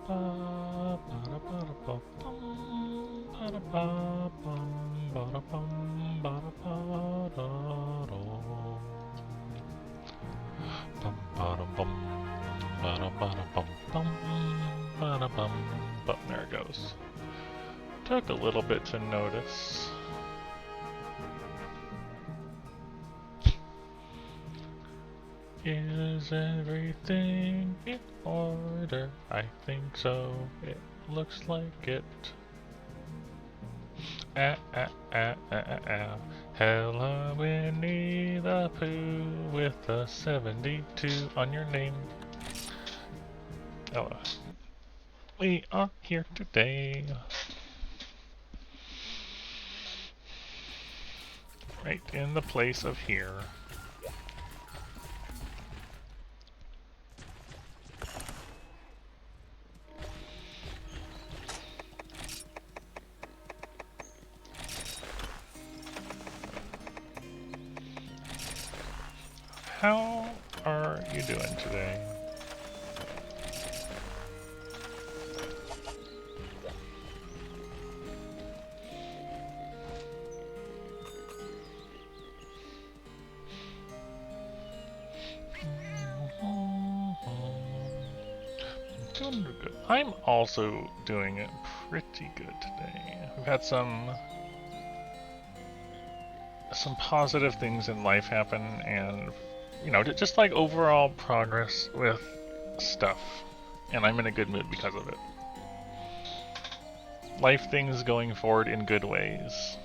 But there it goes. Took a little bit to notice. Is everything in order? I think so. It looks like it. Hello, Winnie the Pooh with a 72 on your name. Hello. We are here today. Right in the place of here. How are you doing today? Doing good. I'm also doing it pretty good today. We've had some positive things in life happen, and you know, just like overall progress with stuff, and I'm in a good mood because of it. Life things going forward in good ways.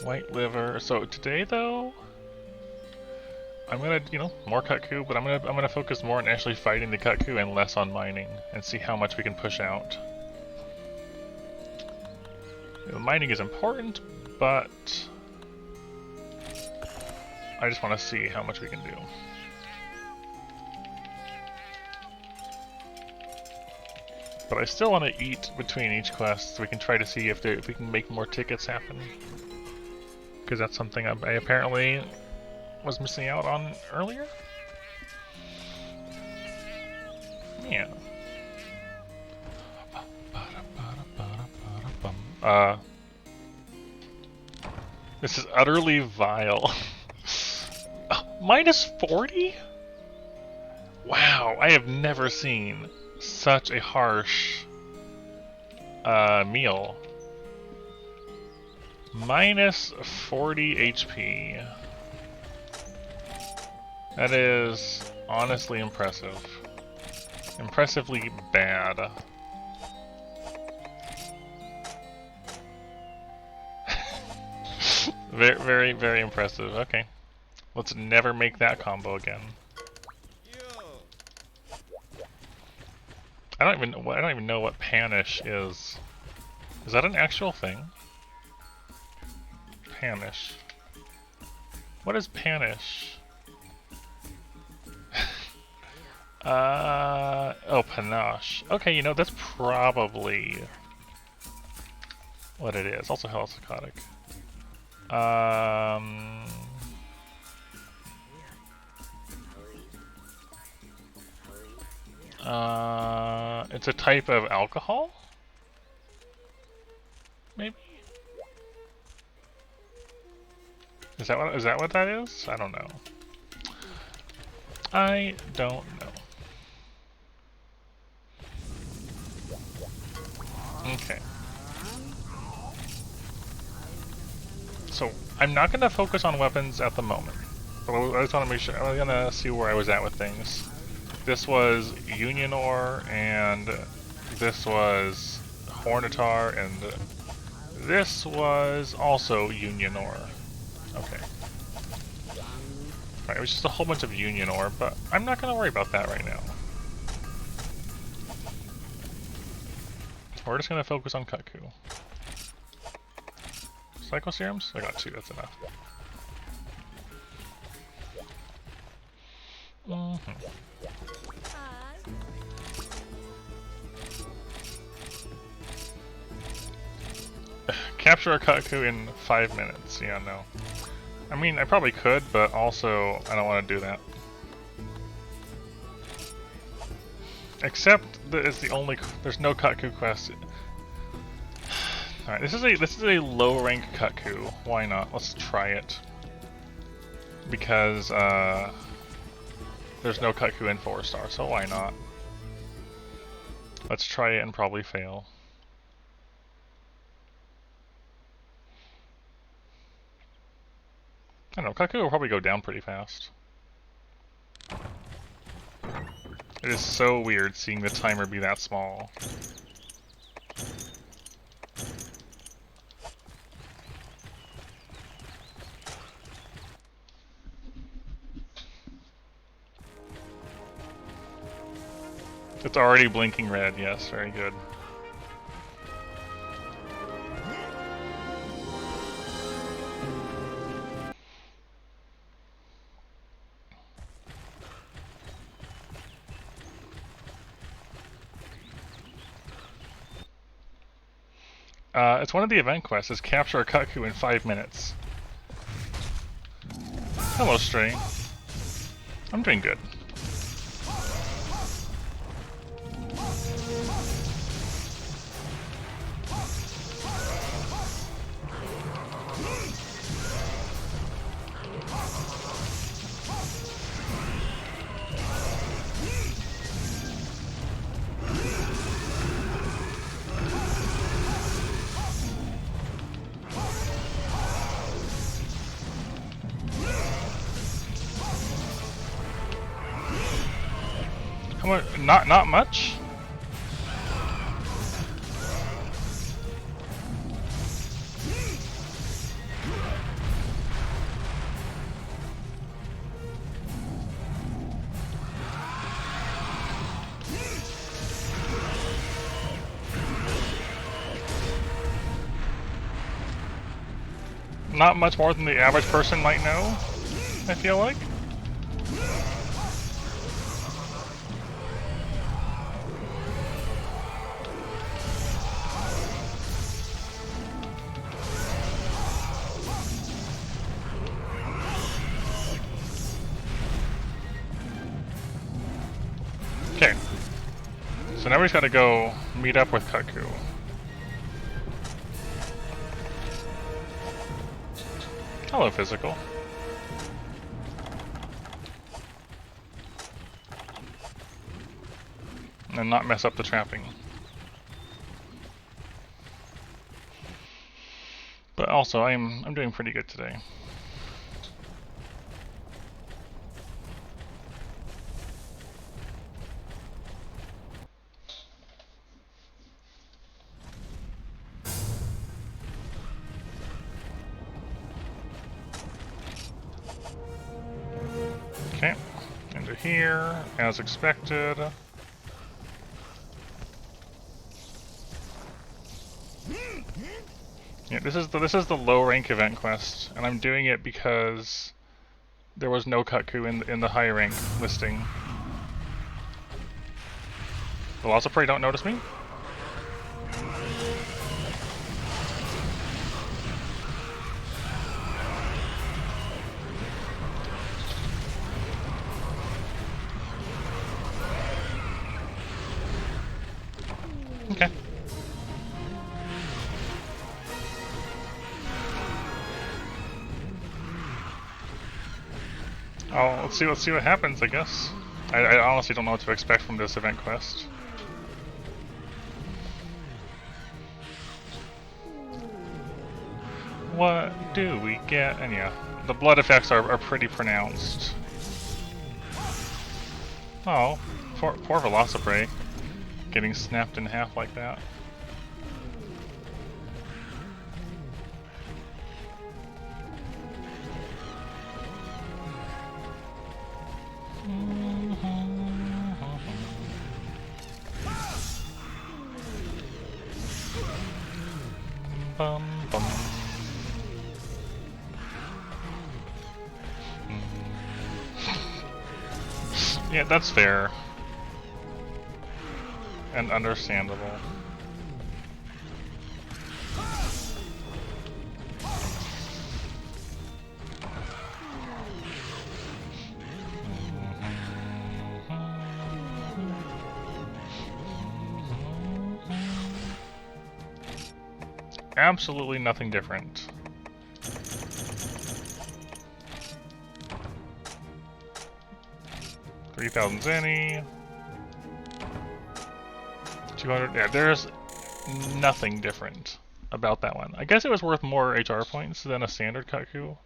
White liver. So today though, I'm gonna, you know, more Kut-Ku, but I'm gonna focus more on actually fighting the Kut-Ku and less on mining, and see how much we can push out. You know, mining is important, but I just want to see how much we can do. But I still want to eat between each quest so we can try to see if we can make more tickets happen. Because that's something I apparently was missing out on earlier? Yeah. This is utterly vile. Minus 40? Wow, I have never seen such a harsh meal. Minus 40 HP. That is honestly impressive. Impressively bad. Very, very, very impressive. Okay. Let's never make that combo again. I don't even know what Panish is. Is that an actual thing? Panish. What is Panish? Oh, Panache. Okay, you know, that's probably what it is. Also Helicotic. It's a type of alcohol? Maybe? Is that what that is? I don't know. I don't know. Okay. So, I'm not going to focus on weapons at the moment. But I just want to make sure. I'm going to see where I was at with things. This was Union Ore, and this was Hornitar, and this was also Union Ore. Okay. Right, it was just a whole bunch of Union Ore, but I'm not going to worry about that right now. We're just going to focus on Kut-Ku. Cycle serums? I got 2, that's enough. Capture a Kut-Ku in 5 minutes. Yeah, no. I mean, I probably could, but also I don't want to do that. Except that it's the only. There's no Kut-Ku quest. Alright, this is a low rank Kut-Ku. Why not? Let's try it. Because there's no Kut-Ku in 4-star, so why not? Let's try it and probably fail. I don't know, Kut-Ku will probably go down pretty fast. It is so weird seeing the timer be that small. It's already blinking red, yes, very good. It's one of the event quests, is capture a Kut-Ku in 5 minutes. Hello, Stray. I'm doing good. How much? Not much? Not much more than the average person might know, I feel like. Okay. So now we've got to go meet up with Kut-Ku. Hello, physical. And not mess up the trapping. But also, I'm doing pretty good today. Okay, into here, as expected. Yeah, this is the low rank event quest, and I'm doing it because there was no Kut-Ku in the high rank listing. The Lots of Prey don't notice me. Okay. Oh, let's see what happens, I guess. I honestly don't know what to expect from this event quest. What do we get? And yeah, the blood effects are pretty pronounced. Oh, poor Velociprey getting snapped in half like that. Bum, bum. Yeah, that's fair. And understandable. Absolutely nothing different. $3,000 zenny. 200. Yeah, there's nothing different about that one. I guess it was worth more HR points than a standard Kut-Ku,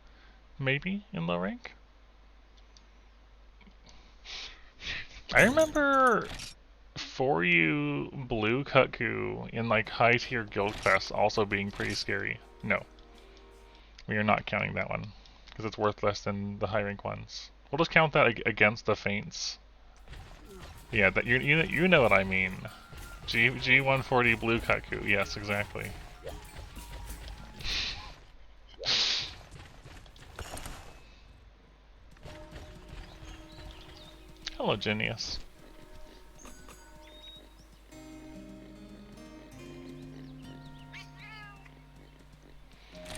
maybe, in low rank. I remember for you blue Kut-Ku in like high tier guild quests also being pretty scary. No, we are not counting that one because it's worth less than the high rank ones. We'll just count that against the feints. Yeah, that you know what I mean. G140 blue Kut-Ku. Yes, exactly. Hello, Genius.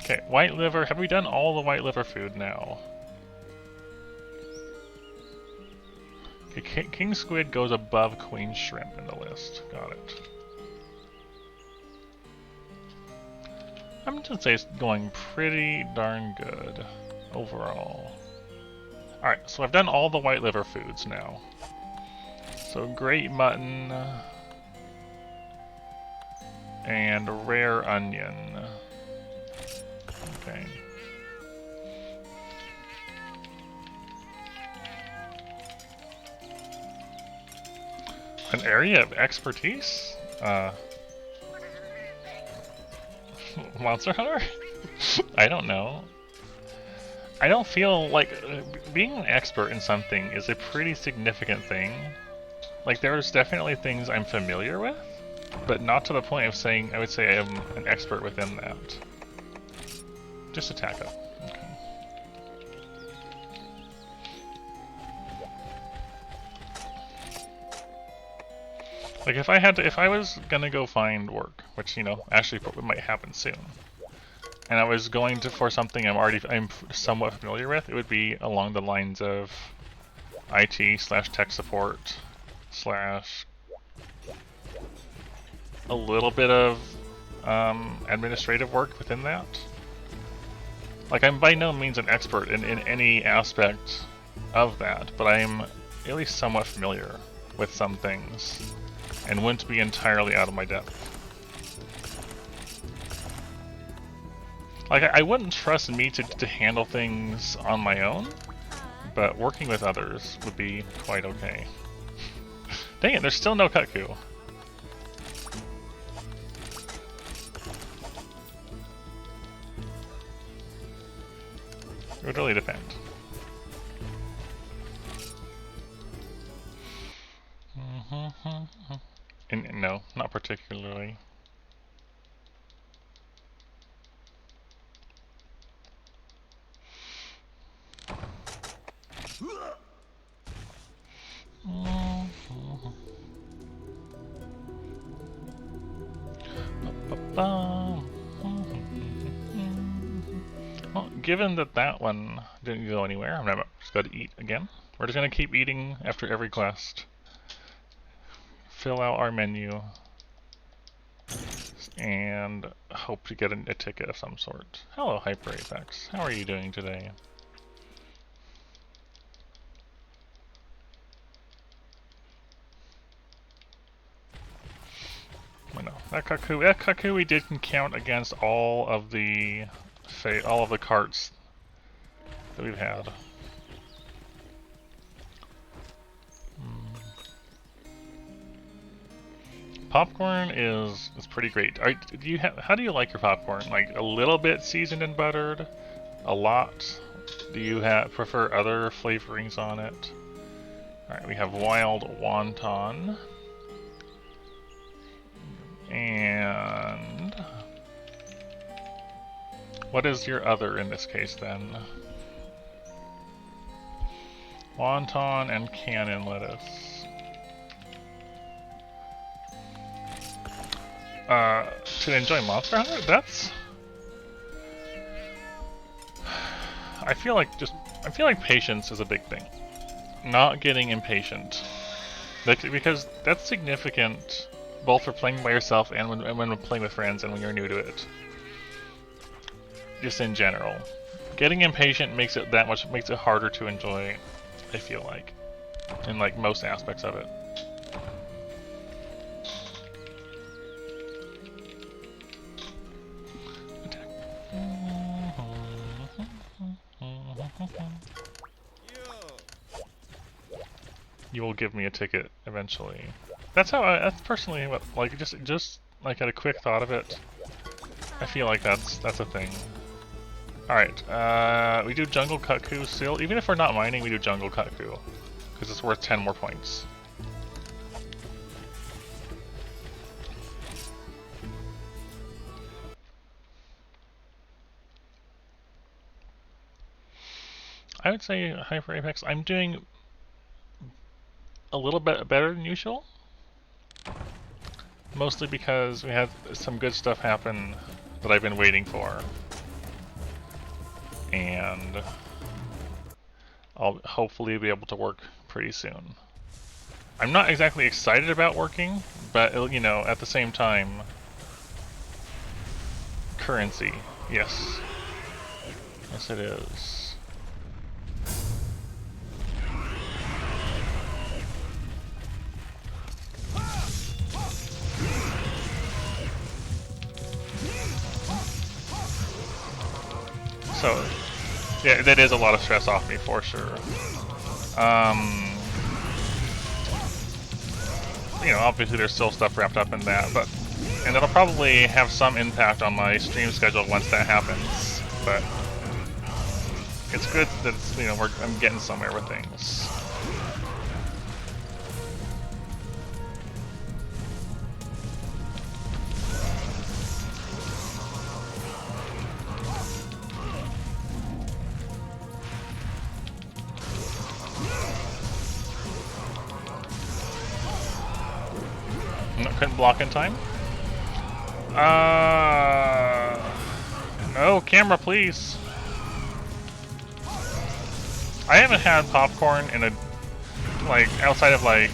Okay, white liver. Have we done all the white liver food now? Okay, King Squid goes above Queen Shrimp in the list. Got it. I'm gonna say it's going pretty darn good overall. Alright, so I've done all the white liver foods now. So great mutton and rare onion. Okay. An area of expertise? Monster Hunter? I don't know. I don't feel like being an expert in something is a pretty significant thing. Like, there's definitely things I'm familiar with, but not to the point of saying I would say I am an expert within that. Just attack up. Okay. Like if I was gonna go find work, which you know actually might happen soon, and I was going to for something I'm somewhat familiar with, it would be along the lines of IT/tech support / a little bit of administrative work within that. Like, I'm by no means an expert in any aspect of that, but I'm at least somewhat familiar with some things and wouldn't be entirely out of my depth. Like, I wouldn't trust me to handle things on my own, but working with others would be quite okay. Dang it, there's still no Kut-Ku. It would really depend. No, not particularly. Well, given that that one didn't go anywhere, I'm just going to eat again. We're just going to keep eating after every quest. Fill out our menu. And hope to get a ticket of some sort. Hello, Hyper Apex. How are you doing today? I know that Kut-Ku we did count against all of the carts that we've had. Popcorn is pretty great. How do you like your popcorn? Like a little bit seasoned and buttered, a lot? Do you prefer other flavorings on it? All right, we have wild wonton, and what is your other in this case then? Wonton and cannon lettuce. To enjoy Monster Hunter? That's... I feel like patience is a big thing. Not getting impatient. Because that's significant both for playing by yourself and when playing with friends and when you're new to it. just in general. Getting impatient makes it harder to enjoy, I feel like, in like most aspects of it. You will give me a ticket eventually. That's how that's personally what, like, just like at a quick thought of it, I feel like that's a thing. Alright, we do jungle Kut-Ku still. Even if we're not mining, we do jungle Kut-Ku. Because it's worth 10 more points. I would say Hyper Apex, I'm doing a little bit better than usual. Mostly because we had some good stuff happen that I've been waiting for. And I'll hopefully be able to work pretty soon. I'm not exactly excited about working, but you know, at the same time, currency, yes. Yes it is. So, yeah, that is a lot of stress off me for sure. You know, obviously there's still stuff wrapped up in that, and it'll probably have some impact on my stream schedule once that happens. But it's good that it's, you know, I'm getting somewhere with things. Couldn't block in time. No, camera, please. I haven't had popcorn in a, like, outside of like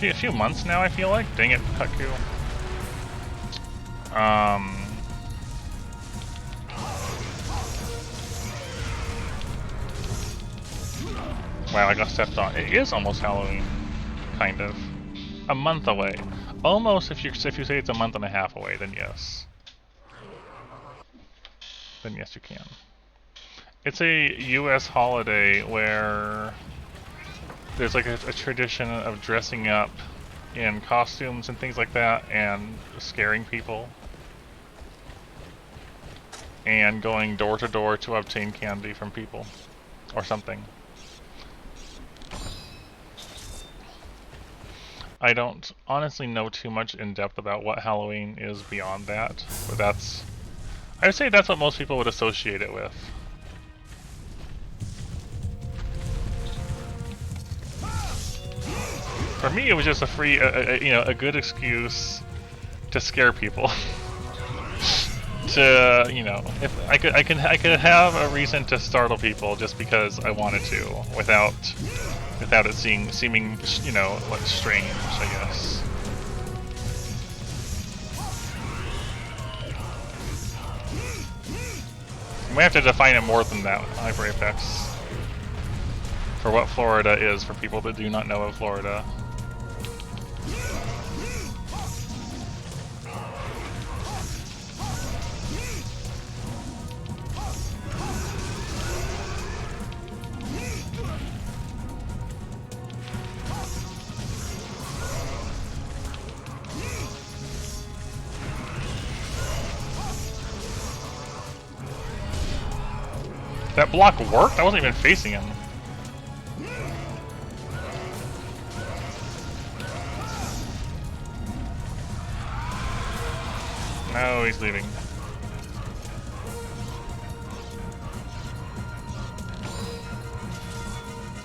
a few months now, I feel like. Dang it, Kut-Ku. Wow, I got stepped on. It is almost Halloween, kind of. A month away. Almost, if you say it's a month and a half away, then yes. Then yes, you can. It's a US holiday where there's like a tradition of dressing up in costumes and things like that and scaring people. And going door to door to obtain candy from people. Or something. I don't honestly know too much in depth about what Halloween is beyond that, but I would say that's what most people would associate it with. For me, it was just a free, you know, a good excuse to scare people. To, you know, if I could have a reason to startle people just because I wanted to, without it seeming, you know, like strange, I guess. We have to define it more than that, Hyper Apex. For what Florida is, for people that do not know of Florida. That block worked? I wasn't even facing him. No, he's leaving.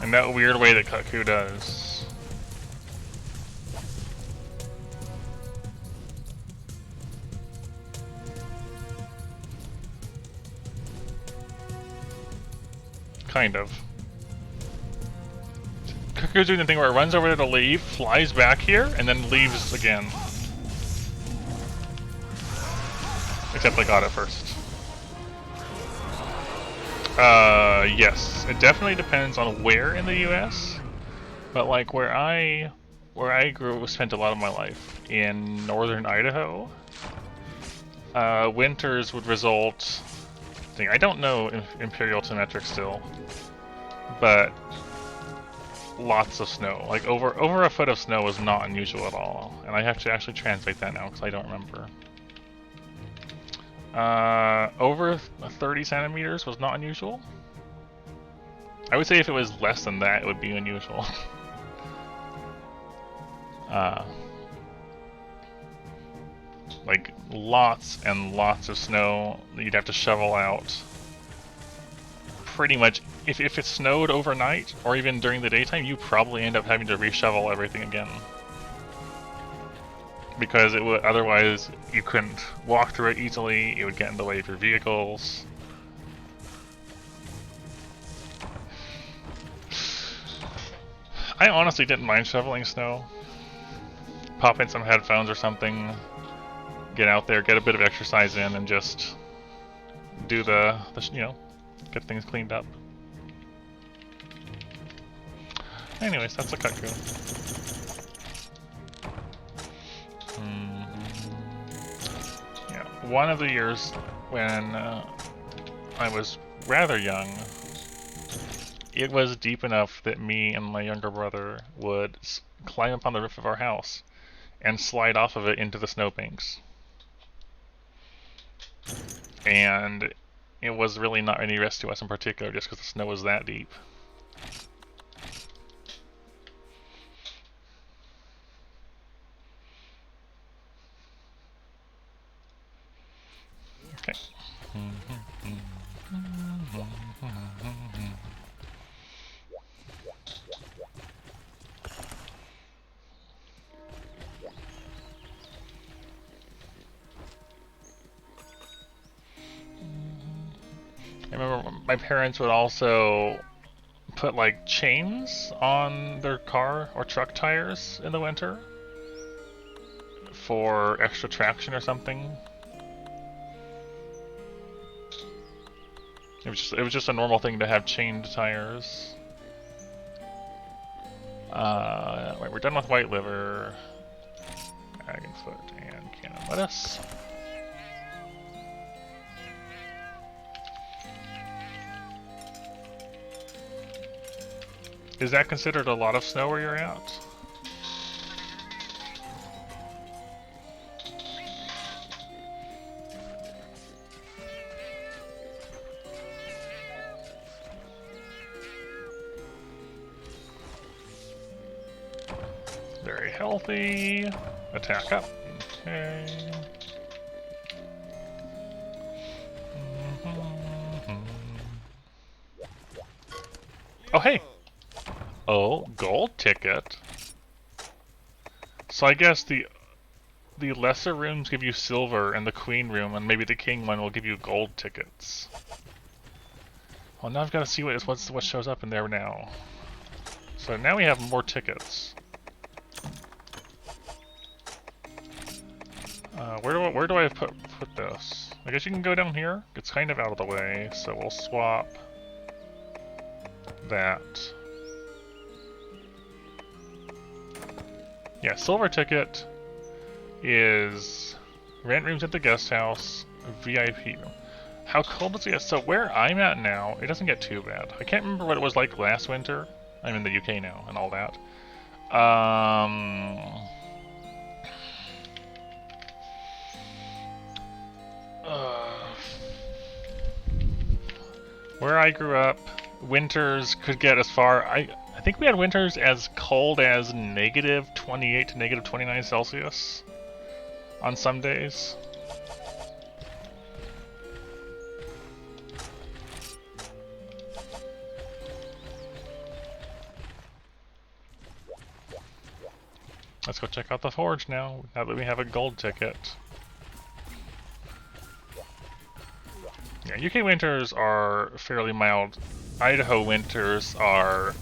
In that weird way that Kut-Ku does. Kind of. Kut-Ku's doing the thing where it runs over there to leave, flies back here, and then leaves again. Except I got it first. Yes. It definitely depends on where in the US. But like where I spent a lot of my life in northern Idaho. Winters would result. I don't know imperial to metric still, but lots of snow. Like over a foot of snow is not unusual at all, and I have to actually translate that now because I don't remember. Over 30 centimeters was not unusual. I would say if it was less than that, it would be unusual. Like lots and lots of snow that you'd have to shovel out. Pretty much, if it snowed overnight or even during the daytime, you probably end up having to reshovel everything again. Because it would, otherwise you couldn't walk through it easily, it would get in the way of your vehicles. I honestly didn't mind shoveling snow. Pop in some headphones or something, get out there, get a bit of exercise in, and just do the you know, get things cleaned up. Anyways, that's a Kut-Ku. Yeah, one of the years when I was rather young, it was deep enough that me and my younger brother would climb up on the roof of our house and slide off of it into the snowbanks. And it was really not any risk to us in particular, just because the snow was that deep. Okay. I remember my parents would also put like chains on their car or truck tires in the winter for extra traction or something. It was just a normal thing to have chained tires. Wait, we're done with white liver, dragonfoot, and cannon lettuce. Is that considered a lot of snow where you're at? Very healthy. Attack up. Okay. Oh, hey! Oh, gold ticket. So I guess the lesser rooms give you silver, and the queen room, and maybe the king one will give you gold tickets. Well, now I've got to see what shows up in there now. So now we have more tickets. Where do I put this? I guess you can go down here. It's kind of out of the way, so we'll swap that. Yeah, silver ticket is rent rooms at the guest house, VIP room. How cold does it get? So where I'm at now, it doesn't get too bad. I can't remember what it was like last winter. I'm in the UK now and all that. Where I grew up, winters could get as far... I think we had winters as cold as -28 to -29 Celsius on some days. Let's go check out the forge now that we have a gold ticket. Yeah, UK winters are fairly mild. Idaho winters are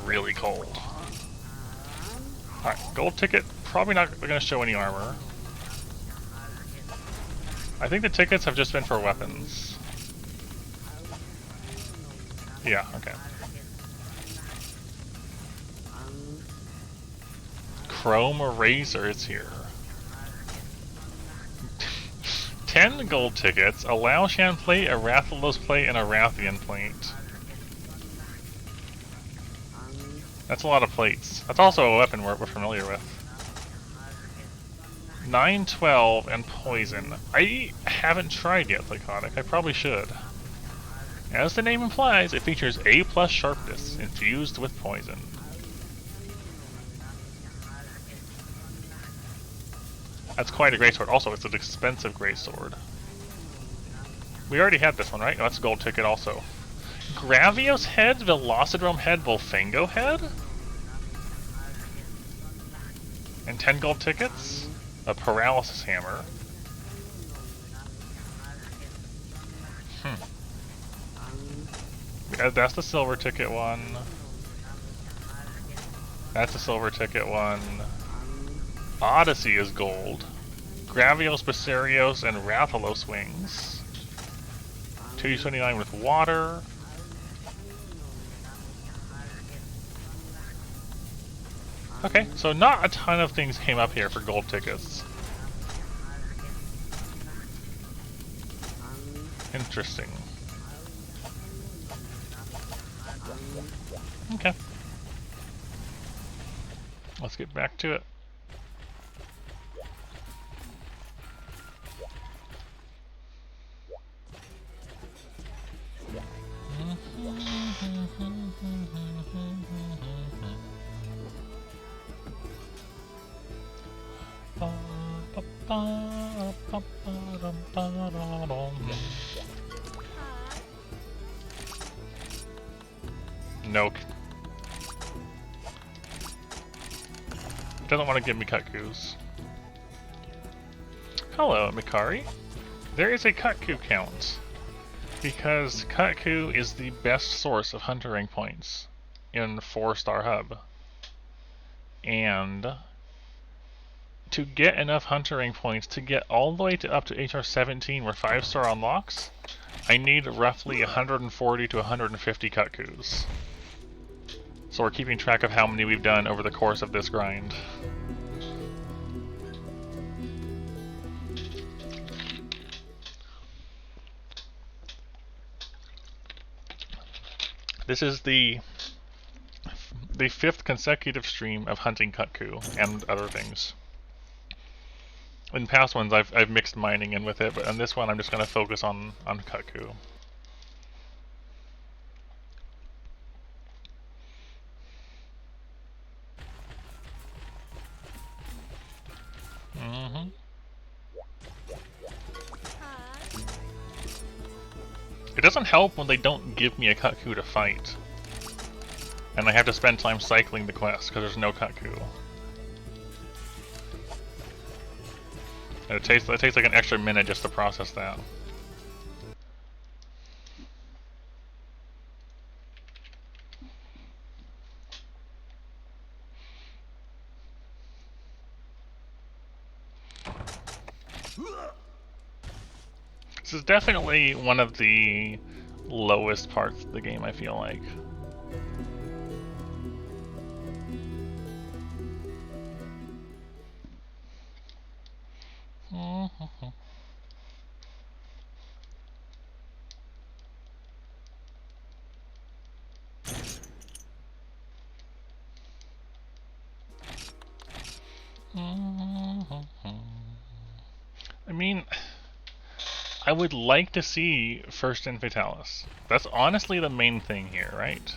really cold. Alright, gold ticket, probably not going to show any armor. I think the tickets have just been for weapons. Yeah, okay. Chrome Razor is here. 10 gold tickets, a Laoshan plate, a Rathalos plate, and a Rathian plate. That's a lot of plates. That's also a weapon we're familiar with. 912 and Poison. I haven't tried yet, Psychotic. I probably should. As the name implies, it features A+ sharpness, infused with poison. That's quite a greatsword. Also, it's an expensive greatsword. We already had this one, right? Oh, that's a gold ticket also. Gravios head, Velocidrome head, Volfango head? And 10 gold tickets? A Paralysis hammer. That's the silver ticket one. That's the silver ticket one. Odyssey is gold. Gravios, Basarios, and Rathalos wings. 229 with water. Okay, so not a ton of things came up here for gold tickets. Interesting. Okay. Let's get back to it. Nope. Doesn't want to give me Kut-Kus. Hello, Mikari. There is a Kut-Ku count, because Kut-Ku is the best source of hunter rank points in 4-star hub. And to get enough hunter rank points to get all the way to up to HR 17 where 5-star unlocks, I need roughly 140 to 150 Kut-Kus. So we're keeping track of how many we've done over the course of this grind. This is the 5th consecutive stream of hunting Kut-Ku and other things. In past ones I've mixed mining in with it, but on this one I'm just going to focus on Kut-Ku. It doesn't help when they don't give me a Kut-Ku to fight. And I have to spend time cycling the quest because there's no Kut-Ku. And it takes like an extra minute just to process that. This is definitely one of the lowest parts of the game, I feel like. I mean, I would like to see first in Fatalis. That's honestly the main thing here, right?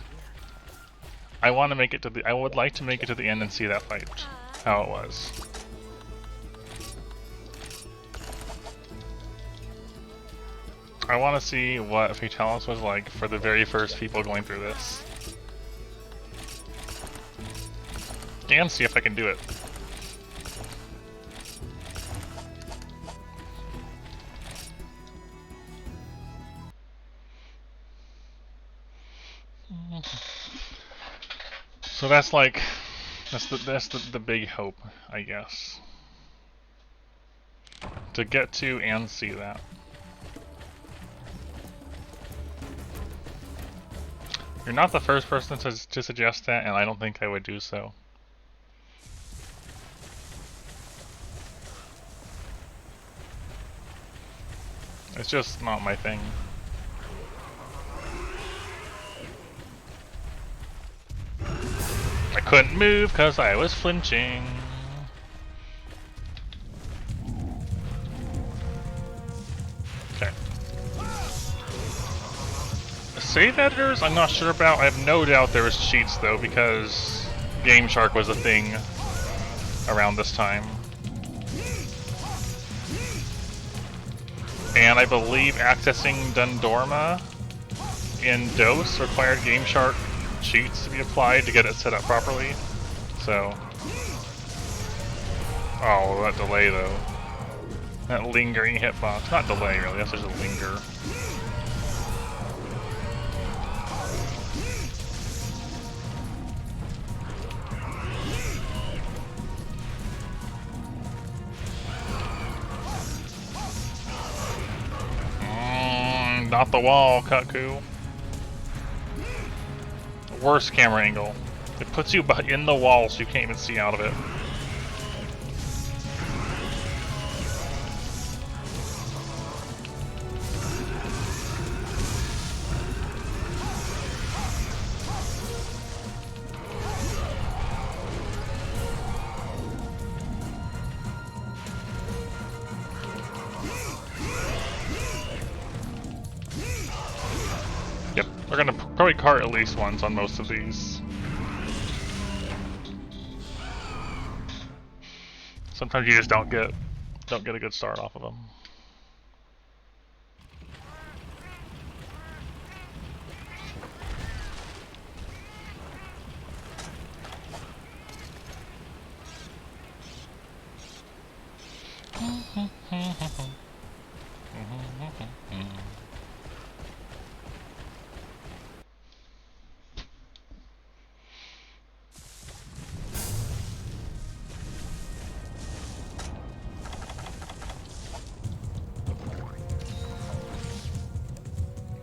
I want to make it to the. I would like to make it to the end and see that fight, how it was. I want to see what Fatalis was like for the very first people going through this, and see if I can do it. So that's like, that's the big hope, I guess. to get to and see that. You're not the first person to suggest that, and I don't think I would do so. It's just not my thing. I couldn't move because I was flinching. Okay. Save editors, I'm not sure about. I have no doubt there was cheats though, because Game Shark was a thing around this time. And I believe accessing Dundorma in DOS required Game Shark cheats to be applied to get it set up properly. So, oh, that delay though. That lingering hitbox. Not delay really, that's just a linger. Not the wall, Kut-Ku. Worst camera angle. It puts you in the wall so you can't even see out of it. Yep, we're gonna probably cart at least once on most of these. Sometimes you just don't get a good start off of them.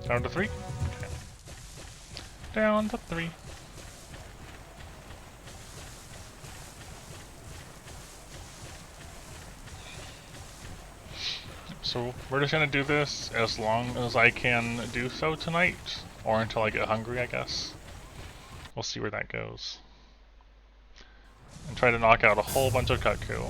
Down to 3? Okay. Down to 3. So we're just gonna do this as long as I can do so tonight, or until I get hungry, I guess. We'll see where that goes. And try to knock out a whole bunch of Kut-Ku.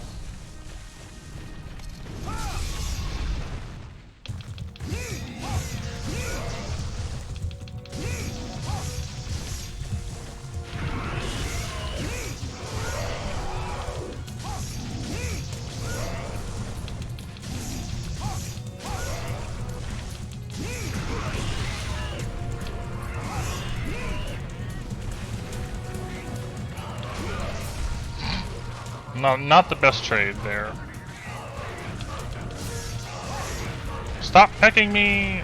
Not the best trade there. Stop pecking me!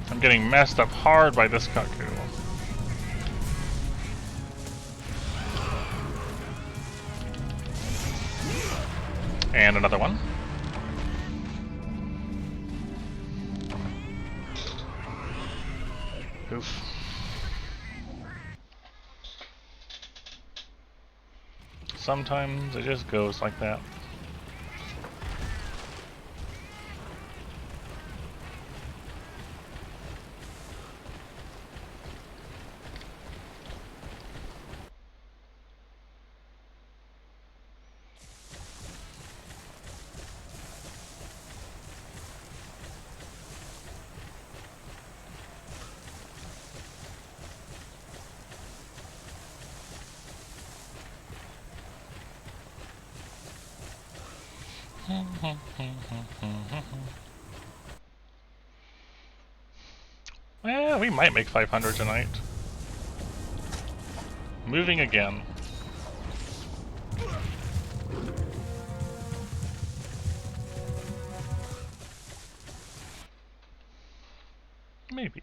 I'm getting messed up hard by this Kut-Ku. And another one. Oof. Sometimes it just goes like that. Well, we might make 500 tonight. Moving again. Maybe.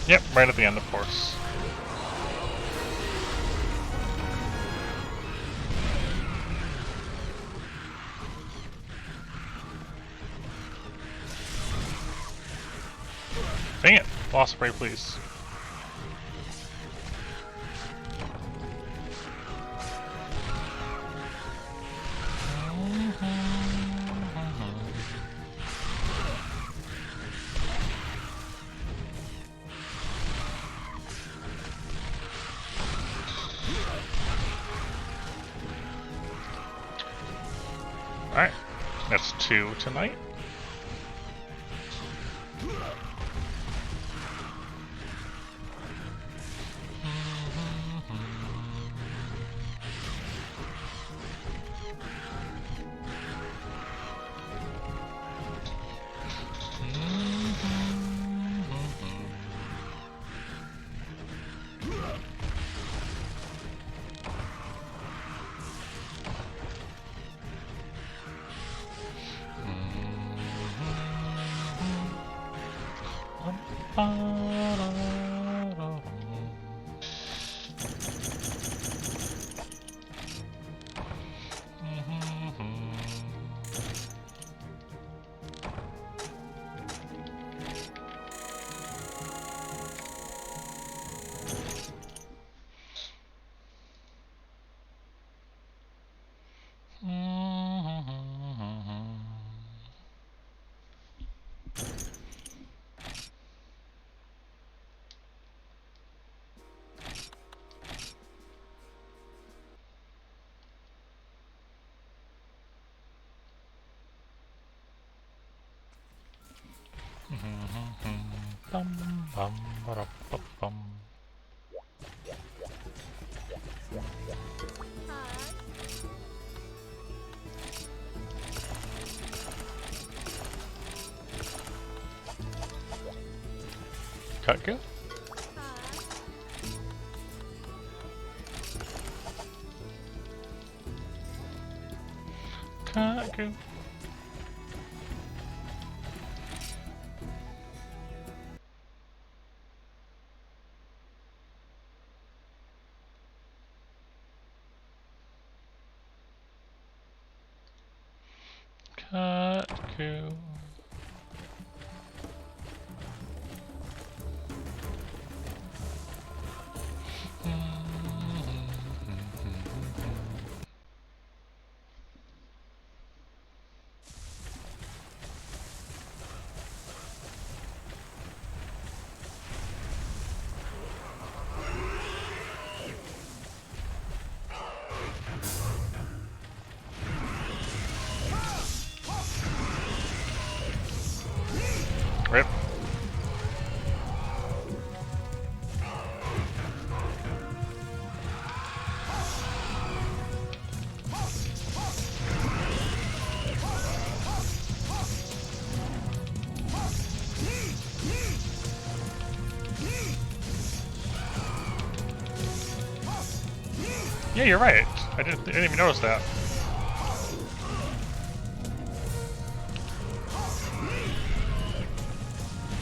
Yep, right at the end, of course. Dang it! Lost spray, please. Alright, that's 2 tonight. Kut-Ku? Kut-Ku. Kut-Ku. Rip. Yeah, you're right. I didn't even notice that.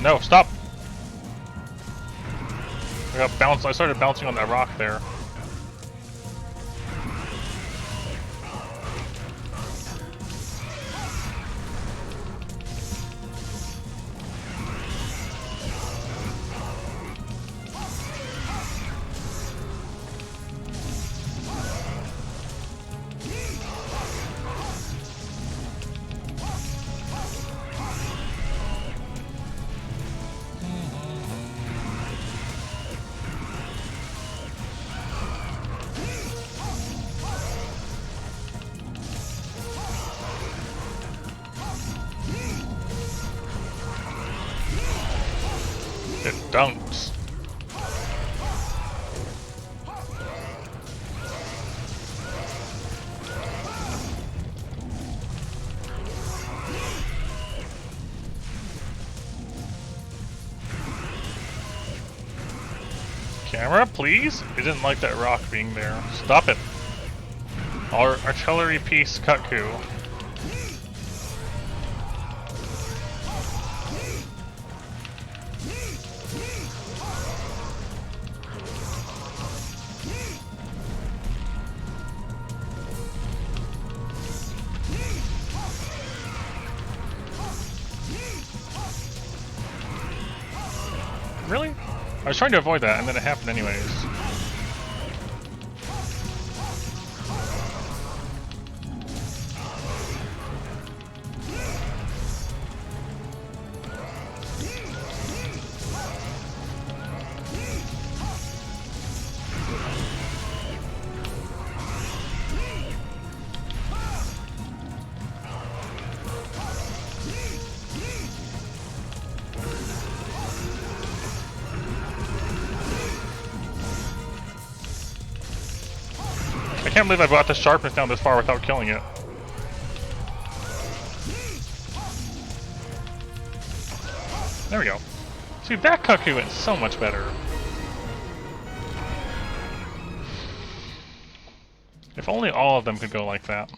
No, stop! I got bounced. I started bouncing on that rock there. It dunks. Camera, please? I didn't like that rock being there. Stop it. Our artillery piece, Kut-Ku. Really? I was trying to avoid that, and then it happened anyways. I can't believe I brought the sharpness down this far without killing it. There we go. See, that Kut-Ku went so much better. If only all of them could go like that.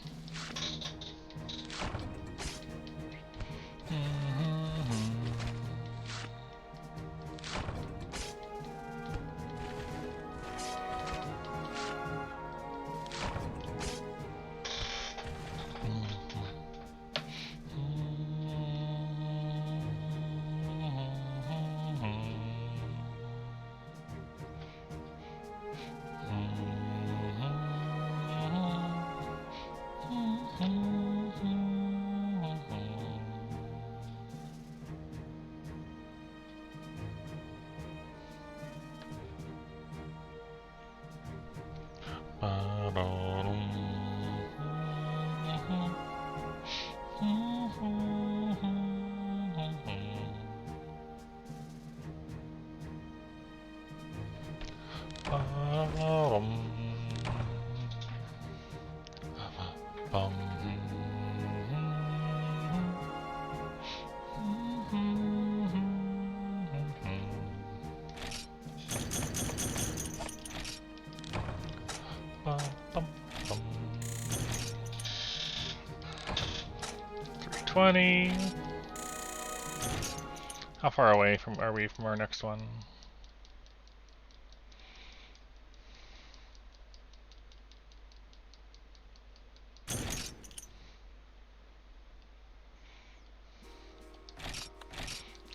How far away are we from our next one?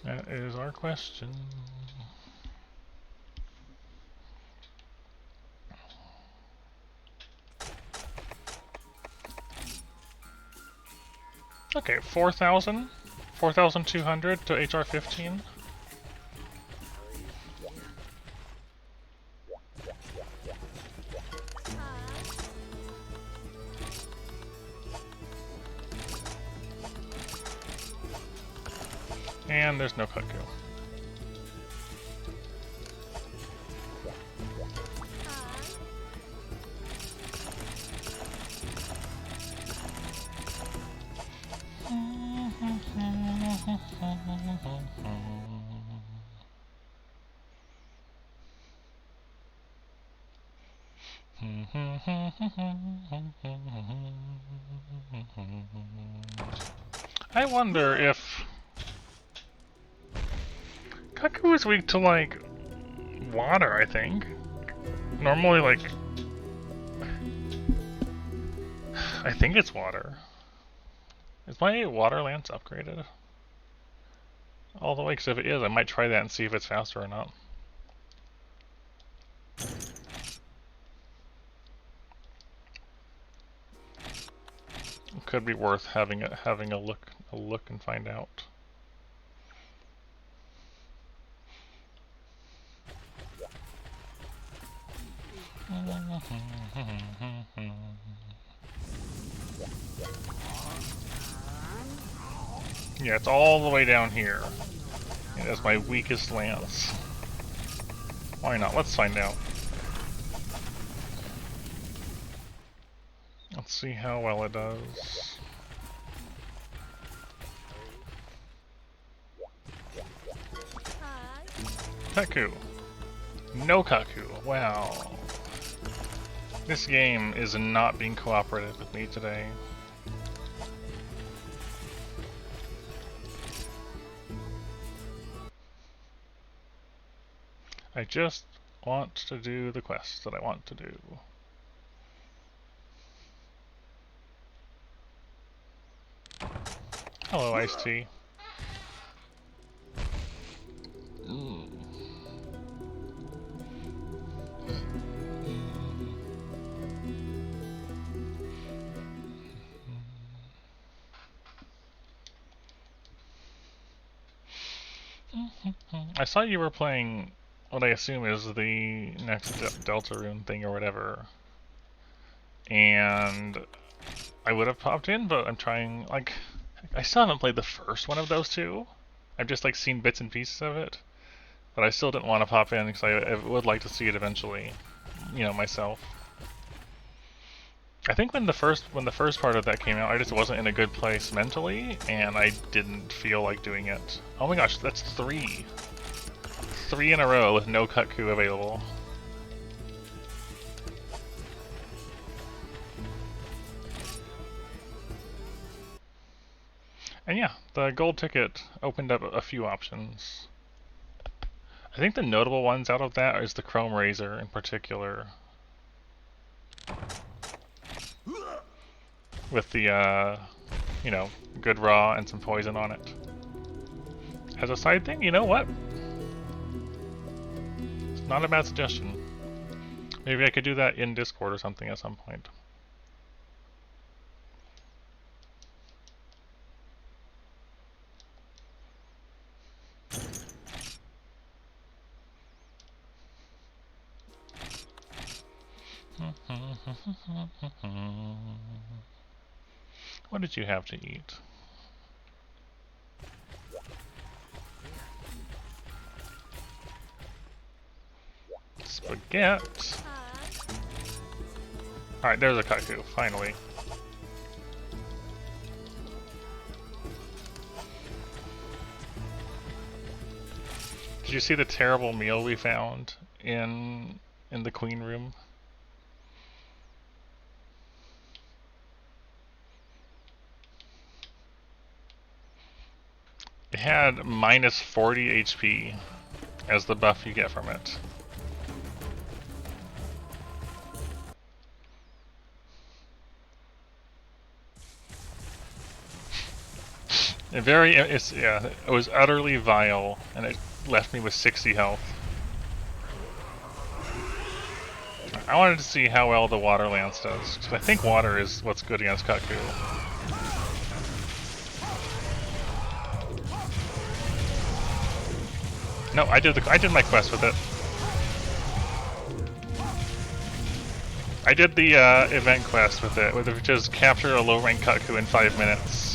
That is our question. Okay, 4,200 to HR 15. And there's no Kut-Ku. I wonder if Kut-Ku is weak to, like, water, I think. Normally, like, I think it's water. Is my water lance upgraded all the way? Because if it is, I might try that and see if it's faster or not. It could be worth having a look and find out. Yeah, it's all the way down here. It is my weakest lance. Why not? Let's find out. Let's see how well it does. Kut-Ku. No Kut-Ku. Wow. This game is not being cooperative with me today. I just want to do the quests that I want to do. Hello, Iced Tea. I saw you were playing what I assume is the next Deltarune thing or whatever. And I would have popped in, but I'm trying, like, I still haven't played the first one of those two. I've just, like, seen bits and pieces of it. But I still didn't want to pop in because I would like to see it eventually, you know, myself. I think when the first part of that came out, I just wasn't in a good place mentally, and I didn't feel like doing it. Oh my gosh, that's 3. 3 in a row with no Kut-Ku available. And yeah, the gold ticket opened up a few options. I think the notable ones out of that is the Chrome Razor in particular. With the, you know, good raw and some poison on it. As a side thing, you know what? It's not a bad suggestion. Maybe I could do that in Discord or something at some point. What did you have to eat? Spaghetti. Alright, there's a Kut-Ku, finally. Did you see the terrible meal we found in the Queen Room? It had minus 40 HP as the buff you get from it. Yeah, it was utterly vile, and it left me with 60 health. I wanted to see how well the water lance does, because I think water is what's good against Kut-Ku. No, I did my quest with it. I did the event quest with it, which is capture a low rank Kut-Ku in 5 minutes.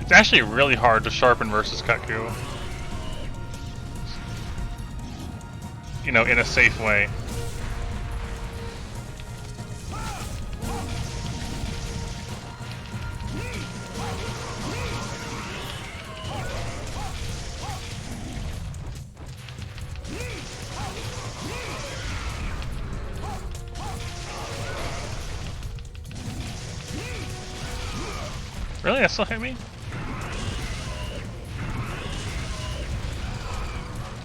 It's actually really hard to sharpen versus Kut-Ku. You know, in a safe way. Really? That still hit me?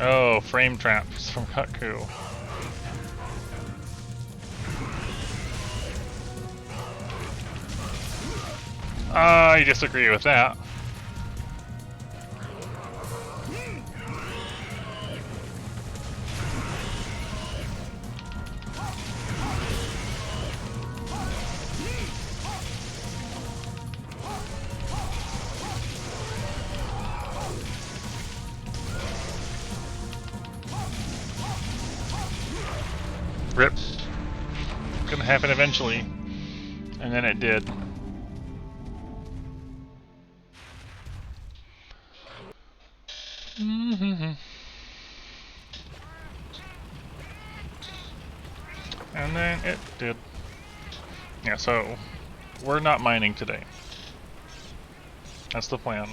Oh, frame traps from Kut-Ku. I disagree with that. Rip. Gonna happen eventually. And then it did. And then it did. Yeah, so we're not mining today. That's the plan.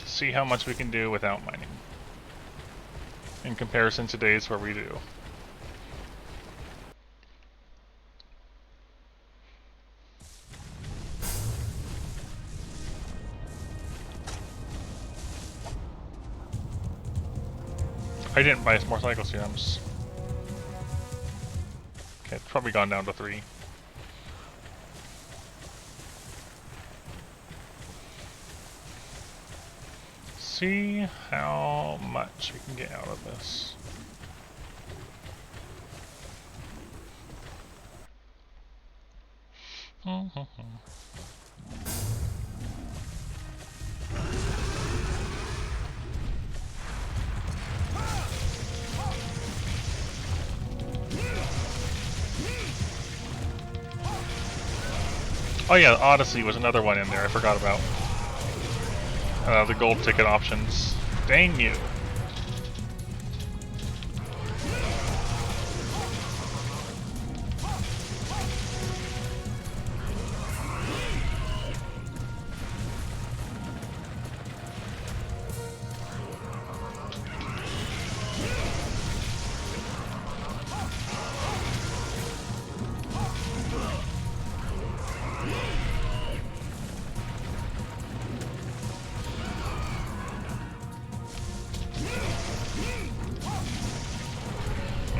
See how much we can do without mining. In comparison to days where we do. I didn't buy more cycle serums. Okay, it's probably gone down to 3. See how much we can get out of this. Oh yeah, Odyssey was another one in there I forgot about. The gold ticket options. Dang you.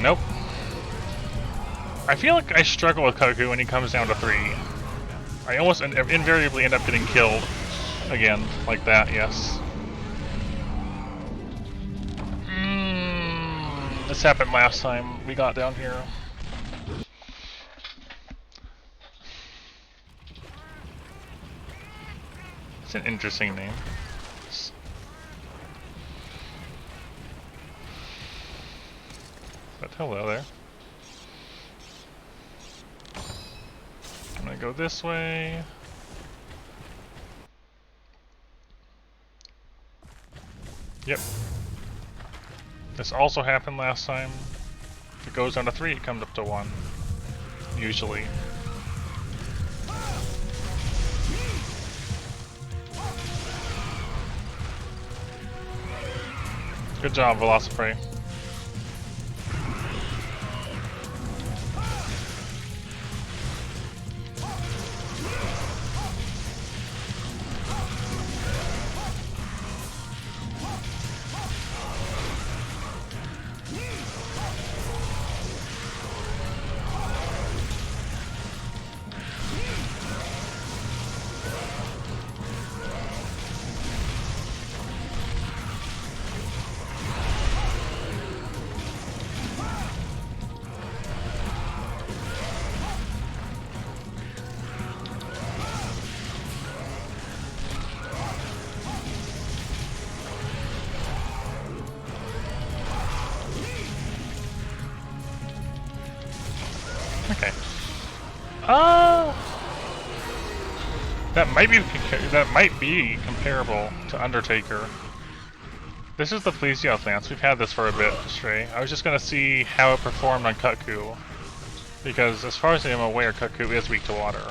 Nope. I feel like I struggle with Kut-Ku when he comes down to 3. I almost invariably end up getting killed again, like that, yes. This happened last time we got down here. It's an interesting name. But hello there. I'm gonna go this way. Yep. This also happened last time. If it goes down to 3, it comes up to 1. Usually. Good job, Velociprey. Okay. That might be comparable to Undertaker. This is the Plesioth Lance. We've had this for a bit, Stray. I was just gonna see how it performed on Kut-Ku, because as far as I am aware, Kut-Ku is weak to water.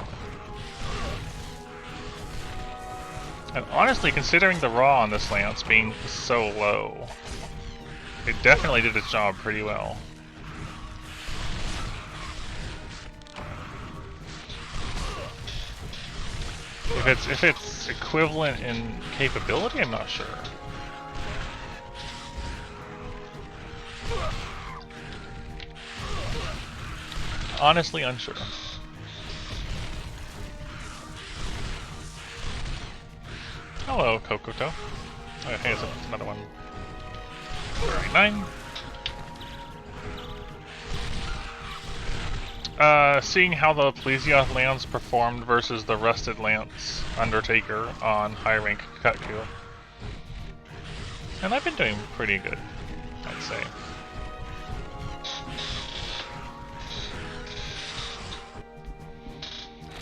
And honestly, considering the raw on this Lance being so low, it definitely did its job pretty well. If it's equivalent in capability, I'm not sure. Honestly, unsure. Hello, Kokoto. Oh, hey, it's another one. 39. Seeing how the Plesioth Lance performed versus the Rusted Lance Undertaker on high rank Kut-Ku. And I've been doing pretty good, I'd say.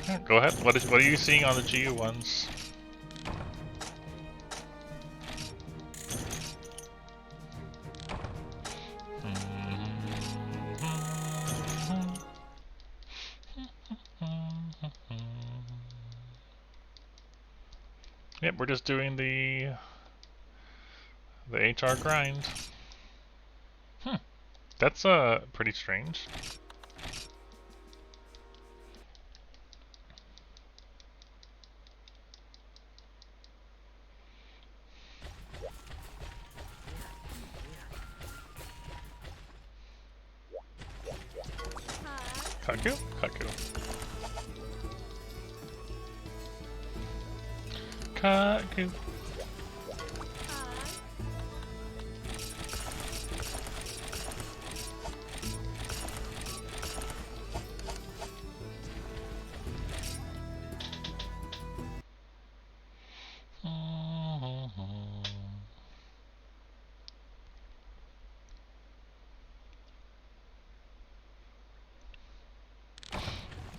Yeah, go ahead. What are you seeing on the GU ones? Yep, we're just doing the HR grind. That's pretty strange. Kut-Ku? Kut-Ku. Kut-Ku.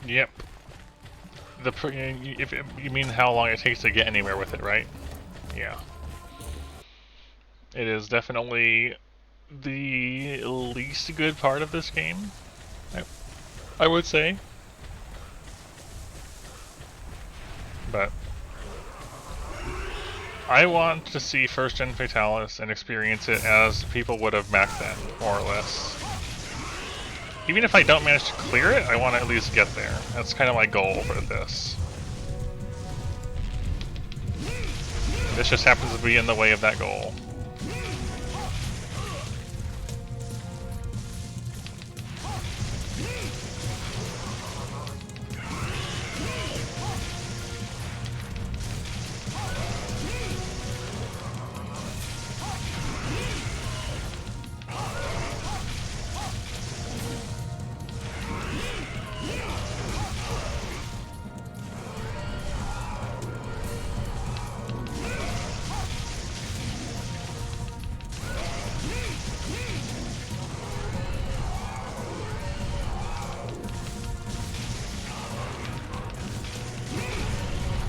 Yep. If you mean how long it takes to get anywhere with it, right? Yeah. It is definitely the least good part of this game, I would say. But I want to see First Gen Fatalis and experience it as people would have back then, more or less. Even if I don't manage to clear it, I want to at least get there. That's kind of my goal for this. This just happens to be in the way of that goal.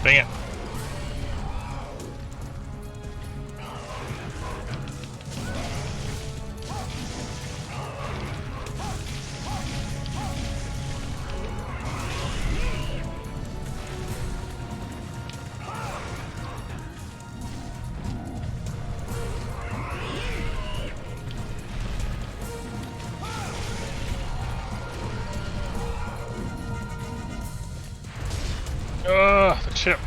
Dang it. Ugh, the chip.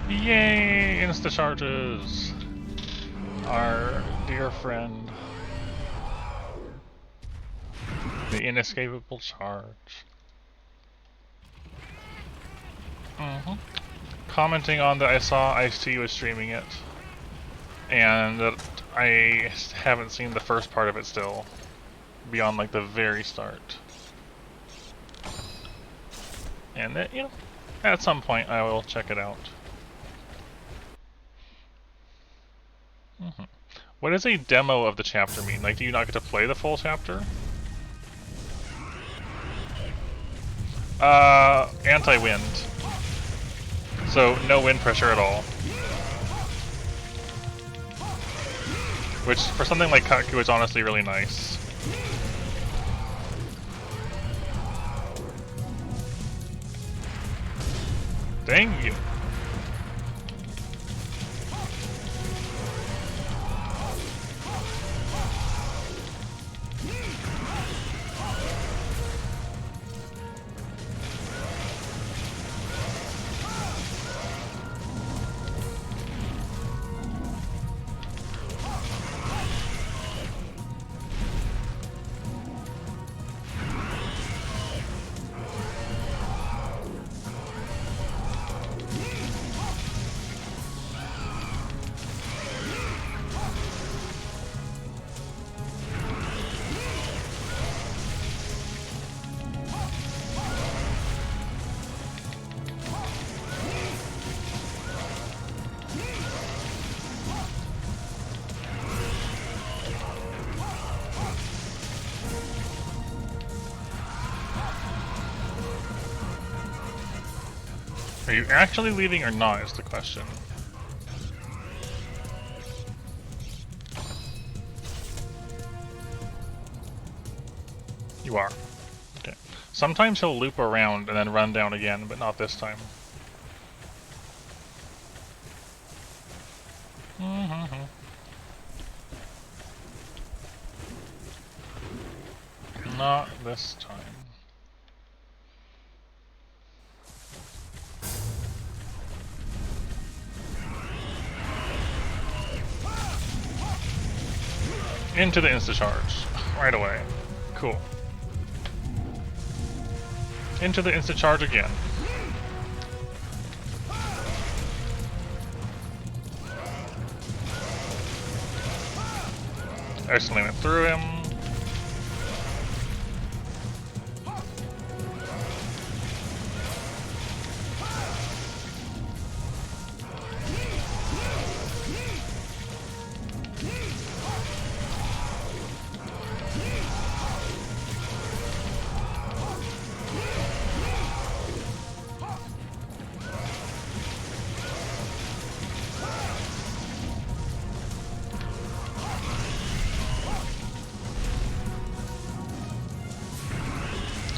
Yay! Insta charges. Our dear friend. The inescapable charge. Commenting on that I saw Ice-T was streaming it. And that I haven't seen the first part of it still. Beyond like the very start. And that, you know, at some point I will check it out. What does a demo of the chapter mean? Like, do you not get to play the full chapter? Anti-wind. So, no wind pressure at all. Which, for something like Kut-Ku, is honestly really nice. Dang you. Are you actually leaving or not is the question. You are. Okay. Sometimes he'll loop around and then run down again, but not this time. Not this time. Into the insta-charge. Right away. Cool. Into the insta-charge again. Excellently went through him.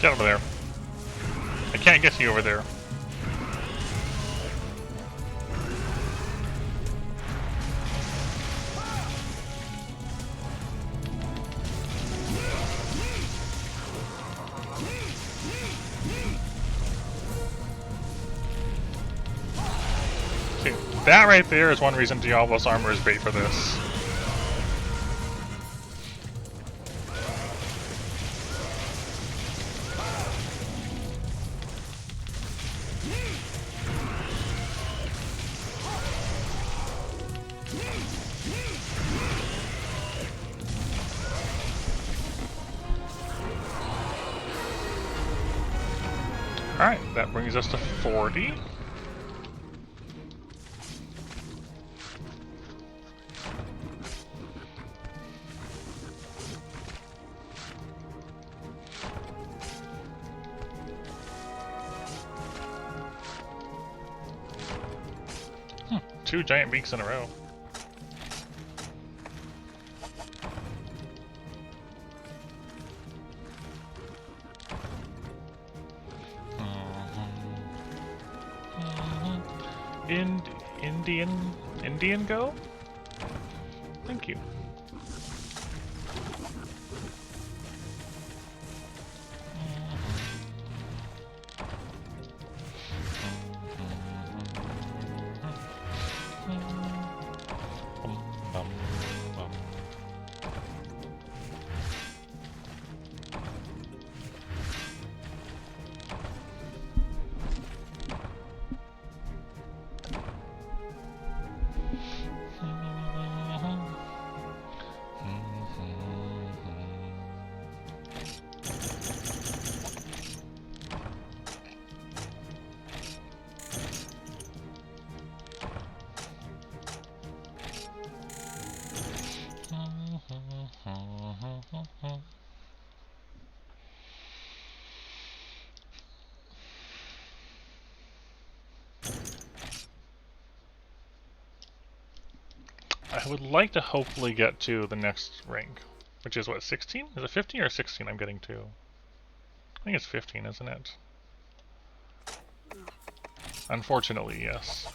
Get over there. I can't get to you over there. See, that right there is one reason Diablo's armor is bait for this. Alright, that brings us to 40. Two giant beaks in a row. Indian go? Thank you. I would like to hopefully get to the next rank, which is what, 16? Is it 15 or 16 I'm getting to? I think it's 15, isn't it? Unfortunately, yes.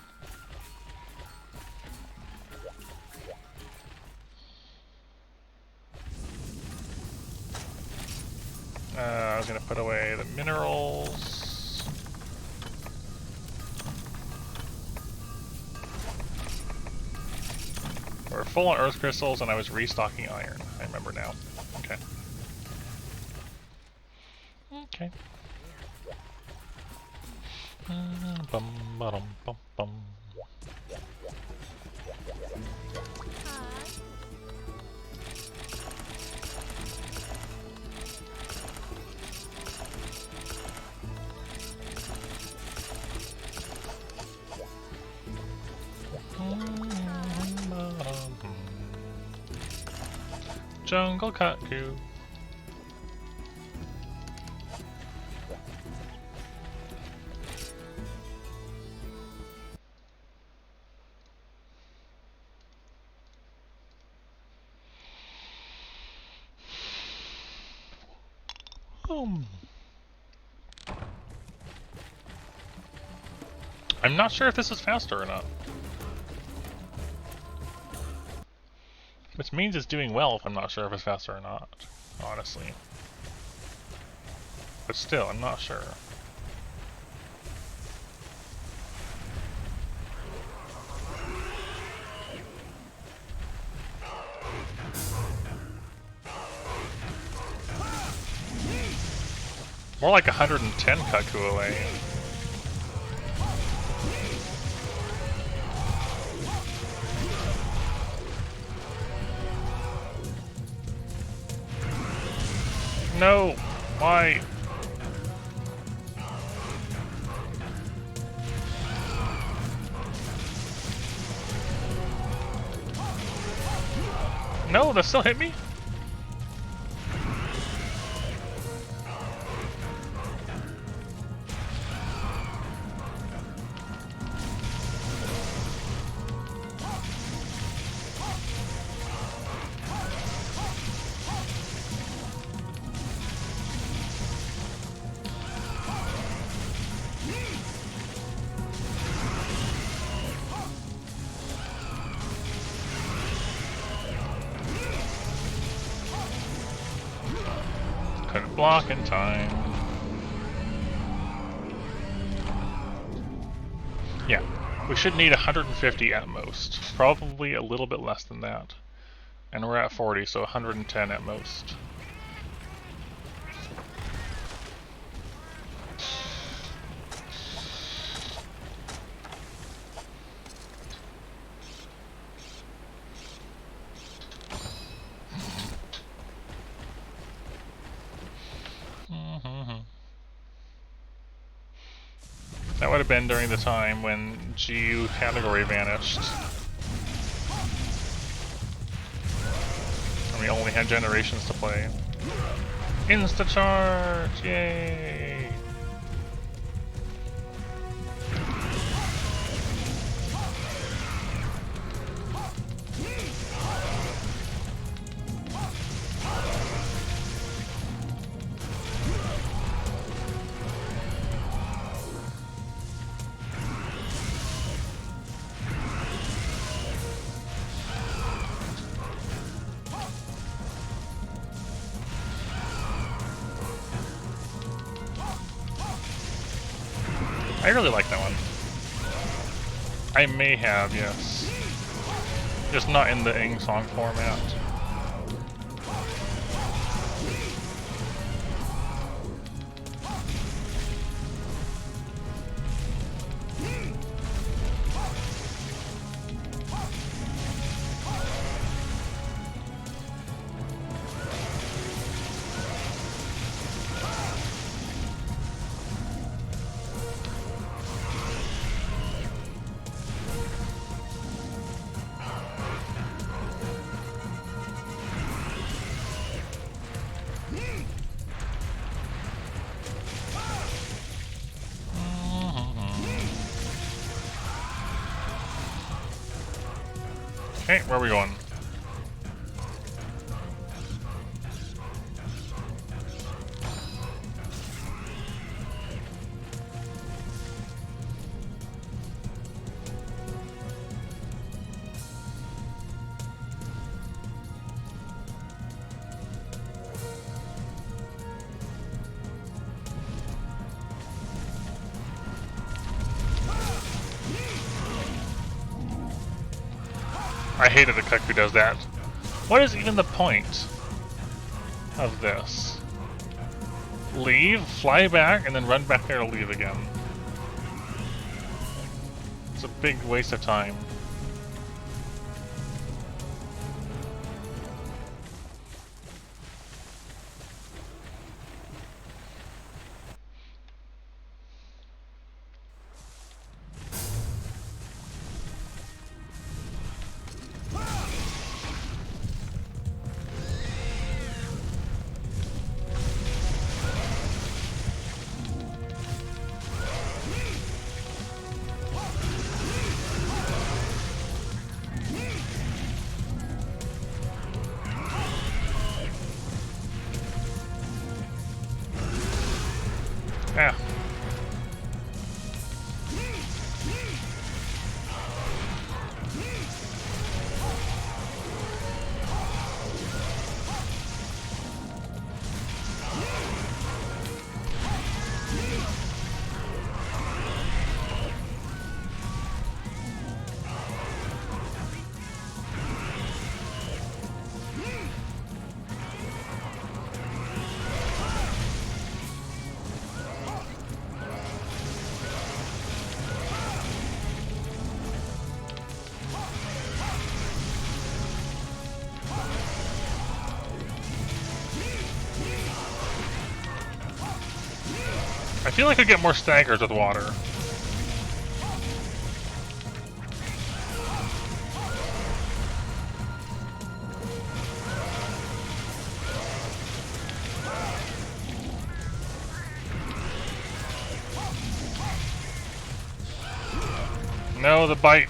I was gonna put away the minerals. We're full on earth crystals and I was restocking iron. I remember now. Okay. Okay. Bum, ba-dum, bum, bum. Jungle Kut-Ku. I'm not sure if this is faster or not. Which means it's doing well if I'm not sure if it's faster or not, honestly. But still, I'm not sure. More like 110 Kut-Ku away. No! Why? No, that still hit me? Couldn't block in time. Yeah, we should need 150 at most. Probably a little bit less than that. And we're at 40, so 110 at most. That would have been during the time when GU category vanished. And we only had generations to play. Insta-charge! Yay! I really like that one. I may have, yes. Just not in the Ing song format. Okay, where are we going? I hate it that Kut-Ku does that. What is even the point of this? Leave, fly back, and then run back there to leave again. It's a big waste of time. I feel like I get more staggers with water. No, the bite.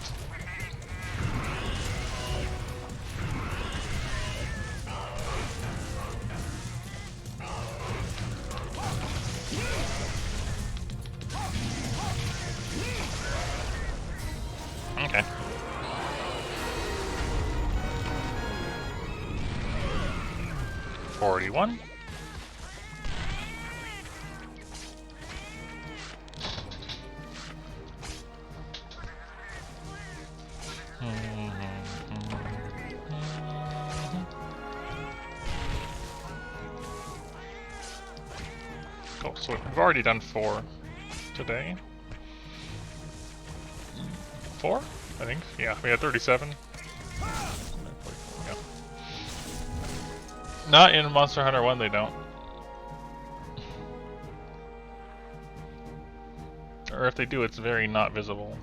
Okay. $41. Cool, so we've already done 4 today. 4? I think. Yeah, we had 37. Yeah. Not in Monster Hunter 1, they don't. Or if they do, it's very not visible.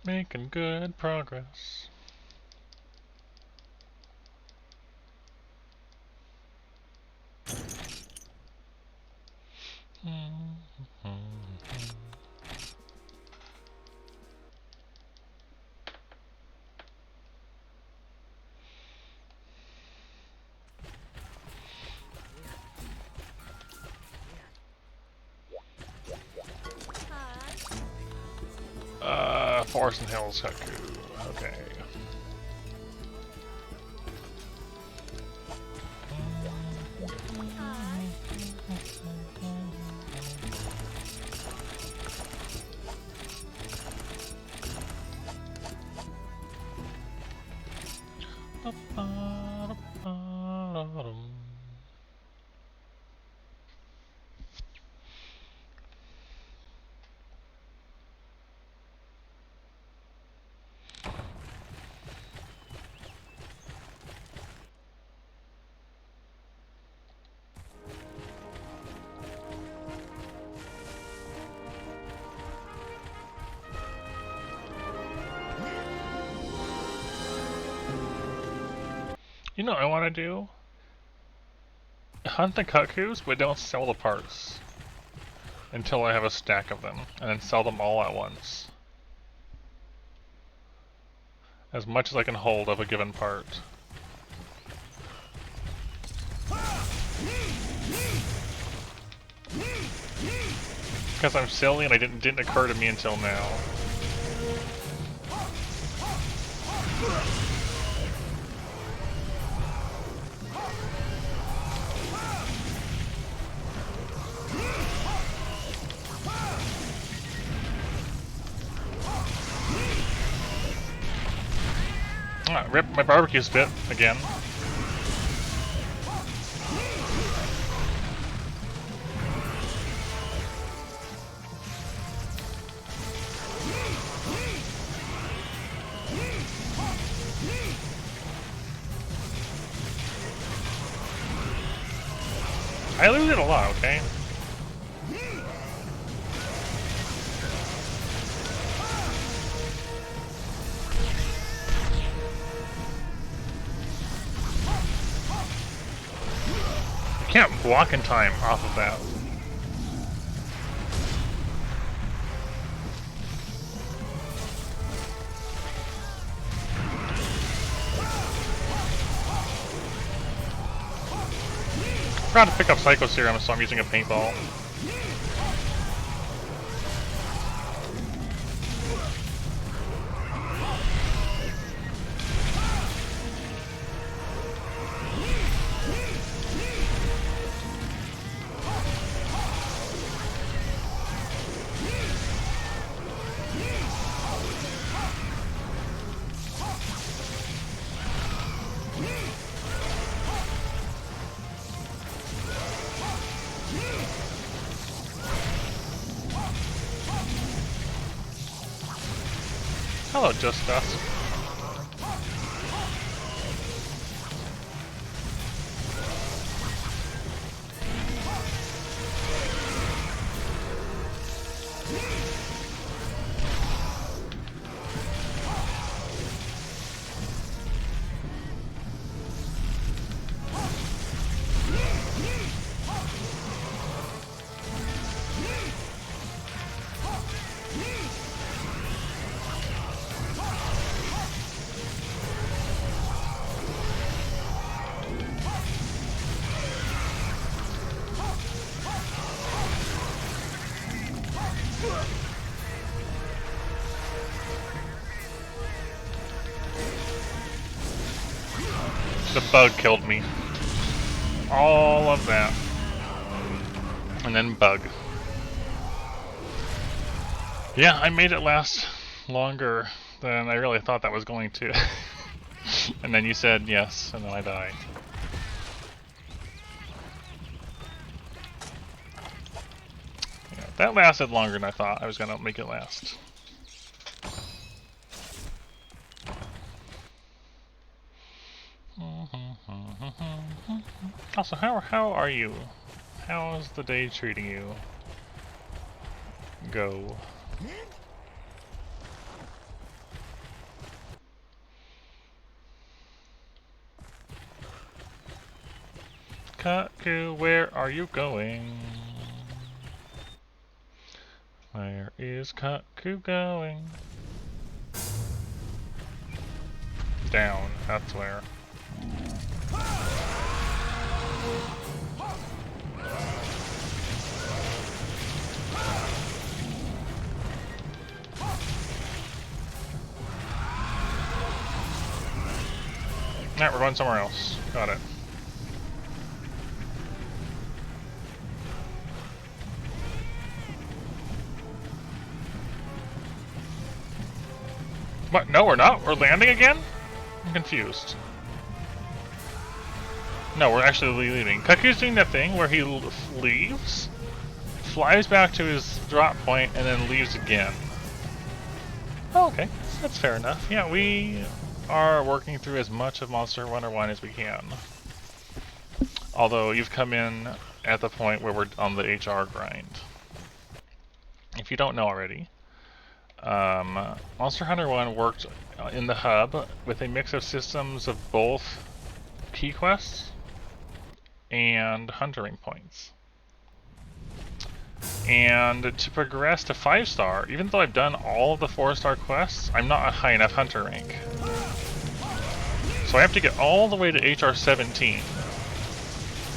Making good progress. Forest and Hills, Kut-Ku. Okay. You know what I want to do? Hunt the Kut-Kus, but don't sell the parts until I have a stack of them, and then sell them all at once. As much as I can hold of a given part. Because I'm silly and it didn't occur to me until now. Ah, rip my barbecue spit again. I lose it a lot, okay? I can't block in time off of that. I forgot to pick up Psycho Serum, so I'm using a paintball. Hello, Just Dusk. The bug killed me. All of that. And then bug. Yeah, I made it last longer than I really thought that was going to. And then you said yes, and then I died. Yeah, that lasted longer than I thought I was gonna make it last. Also, how are you? How's the day treating you? Go. Kut-Ku, where are you going? Where is Kut-Ku going? Down, that's where. Alright, we're going somewhere else. Got it. What? No, we're not? We're landing again? I'm confused. No, we're actually leaving. Kut-Ku's doing that thing where he leaves, flies back to his drop point, and then leaves again. Oh, okay. That's fair enough. Yeah, we are working through as much of Monster Hunter 1 as we can. Although you've come in at the point where we're on the HR grind. If you don't know already, Monster Hunter 1 worked in the hub with a mix of systems of both key quests and huntering points. And to progress to 5-star, even though I've done all of the 4-star quests, I'm not a high enough hunter rank. So I have to get all the way to HR 17,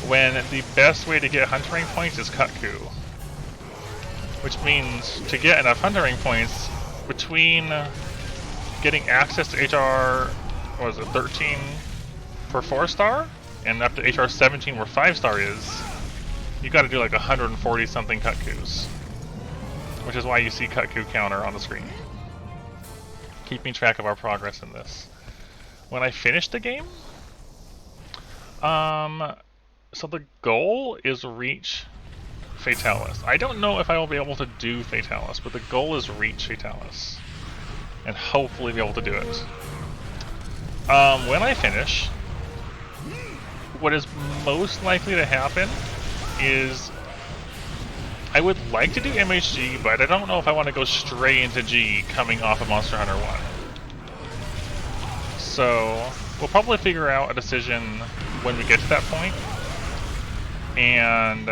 when the best way to get hunter rank points is Kut-Ku. Which means to get enough hunter rank points, between getting access to HR, what was it, 13 for 4-star, and up to HR 17 where 5-star is, you gotta do like 140 something Kut-Kus. Which is why you see Kut-Ku counter on the screen. Keeping track of our progress in this. When I finish the game, so the goal is reach Fatalis. I don't know if I will be able to do Fatalis, but the goal is reach Fatalis. And hopefully be able to do it. When I finish, what is most likely to happen is I would like to do MHG, but I don't know if I want to go straight into G coming off of Monster Hunter 1. So we'll probably figure out a decision when we get to that point. And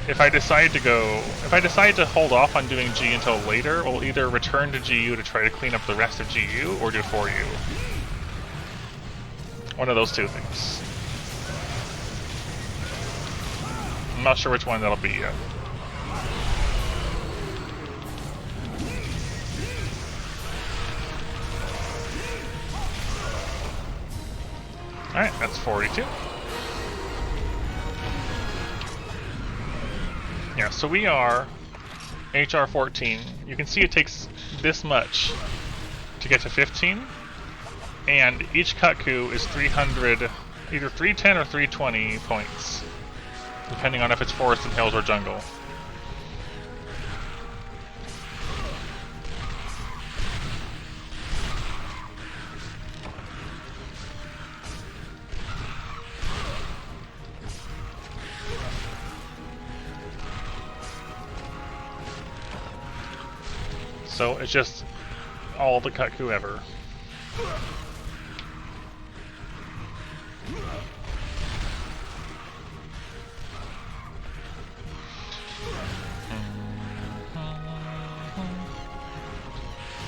if I decide to hold off on doing G until later, we'll either return to GU to try to clean up the rest of GU or do 4U. One of those two things. I'm not sure which one that'll be yet. Alright, that's 42. Yeah, so we are HR 14. You can see it takes this much to get to 15. And each Kut-Ku is 300, either 310 or 320 points. Depending on if it's forest and hills or jungle. So it's just all the Kut-Ku ever.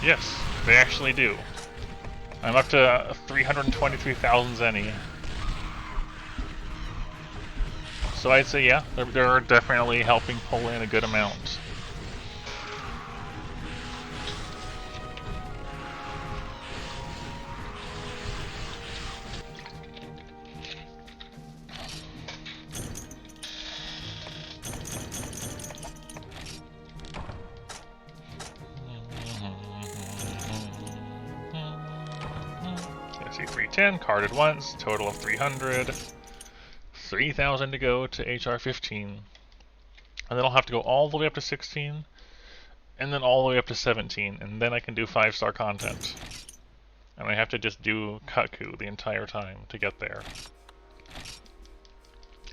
Yes, they actually do. I'm up to 323,000 zenny. So I'd say, yeah, they're definitely helping pull in a good amount. Let's see, 310, carded once, total of 300. 3,000 to go to HR 15. And then I'll have to go all the way up to 16, and then all the way up to 17, and then I can do 5-star content. And I have to just do Kut-Ku the entire time to get there.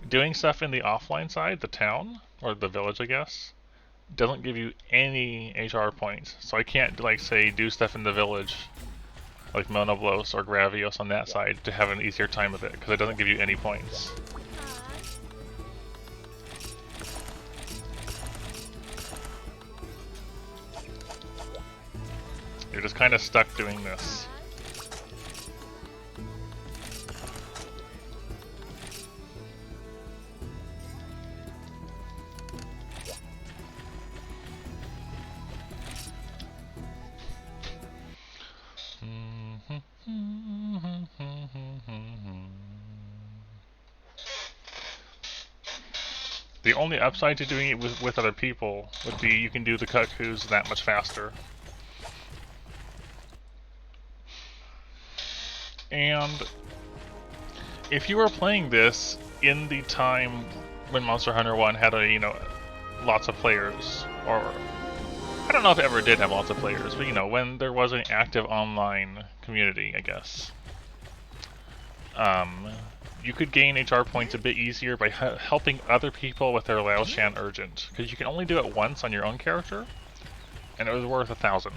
Doing stuff in the offline side, the town, or the village I guess, doesn't give you any HR points. So I can't, like, say, do stuff in the village, like Monoblos or Gravios on that side, to have an easier time with it, because it doesn't give you any points. You're just kind of stuck doing this. The only upside to doing it with other people would be you can do the Kut-Kus that much faster. And if you were playing this in the time when Monster Hunter 1 had lots of players, or I don't know if it ever did have lots of players, but when there was an active online community, I guess. You could gain HR points a bit easier by helping other people with their Lao Shan Urgent, because you can only do it once on your own character, and it was worth 1,000.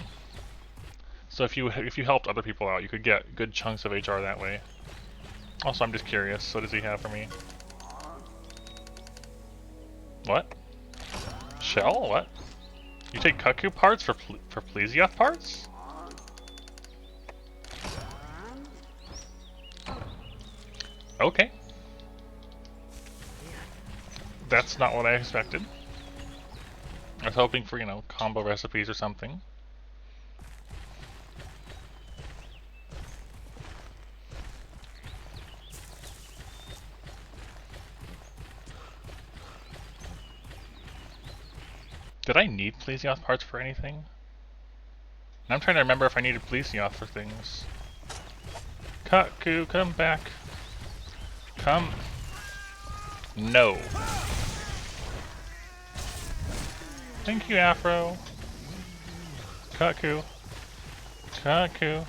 So if you helped other people out, you could get good chunks of HR that way. Also, I'm just curious, what does he have for me? What? Shell? What? You take Kut-Ku parts for Plesioth parts? Okay. That's not what I expected. I was hoping for, combo recipes or something. Did I need Plesioth parts for anything? I'm trying to remember if I needed Plesioth for things. Kut-Ku, come back. Come. No. Thank you, Afro. Kut-Ku. Kut-Ku.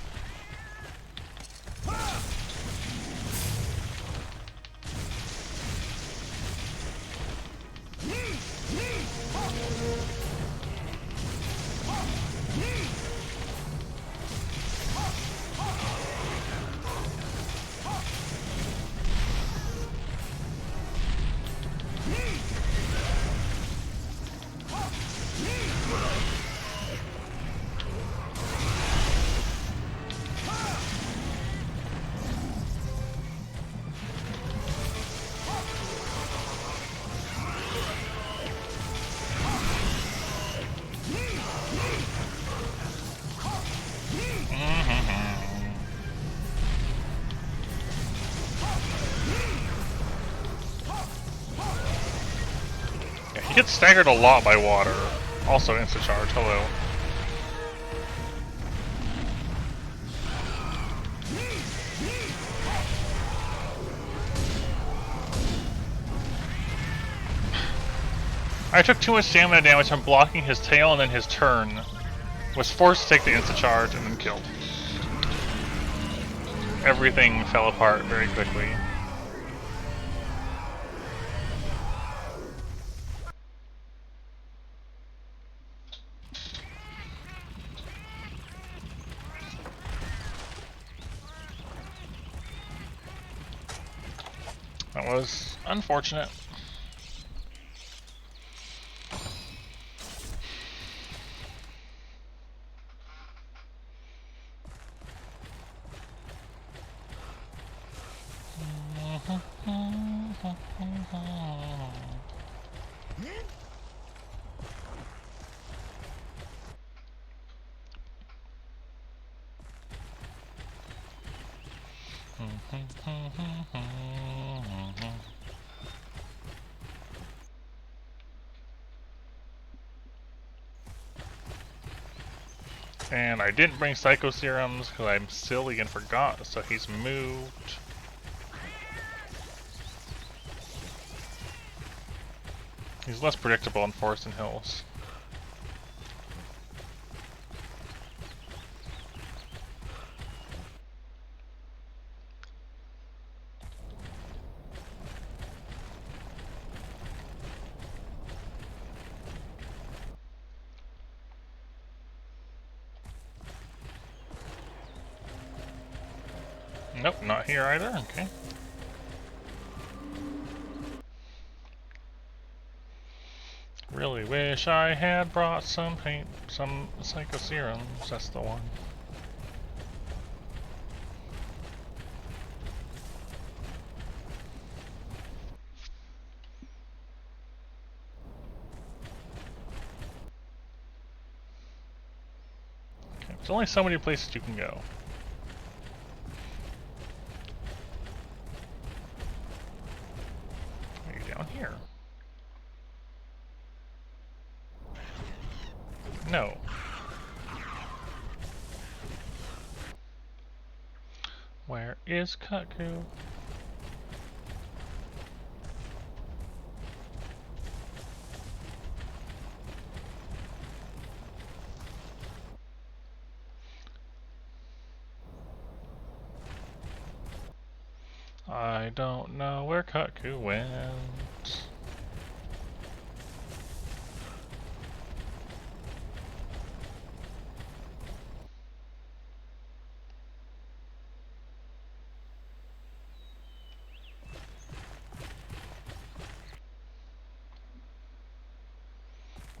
He gets staggered a lot by water. Also instant charge, hello. I took too much stamina damage from blocking his tail and then his turn. Was forced to take the instant charge and then killed. Everything fell apart very quickly. That was unfortunate. And I didn't bring Psycho Serums because I'm silly and forgot, so he's moved. He's less predictable in Forest and Hills. Nope, not here either. Okay. Really wish I had brought some Psycho Serums. That's the one. Okay, there's only so many places you can go. Are you down here? No. Where is Kut-Ku? I don't know where Kut-Ku went.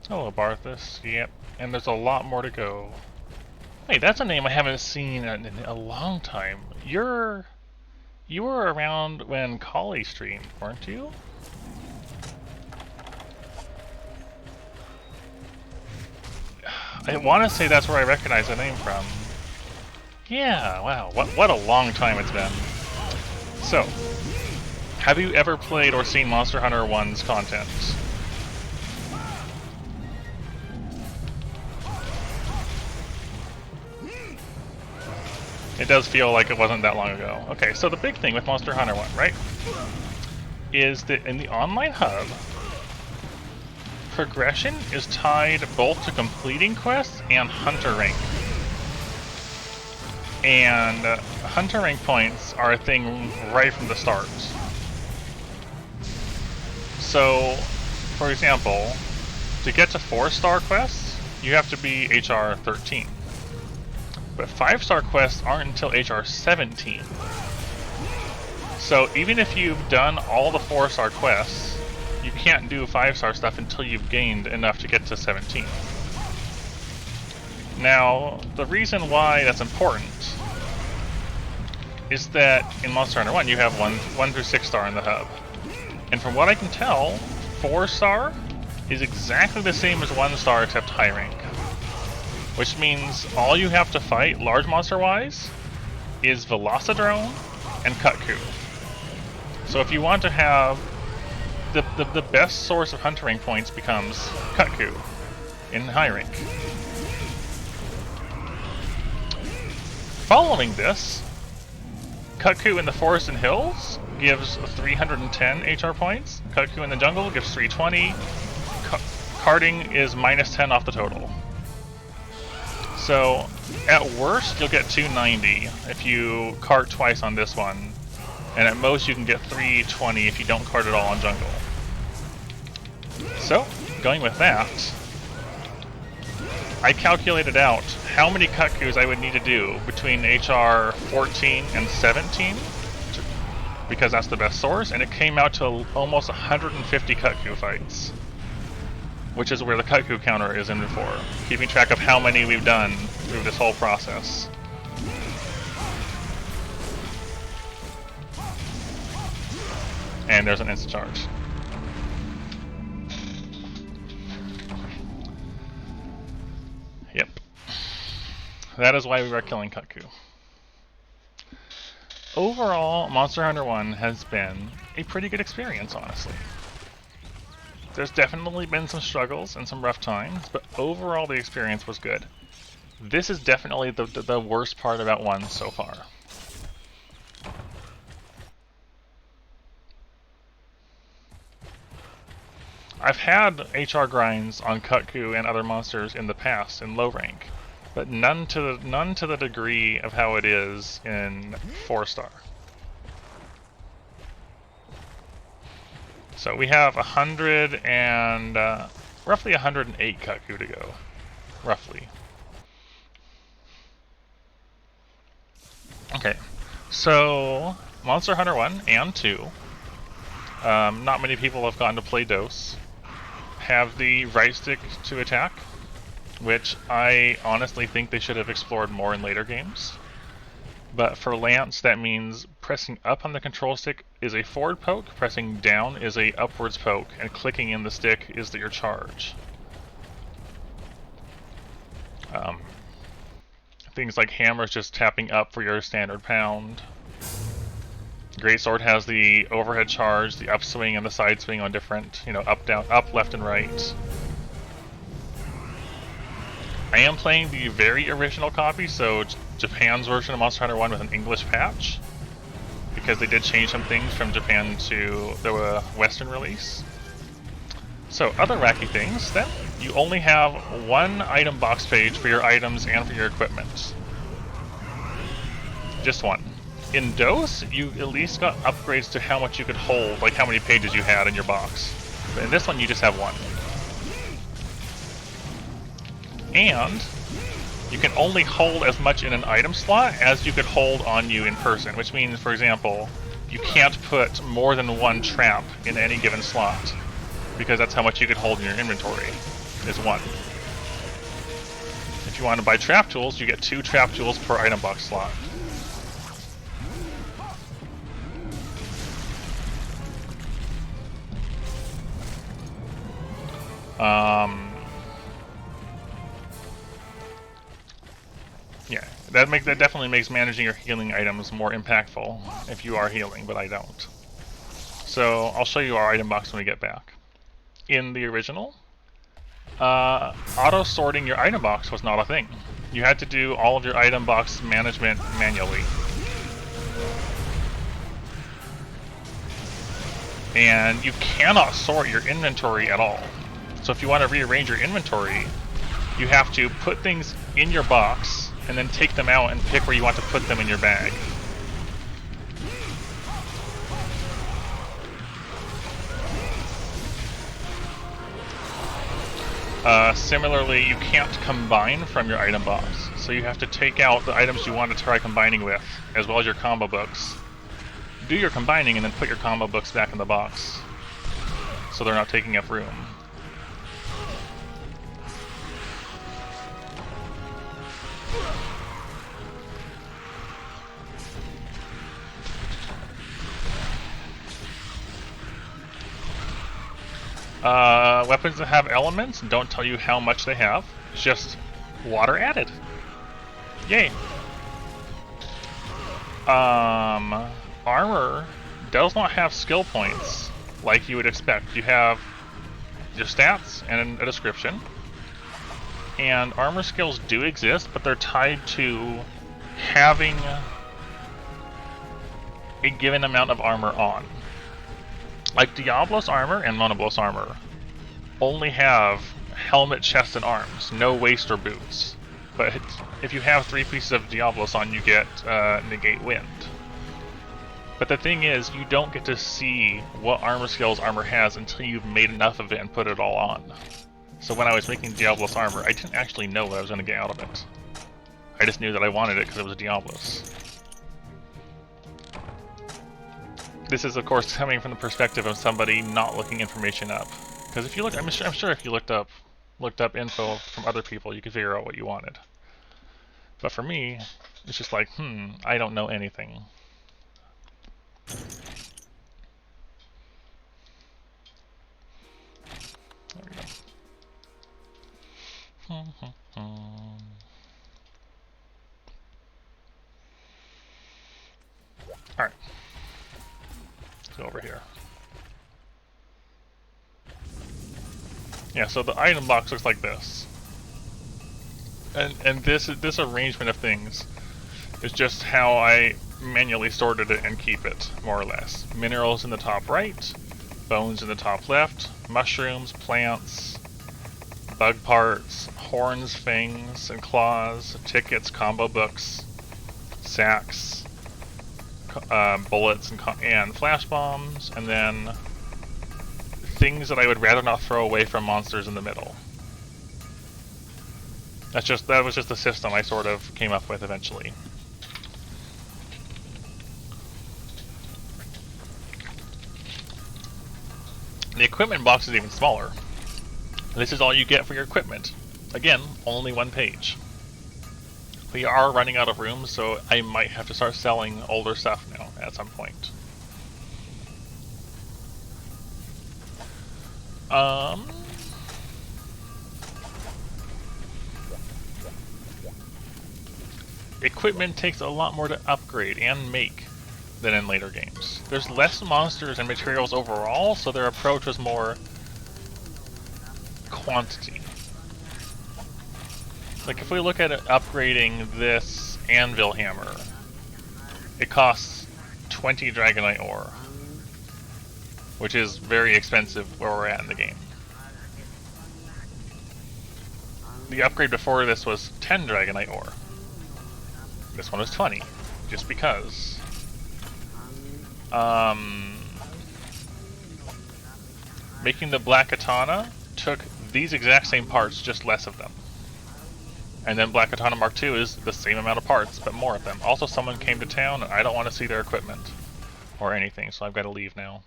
Hello, Barthus. Yep, and there's a lot more to go. Hey, that's a name I haven't seen in a long time. You were around when Collie streamed, weren't you? I want to say that's where I recognize the name from. Yeah, wow, what a long time it's been. So, have you ever played or seen Monster Hunter 1's content? It does feel like it wasn't that long ago. Okay, so the big thing with Monster Hunter 1, right, is that in the online hub, progression is tied both to completing quests and hunter rank. And hunter rank points are a thing right from the start. So, for example, to get to 4-star quests, you have to be HR 13. But 5-star quests aren't until HR 17. So even if you've done all the 4-star quests, you can't do 5-star stuff until you've gained enough to get to 17. Now, the reason why that's important is that in Monster Hunter 1 you have 1 through 6-star in the hub. And from what I can tell, 4-star is exactly the same as 1-star except high rank. Which means all you have to fight, large monster-wise, is Velocidrone and Kut-Ku. So if you want to have the best source of hunter rank points becomes Kut-Ku in high rank. Following this, Kut-Ku in the Forest and Hills gives 310 HR points. Kut-Ku in the Jungle gives 320. Carding is minus 10 off the total. So, at worst, you'll get 290 if you cart twice on this one, and at most you can get 320 if you don't cart at all on Jungle. So, going with that, I calculated out how many Kut-Kus I would need to do between HR 14 and 17 because that's the best source, and it came out to almost 150 Kut-Ku fights, which is where the Kut-Ku counter is in for, keeping track of how many we've done through this whole process. And there's an instant charge. Yep. That is why we are killing Kut-Ku. Overall, Monster Hunter 1 has been a pretty good experience, honestly. There's definitely been some struggles and some rough times, but overall the experience was good. This is definitely the worst part about 1 so far. I've had HR grinds on Kut-Ku and other monsters in the past in low rank, but none to the degree of how it is in 4-star. So we have 100 and roughly 108 Kut-Ku to go, roughly. Okay, so Monster Hunter 1 and 2. Not many people have gotten to play DOS. Have the right stick to attack, which I honestly think they should have explored more in later games. But for Lance, that means pressing up on the control stick is a forward poke, pressing down is a upwards poke, and clicking in the stick is your charge. Things like hammers just tapping up for your standard pound. Greatsword has the overhead charge, the upswing and the side swing on different, up, down, up, left, and right. I am playing the very original copy, so Japan's version of Monster Hunter 1 with an English patch, because they did change some things from Japan to the Western release. So, other wacky things, then, you only have one item box page for your items and for your equipment. Just one. In DOS, you at least got upgrades to how much you could hold, like how many pages you had in your box. But in this one, you just have one. And you can only hold as much in an item slot as you could hold on you in person, which means, for example, you can't put more than one trap in any given slot, because that's how much you could hold in your inventory, is one. If you want to buy trap tools, you get 2 trap tools per item box slot. Yeah, that definitely makes managing your healing items more impactful if you are healing, but I don't. So I'll show you our item box when we get back. In the original, auto-sorting your item box was not a thing. You had to do all of your item box management manually. And you cannot sort your inventory at all. So if you want to rearrange your inventory, you have to put things in your box and then take them out and pick where you want to put them in your bag. Similarly, you can't combine from your item box, so you have to take out the items you want to try combining with, as well as your combo books. Do your combining and then put your combo books back in the box, so they're not taking up room. Weapons that have elements don't tell you how much they have. It's just water added. Yay. Armor does not have skill points like you would expect. You have your stats and a description. And armor skills do exist, but they're tied to having a given amount of armor on. Like Diablo's armor and Monoblos armor only have helmet, chest, and arms, no waist or boots. But if you have 3 pieces of Diablos on, you get negate wind. But the thing is, you don't get to see what armor skills armor has until you've made enough of it and put it all on. So when I was making Diablos armor, I didn't actually know what I was going to get out of it. I just knew that I wanted it because it was Diablos. this is of course coming from the perspective of somebody not looking information up. Because if you look, I'm sure if you looked up info from other people, you could figure out what you wanted. But for me, it's just like, I don't know anything. There we go. Alright. Let's go over here. Yeah, so the item box looks like this. And this arrangement of things is just how I manually sorted it and keep it, more or less. Minerals in the top right, bones in the top left, mushrooms, plants, bug parts, horns, fangs, and claws, tickets, combo books, sacks, bullets, and flash bombs, and then things that I would rather not throw away from monsters in the middle. That was just the system I sort of came up with eventually. The equipment box is even smaller. This is all you get for your equipment. Again, only one page. We are running out of room, so I might have to start selling older stuff now at some point. Equipment takes a lot more to upgrade and make than in later games. There's less monsters and materials overall, so their approach was more quantity. Like if we look at upgrading this anvil hammer, it costs 20 Dragonite ore, which is very expensive where we're at in the game. The upgrade before this was 10 Dragonite ore. This one is 20, just because. Making the black katana took these exact same parts, just less of them. And then Black Katana Mark II is the same amount of parts, but more of them. Also, someone came to town, and I don't want to see their equipment or anything, so I've got to leave now.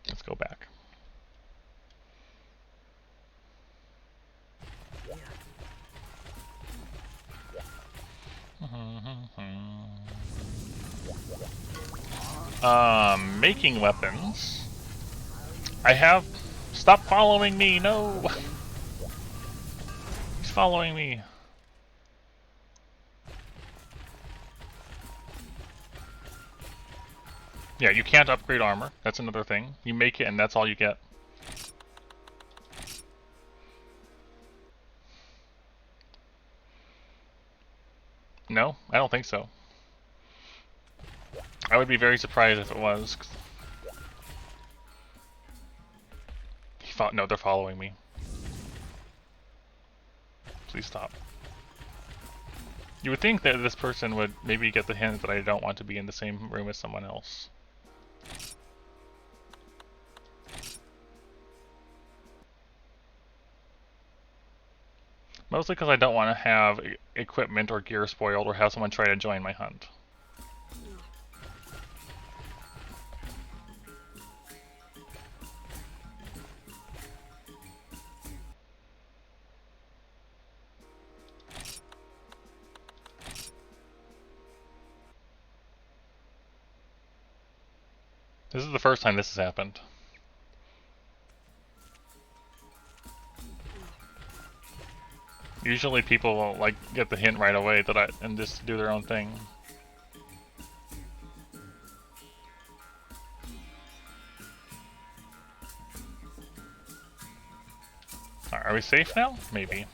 Let's go back. Making weapons. I have... Stop following me, no! He's following me. Yeah, you can't upgrade armor. That's another thing. You make it and that's all you get. No, I don't think so. I would be very surprised if it was. No, they're following me. Please stop. You would think that this person would maybe get the hint that I don't want to be in the same room as someone else. Mostly because I don't want to have equipment or gear spoiled or have someone try to join my hunt. This is the first time this has happened. Usually people will like get the hint right away that and just do their own thing. Alright, are we safe now? Maybe.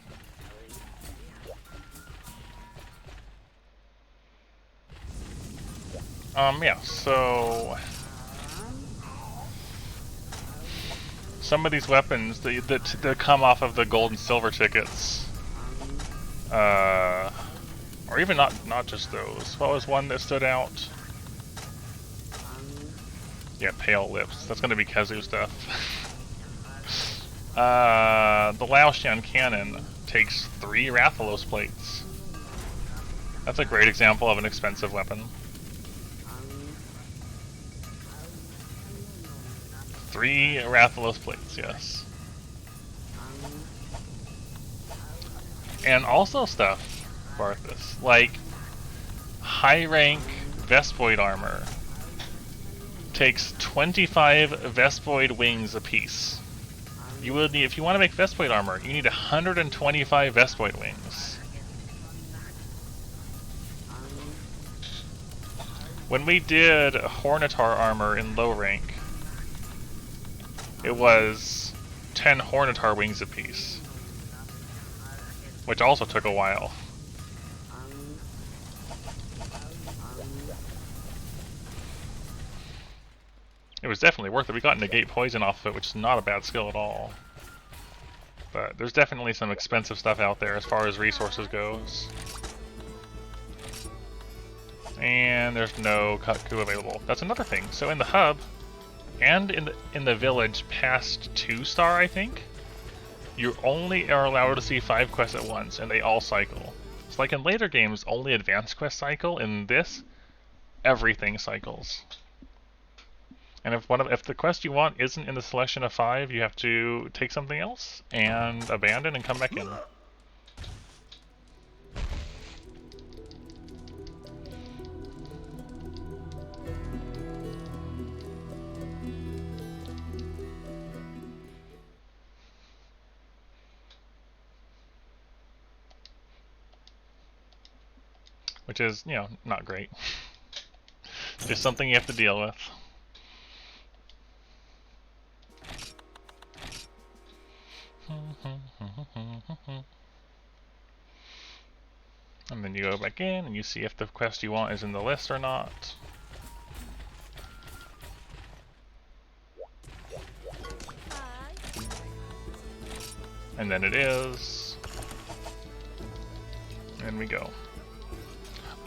Yeah, so... Some of these weapons that come off of the gold and silver tickets, or even not just those. What was one that stood out? Yeah, Pale Lips. That's gonna be Kazu stuff. The Laoshan cannon takes 3 Rathalos plates. That's a great example of an expensive weapon. 3 Rathalos plates, yes. And also stuff, Barthus, like high rank Vespoid armor takes 25 Vespoid wings apiece. You would need, if you want to make Vespoid armor, you need 125 Vespoid wings. When we did Hornitar armor in low rank, it was 10 Hornitar wings apiece, which also took a while. It was definitely worth it. We got negate poison off of it, which is not a bad skill at all. But there's definitely some expensive stuff out there as far as resources goes. And there's no Kut-Ku available. That's another thing. So in the hub, and in the village past 2-star, I think, you only are allowed to see 5 quests at once, and they all cycle. It's like in later games, only advanced quests cycle. In this, everything cycles. And if the quest you want isn't in the selection of 5, you have to take something else and abandon and come back in. Which is, you know, not great. Just something you have to deal with. And then you go back in and you see if the quest you want is in the list or not. And then it is. And we go.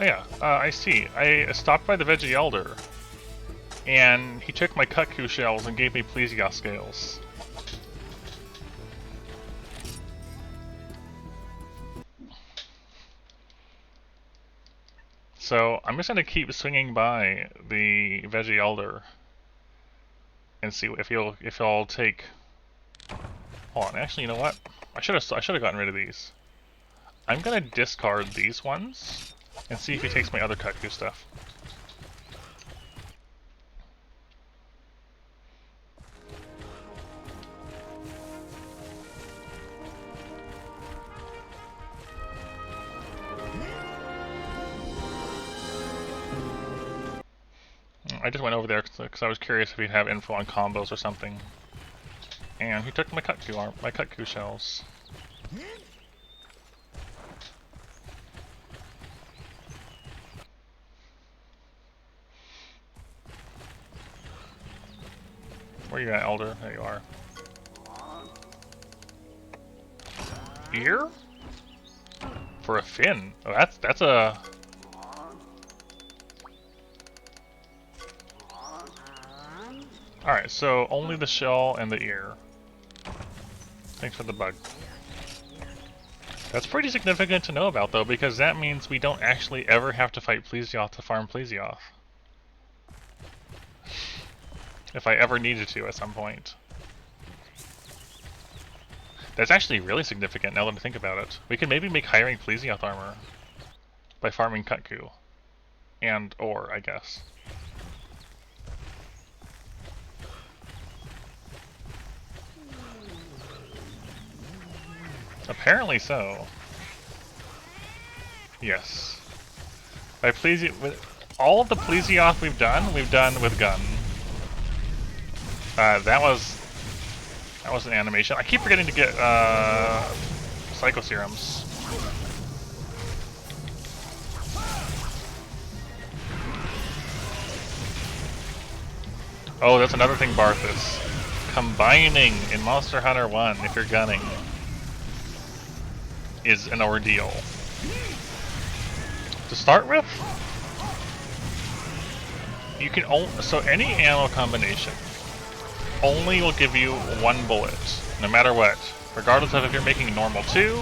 Oh yeah, I see. I stopped by the Veggie Elder, and he took my Kut-Ku shells and gave me Plesioth scales. So I'm just gonna keep swinging by the Veggie Elder and see if he'll take. Hold on, actually, you know what? I should have gotten rid of these. I'm gonna discard these ones and see if he takes my other Kut-Ku stuff. I just went over there because I was curious if he'd have info on combos or something. And he took my Kut-Ku shells. Where you at, Elder? There you are. Ear? For a fin? Oh, that's a... Alright, so only the shell and the ear. Thanks for the bug. That's pretty significant to know about, though, because that means we don't actually ever have to fight Plesioth to farm Plesioth. If I ever needed to at some point. That's actually really significant now that I think about it. We could maybe make high rank Plesioth armor by farming Kut-Ku. And ore, I guess. Apparently so. Yes. By with all of the Plesioth we've done with gun. That was an animation. I keep forgetting to get Psycho Serums. Oh, that's another thing, Barthus. Combining in Monster Hunter 1, if you're gunning, is an ordeal. To start with, you can so any ammo combination only will give you 1 bullet. No matter what. Regardless of if you're making normal 2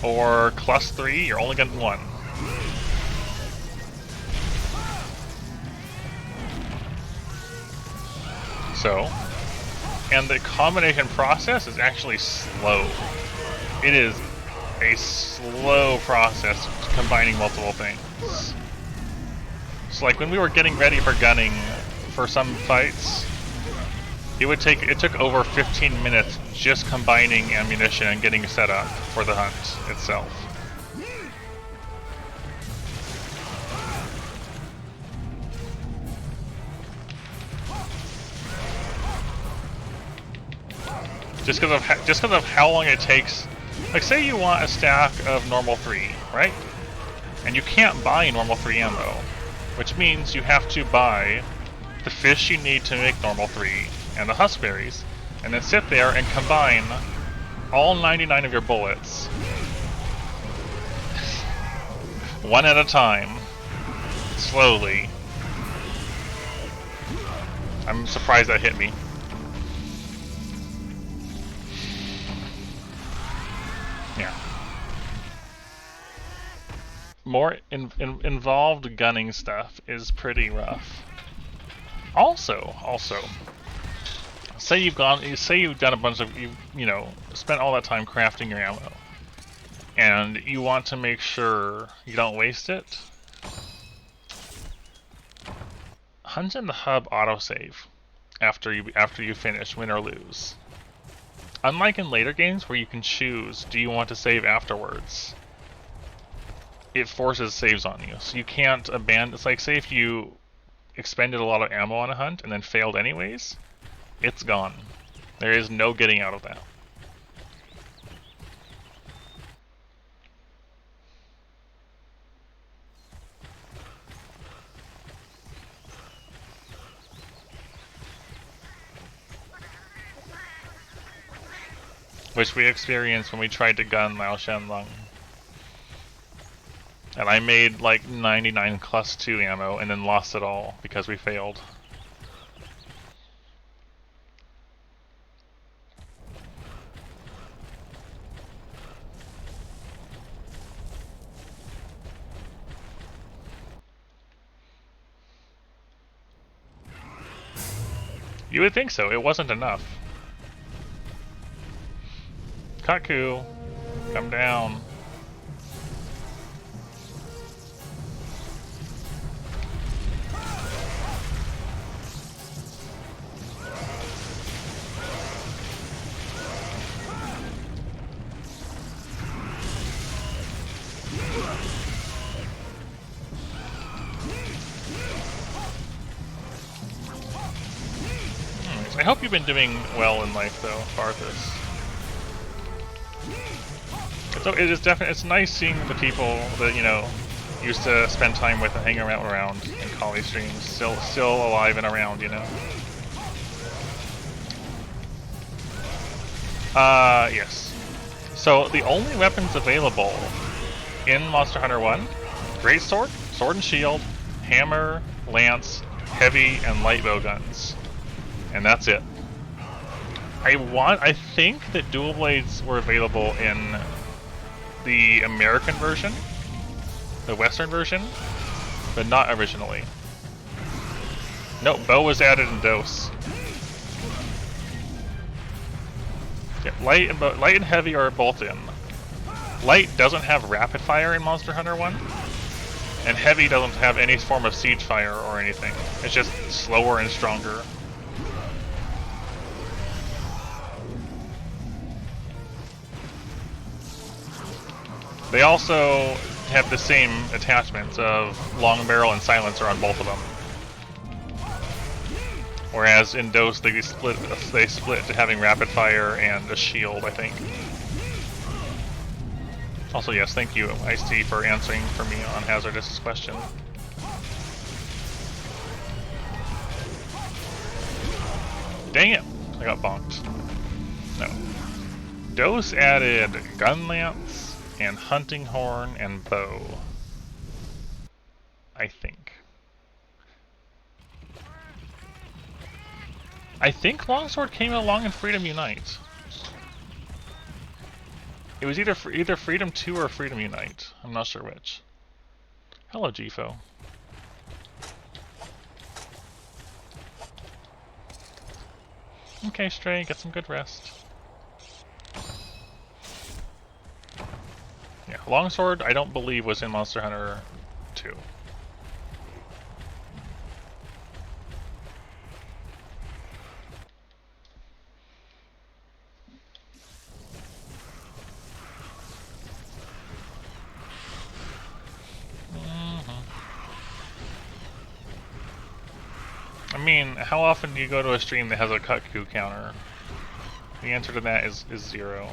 or plus 3, you're only getting 1. So, and the combination process is actually slow. It is a slow process combining multiple things. So like when we were getting ready for gunning for some fights, it took over 15 minutes just combining ammunition and getting set up for the hunt itself. Just because of how long it takes. Like, say you want a stack of normal 3, right? And you can't buy normal 3 ammo, which means you have to buy the fish you need to make normal 3 and the huskberries, and then sit there and combine all 99 of your bullets one at a time, slowly. I'm surprised that hit me. Yeah. More involved gunning stuff is pretty rough. Also, say you've done a bunch of, you know, spent all that time crafting your ammo, and you want to make sure you don't waste it. Hunt in the hub autosave after you finish, win or lose. Unlike in later games where you can choose, do you want to save afterwards? It forces saves on you, so you can't abandon. It's like, say if you expended a lot of ammo on a hunt and then failed anyways, it's gone. There is no getting out of that. Which we experienced when we tried to gun Lao Shenlong. And I made like 99 plus 2 ammo and then lost it all because we failed. You would think so, it wasn't enough. Kut-Ku, come down. I hope you've been doing well in life, though, Farthus. It's nice seeing the people that, you know, used to spend time with and hang around in Collie streams, still alive and around, you know. Yes. So the only weapons available in Monster Hunter 1: Greatsword, Sword and Shield, Hammer, Lance, Heavy, and Light Bow guns. And that's it. I think that dual blades were available in the American version, the Western version, but not originally. No, bow was added in DOS. Yeah, light and heavy are both in. Light doesn't have rapid fire in Monster Hunter 1, and heavy doesn't have any form of siege fire or anything. It's just slower and stronger. They also have the same attachments of long barrel and silencer on both of them. Whereas in DOS they split to having rapid fire and a shield, I think. Also, yes, thank you, Ice-T, for answering for me on Hazardous' question. Dang it! I got bonked. No. DOS added gun lance and hunting horn and bow, I think. I think longsword came along in Freedom Unite. It was either Freedom 2 or Freedom Unite. I'm not sure which. Hello, Gfo. Okay, Stray, get some good rest. Yeah, Longsword I don't believe was in Monster Hunter 2. I mean, how often do you go to a stream that has a Kut-Ku counter? The answer to that is 0.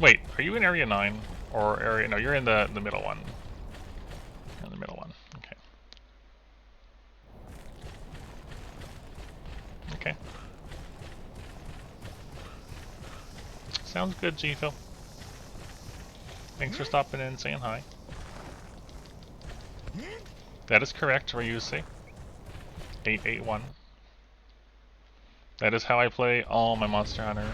Wait, are you in Area 9? Or Area... No, you're in the middle one. You're in the middle one. Okay. Okay. Sounds good, Gfo. Thanks for stopping in and saying hi. That is correct, Ryusi. 881. That is how I play all my Monster Hunter.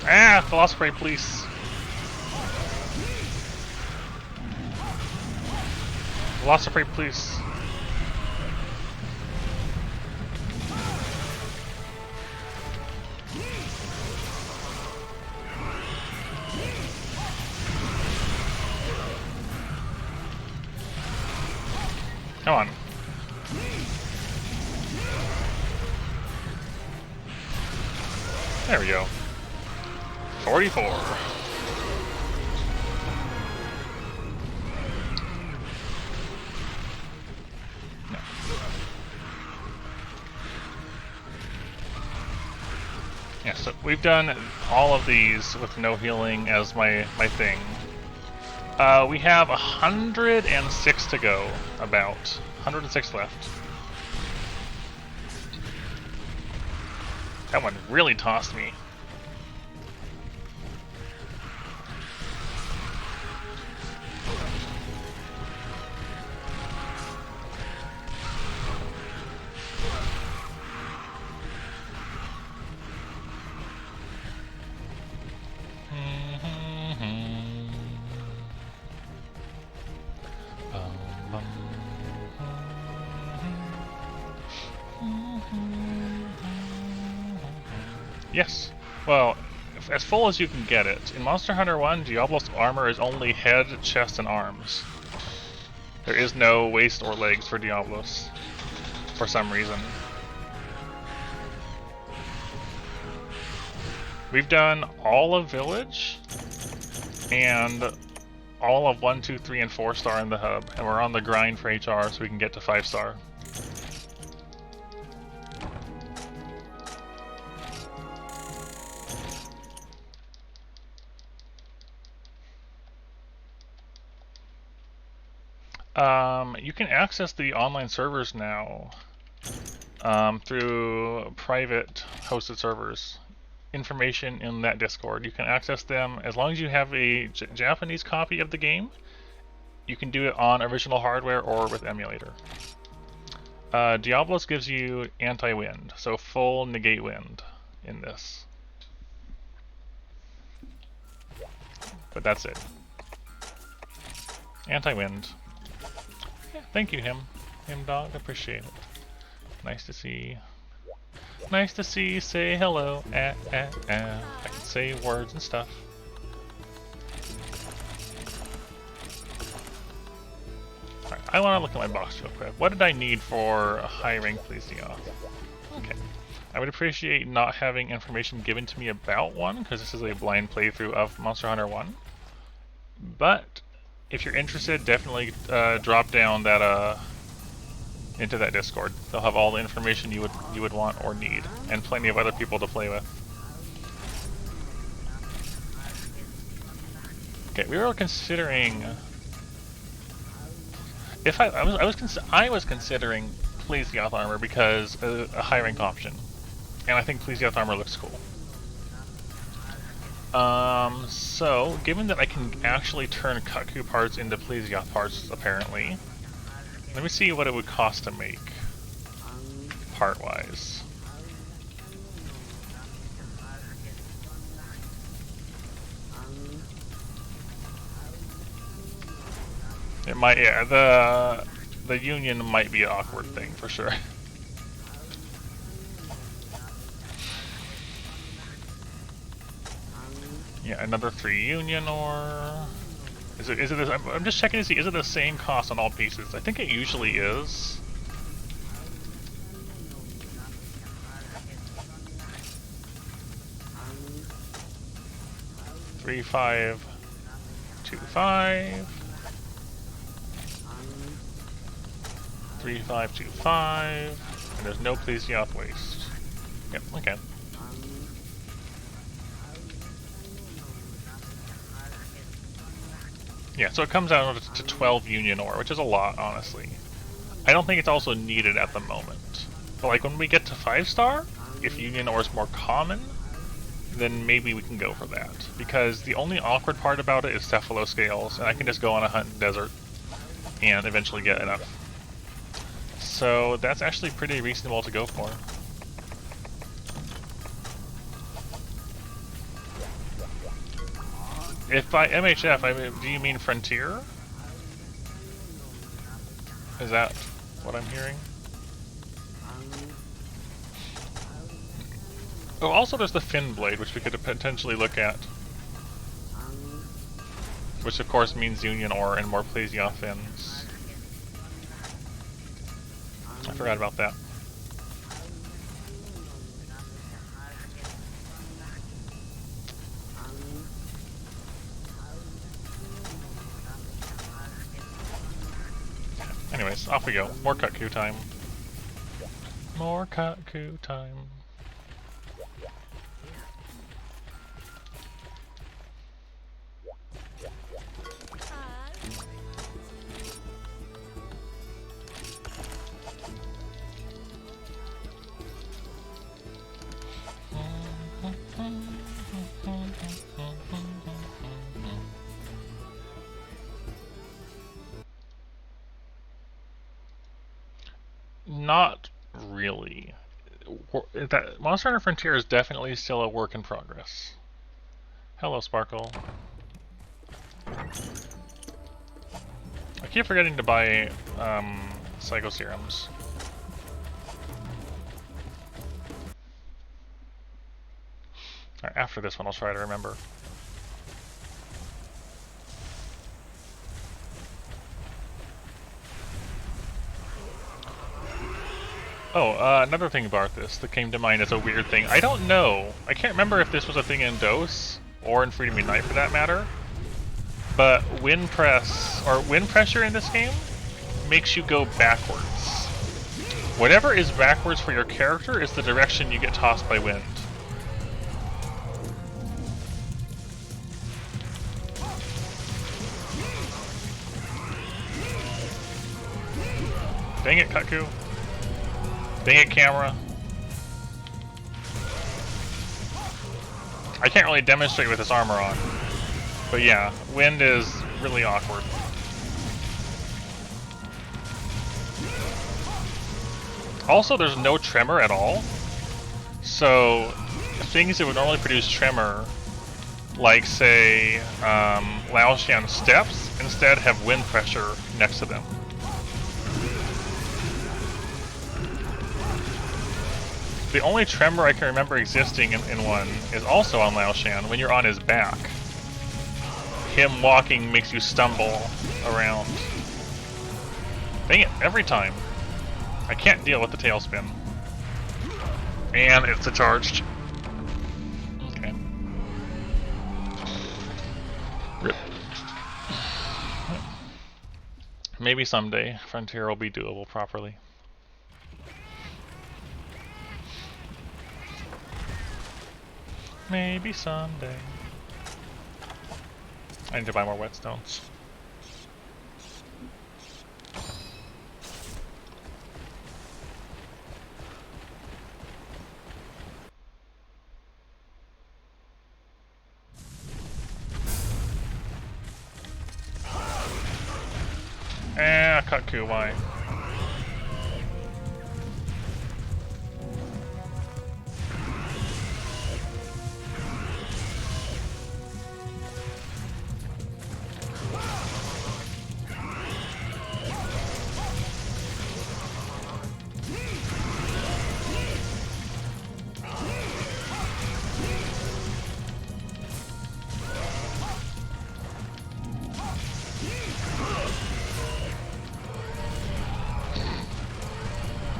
Ah! Velocipray, please! Velocipray, please! Come on. There we go. 44. No. Yeah, so we've done all of these with no healing as my thing. We have 106 to go, about. 106 left. That one really tossed me. Yes. Well, as full as you can get it. In Monster Hunter 1, Diablo's armor is only head, chest, and arms. There is no waist or legs for Diablos. For some reason. We've done all of Village, and all of 1, 2, 3, and 4 star in the hub, and we're on the grind for HR so we can get to 5 star. You can access the online servers now through private hosted servers. Information in that Discord. You can access them as long as you have a Japanese copy of the game. You can do it on original hardware or with emulator. Diablos gives you anti-wind, so full negate wind in this. But that's it. Anti-wind. Yeah, thank you, him dog. Appreciate it. Nice to see. Nice to see you say hello. I can say words and stuff. Alright, I want to look at my box real quick. What did I need for a high rank, please? Okay. I would appreciate not having information given to me about one, because this is a blind playthrough of Monster Hunter 1. But if you're interested, definitely drop down that into that Discord. They'll have all the information you would want or need, and plenty of other people to play with. Okay, we were considering. If I was considering Plesioth armor because a high rank option, and I think Plesioth armor looks cool. So given that I can actually turn Kut-Ku parts into Plesioth parts, apparently, let me see what it would cost to make part-wise. It might, yeah, the union might be an awkward thing for sure. Yeah, another 3 union ore. Is it this, I'm just checking to see, is it the same cost on all pieces? I think it usually is. $3,525. 3,525. And there's no Plesioth waste. Yep, okay. Yeah, so it comes out to 12 union ore, which is a lot, honestly. I don't think it's also needed at the moment. But like when we get to 5-star, if union ore is more common, then maybe we can go for that. Because the only awkward part about it is cephaloscales, and I can just go on a hunt in the desert and eventually get enough. So that's actually pretty reasonable to go for. If by MHF, do you mean Frontier? Is that what I'm hearing? Oh, also there's the Fin Blade, which we could potentially look at. Which of course means Union Ore and more Plesioth fins. I forgot about that. Anyways, off we go. More Kut-Ku time. More Kut-Ku time. Not really. That Monster Hunter Frontier is definitely still a work in progress. Hello, Sparkle. I keep forgetting to buy Psycho Serums. Alright, after this one I'll try to remember. Oh, another thing about this that came to mind as a weird thing. I don't know. I can't remember if this was a thing in DOS, or in Freedom Unite for that matter, but wind pressure in this game makes you go backwards. Whatever is backwards for your character is the direction you get tossed by wind. Dang it, Kut-Ku. Dang it, camera. I can't really demonstrate with this armor on. But yeah, wind is really awkward. Also, there's no tremor at all. So, things that would normally produce tremor, like say, Laoshan steps, instead have wind pressure next to them. The only tremor I can remember existing in one is also on Laoshan, when you're on his back. Him walking makes you stumble around. Dang it, every time. I can't deal with the tailspin. And it's a charged. Okay. Rip. Maybe someday Frontier will be doable properly. Maybe someday. I need to buy more whetstones. Kut-Ku, why?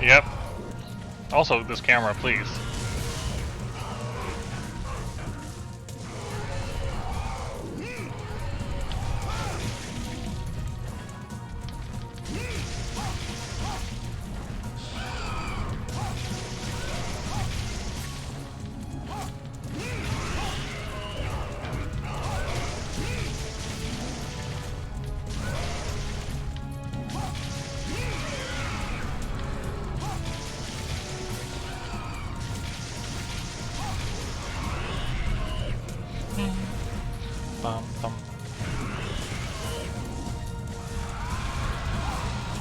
Yep. Also, this camera, please.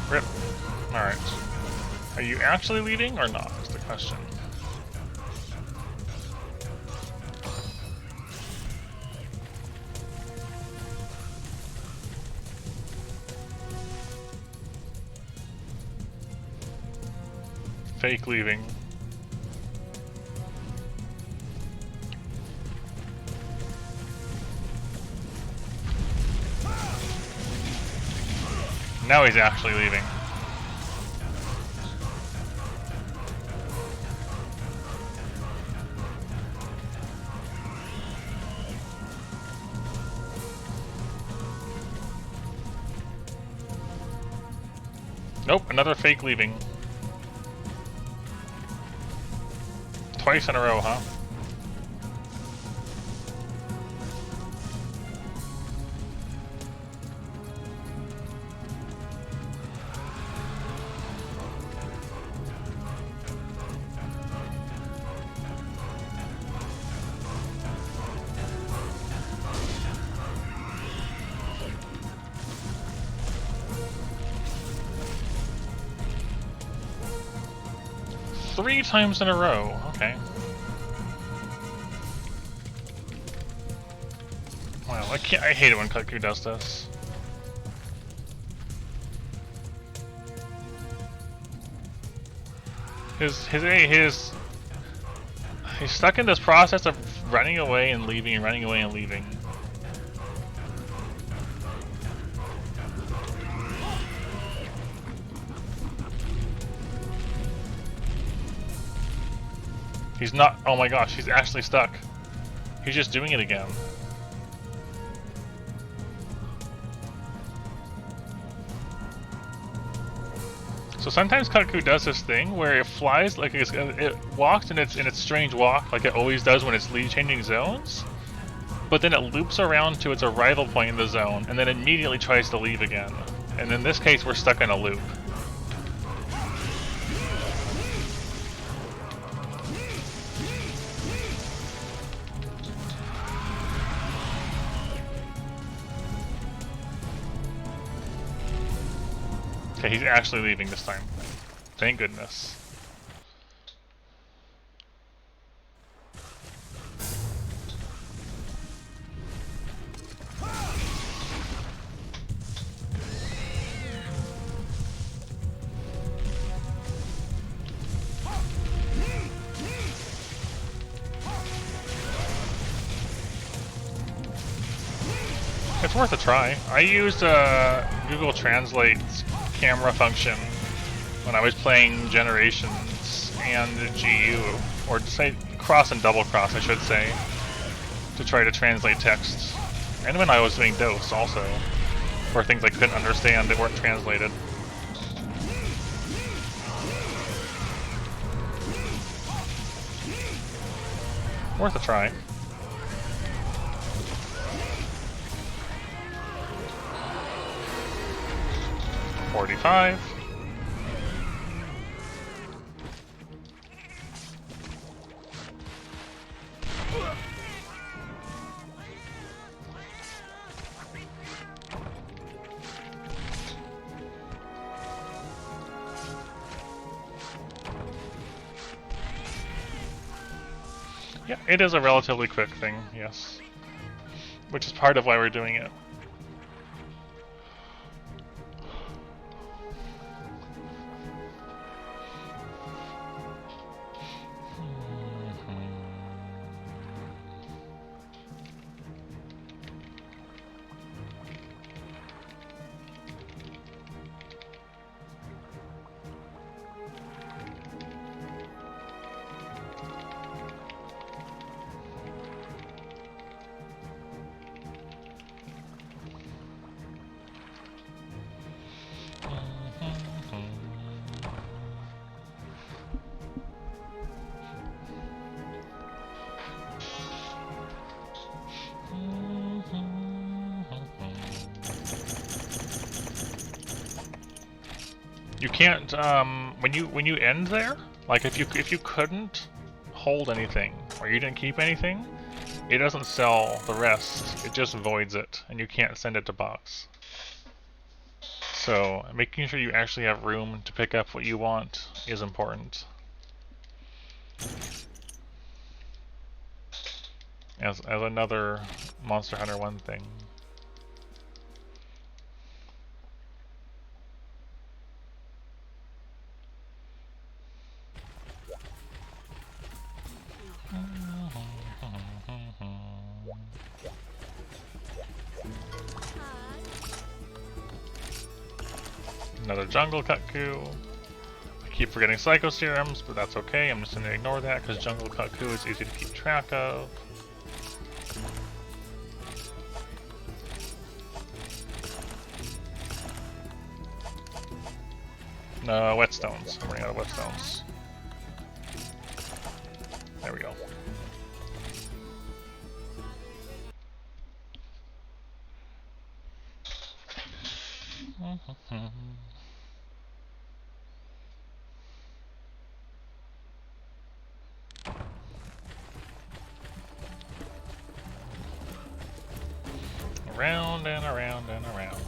Rip. Alright. Are you actually leading or not, is the question. Fake leaving. Now he's actually leaving. Nope, another fake leaving. Twice in a row, huh? Three times in a row, okay. Wow, I hate it when Kut-Ku does this. He's stuck in this process of running away and leaving and running away and leaving. He's not, oh my gosh, he's actually stuck. He's just doing it again. So sometimes Kut-Ku does this thing where it flies, like it walks in its strange walk, like it always does when it's changing zones, but then it loops around to its arrival point in the zone, and then immediately tries to leave again. And in this case, we're stuck in a loop. Okay, he's actually leaving this time. Thank goodness. It's worth a try. I used Google Translate's camera function when I was playing Generations and GU, or say cross and double cross, I should say, to try to translate texts. And when I was doing DOS also, where things I couldn't understand that weren't translated. Worth a try. 5. Yeah, it is a relatively quick thing, yes. Which is part of why we're doing it. You can't when you end there, like if you couldn't hold anything or you didn't keep anything, it doesn't sell the rest. It just voids it, and you can't send it to box. So making sure you actually have room to pick up what you want is important. As another Monster Hunter 1 thing. Another jungle Kut-Ku. I keep forgetting Psycho Serums, but that's okay. I'm just going to ignore that because jungle Kut-Ku is easy to keep track of. No, whetstones. I'm running out of whetstones. There we go. Around and around and around.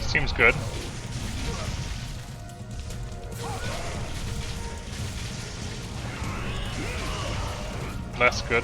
Seems good. Less good.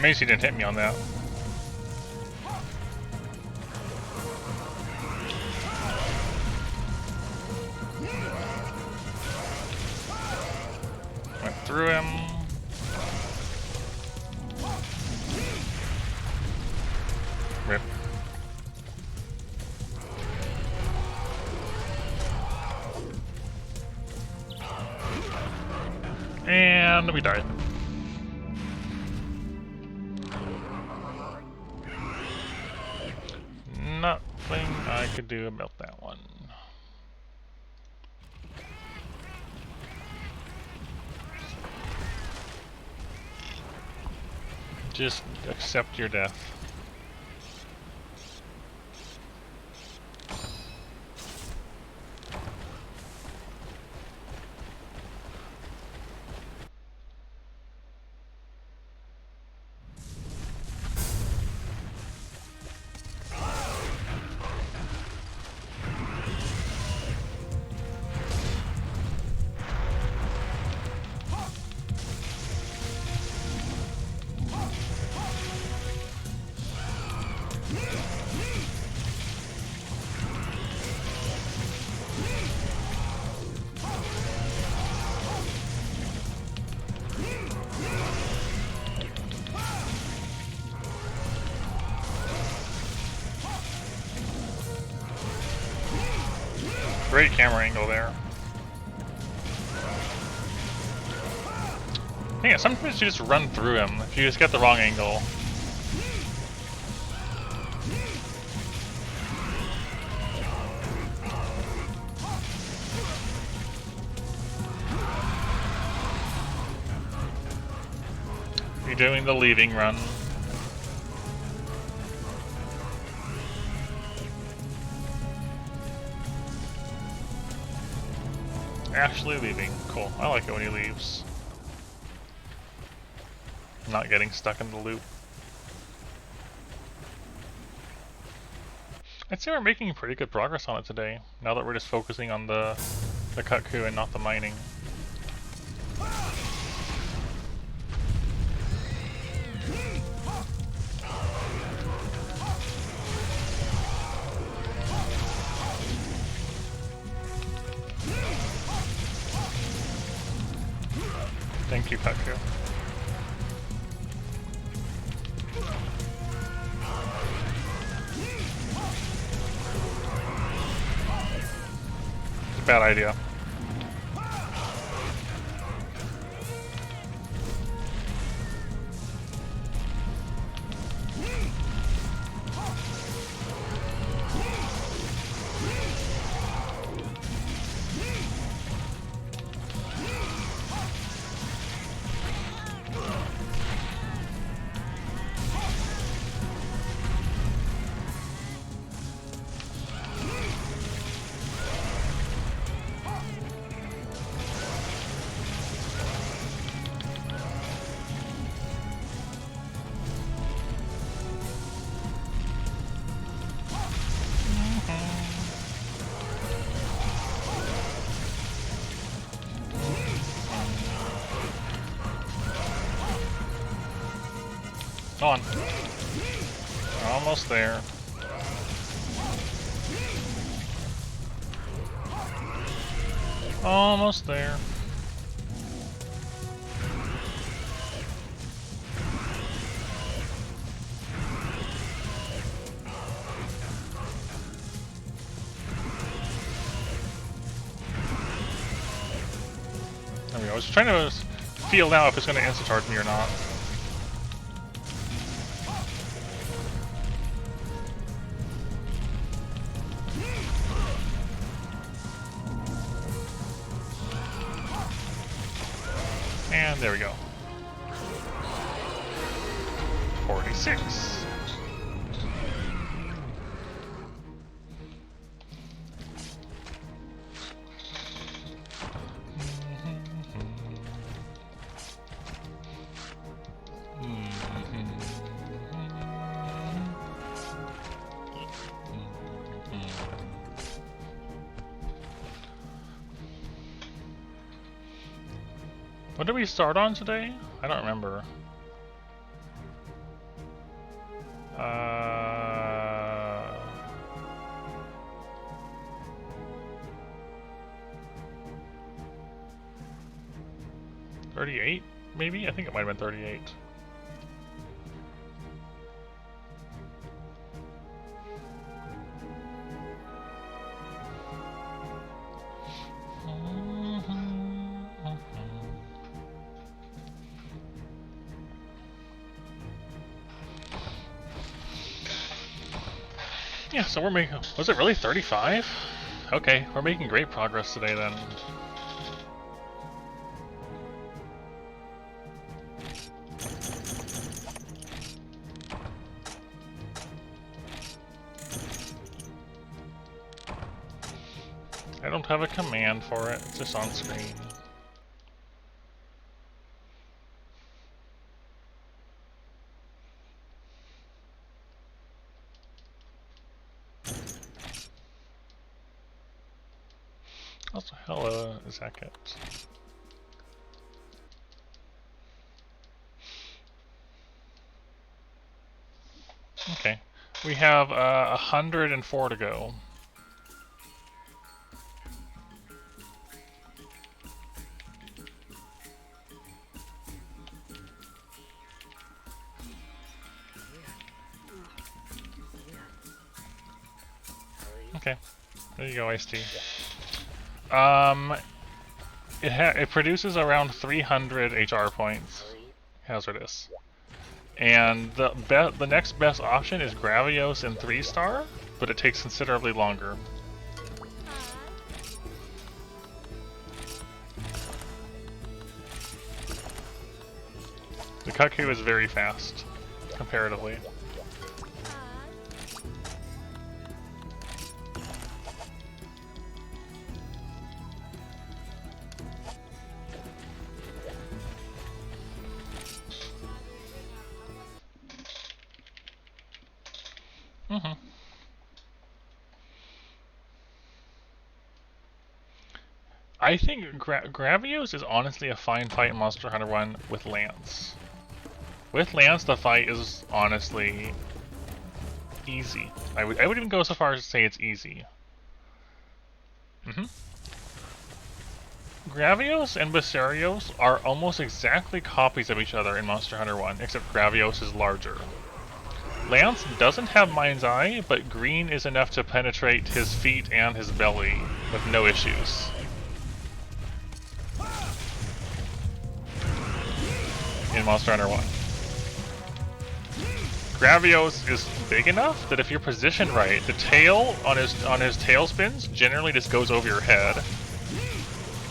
Macy didn't hit me on that. Went through him. Rip. And we died. Nothing I could do about that one. Just accept your death. Great camera angle there. Yeah, sometimes you just run through him if you just get the wrong angle. You're doing the leading run. Actually leaving. Cool. I like it when he leaves. Not getting stuck in the loop. I'd say we're making pretty good progress on it today, now that we're just focusing on the Kut-Ku and not the mining. Thank you, Kut-Ku. It's a bad idea. On. Almost there. Almost there. There we go. I was trying to feel now if it's going to insta-charge me or not. And there we go. 46. What did we start on today? I don't remember. 38, maybe? I think it might have been 38. Yeah, so we're making... Was it really 35? Okay, we're making great progress today then. I don't have a command for it, it's just on screen. Also, hello, Zacket. Okay, we have 104 to go. Okay, there you go, Ice-T. It produces around 300 HR points. Hazardous. And the next best option is Gravios in 3-star, but it takes considerably longer. The Kut-Ku is very fast, comparatively. I think Gravios is honestly a fine fight in Monster Hunter 1 with Lance. With Lance, the fight is honestly easy. I would even go so far as to say it's easy. Gravios and Basarios are almost exactly copies of each other in Monster Hunter 1, except Gravios is larger. Lance doesn't have Mind's Eye, but green is enough to penetrate his feet and his belly with no issues. In Monster Hunter 1. Gravios is big enough that if you're positioned right, the tail on his tail spins generally just goes over your head.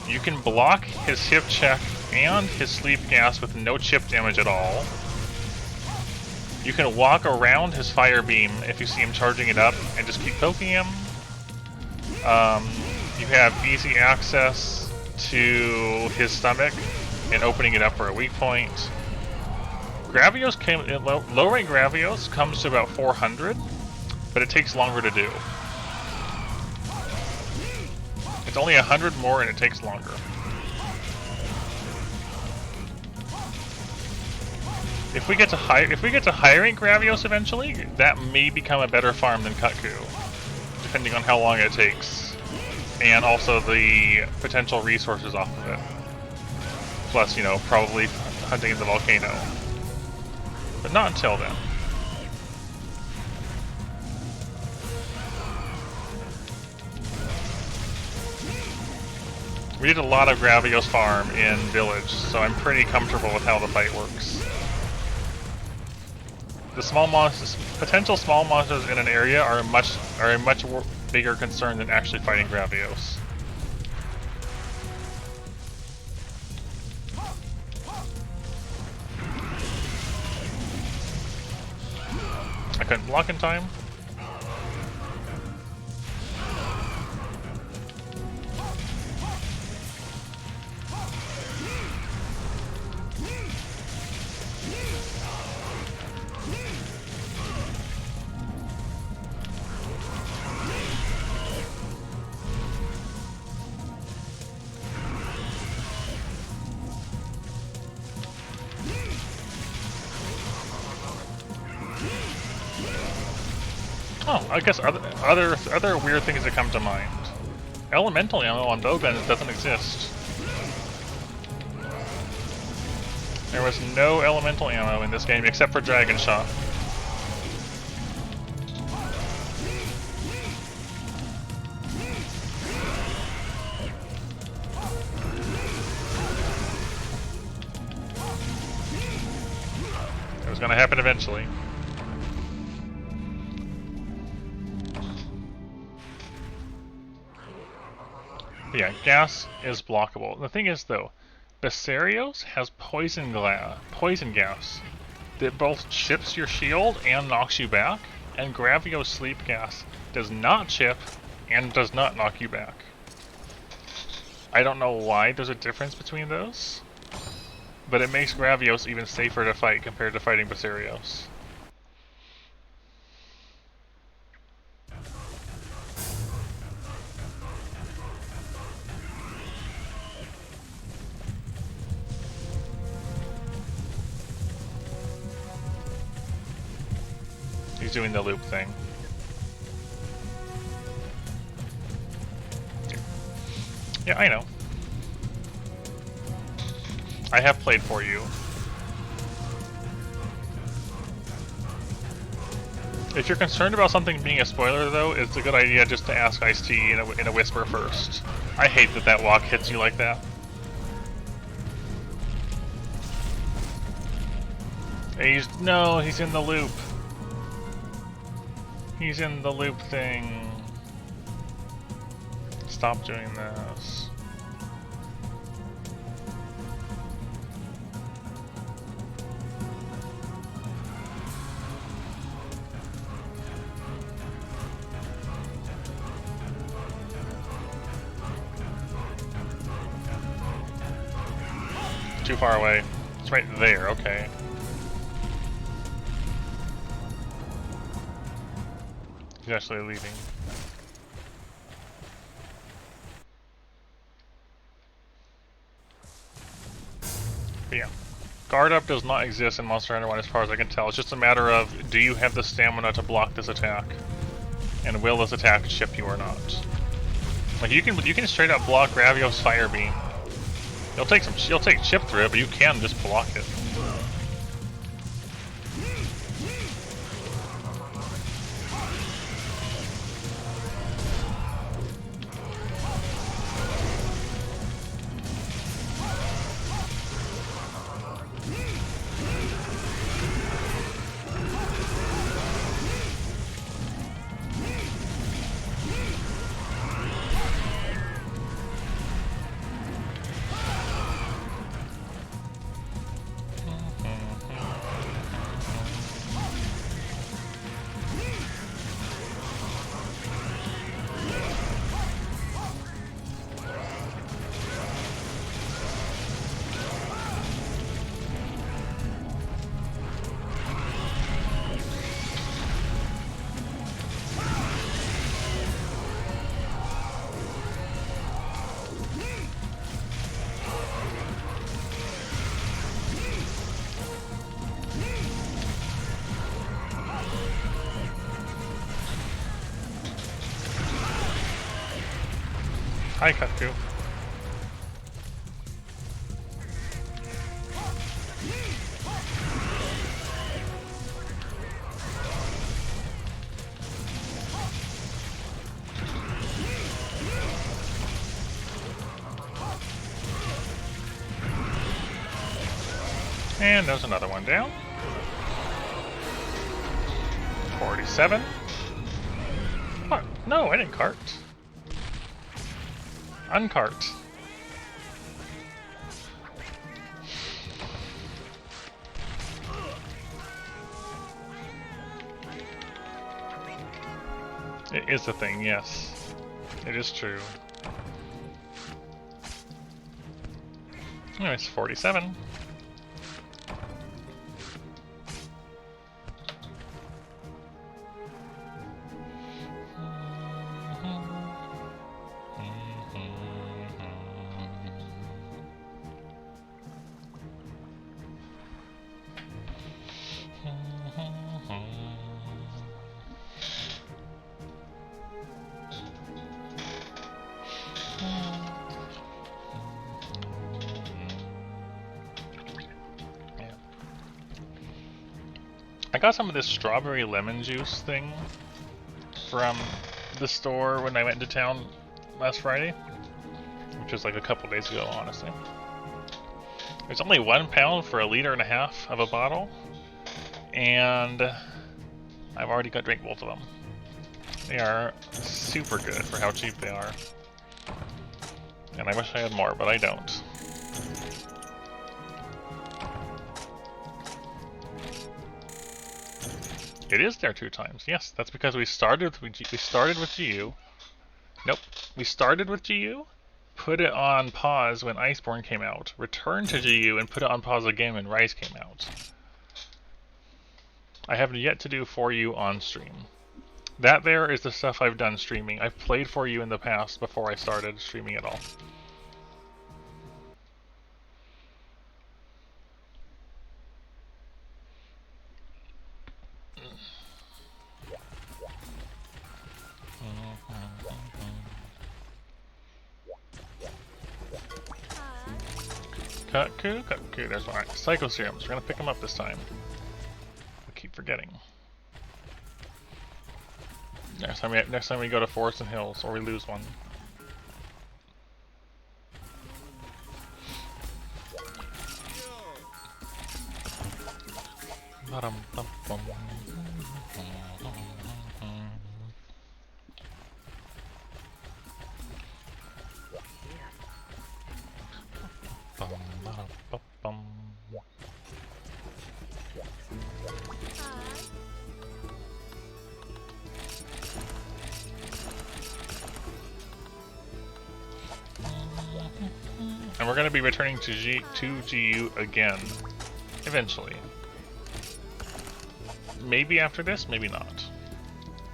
You can block his hip check and his sleep gas with no chip damage at all. You can walk around his fire beam if you see him charging it up and just keep poking him. You have easy access to his stomach and opening it up for a weak point. Gravios lowering Gravios comes to about 400, but it takes longer to do. It's only 100 more and it takes longer. If we get to high rank Gravios eventually, that may become a better farm than Kut-Ku, depending on how long it takes, and also the potential resources off of it. Plus, you know, probably hunting in the volcano. But not until then. We did a lot of Gravios farm in Village, so I'm pretty comfortable with how the fight works. The small monsters, potential small monsters in an area are a much bigger concern than actually fighting Gravios. I couldn't block in time. Oh, I guess other weird things that come to mind. Elemental ammo on bowguns doesn't exist. There was no elemental ammo in this game except for Dragon Shot. It was gonna happen eventually. Yeah, gas is blockable. The thing is, though, Basarios has poison gas that both chips your shield and knocks you back, and Gravios sleep gas does not chip and does not knock you back. I don't know why there's a difference between those, but it makes Gravios even safer to fight compared to fighting Basarios. He's doing the loop thing. Yeah, I know. I have played for you. If you're concerned about something being a spoiler, though, it's a good idea just to ask Ice-T in a whisper first. I hate that that walk hits you like that. No, he's in the loop. He's in the loop thing. Stop doing this. Too far away. It's right there, okay. He's actually leaving. But yeah. Guard up does not exist in Monster Hunter 1 as far as I can tell. It's just a matter of, do you have the stamina to block this attack? And will this attack chip you or not? Like you can straight up block Ravio's Fire Beam. You'll take chip through it, but you can just block it. Hi, Kut-Ku. And there's another one down. 47. What? No, I didn't cart. Uncart. It is a thing, yes. It is true. Anyways, 47. I got some of this strawberry lemon juice thing from the store when I went into town last Friday, which was like a couple days ago, honestly. It's only £1 for 1.5 liters of a bottle, and I've already drank both of them. They are super good for how cheap they are. And I wish I had more, but I don't. It is there 2 times. Yes, that's because we started with GU. Nope. We started with GU, put it on pause when Iceborne came out, returned to GU, and put it on pause again when Rise came out. I have yet to do For You on stream. That there is the stuff I've done streaming. I've played For You in the past before I started streaming at all. Kut-Ku, Kut-Ku, there's one. Alright, Psycho Serums. We're gonna pick them up this time. I keep forgetting. next time we go to Forest and Hills, or we lose one. And we're going to be returning to GU again, eventually. Maybe after this, maybe not.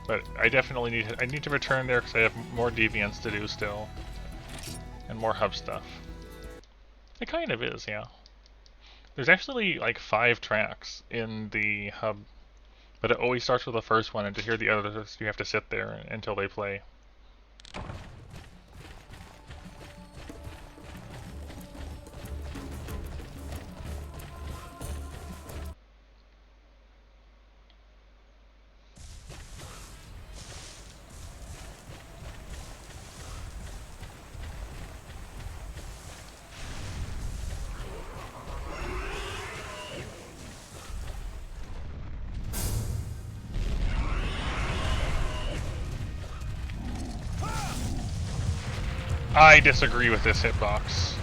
But I definitely need to return there because I have more deviants to do still. And more hub stuff. It kind of is, yeah. There's actually like 5 tracks in the hub, but it always starts with the first one, and to hear the others you have to sit there until they play. I disagree with this hitbox.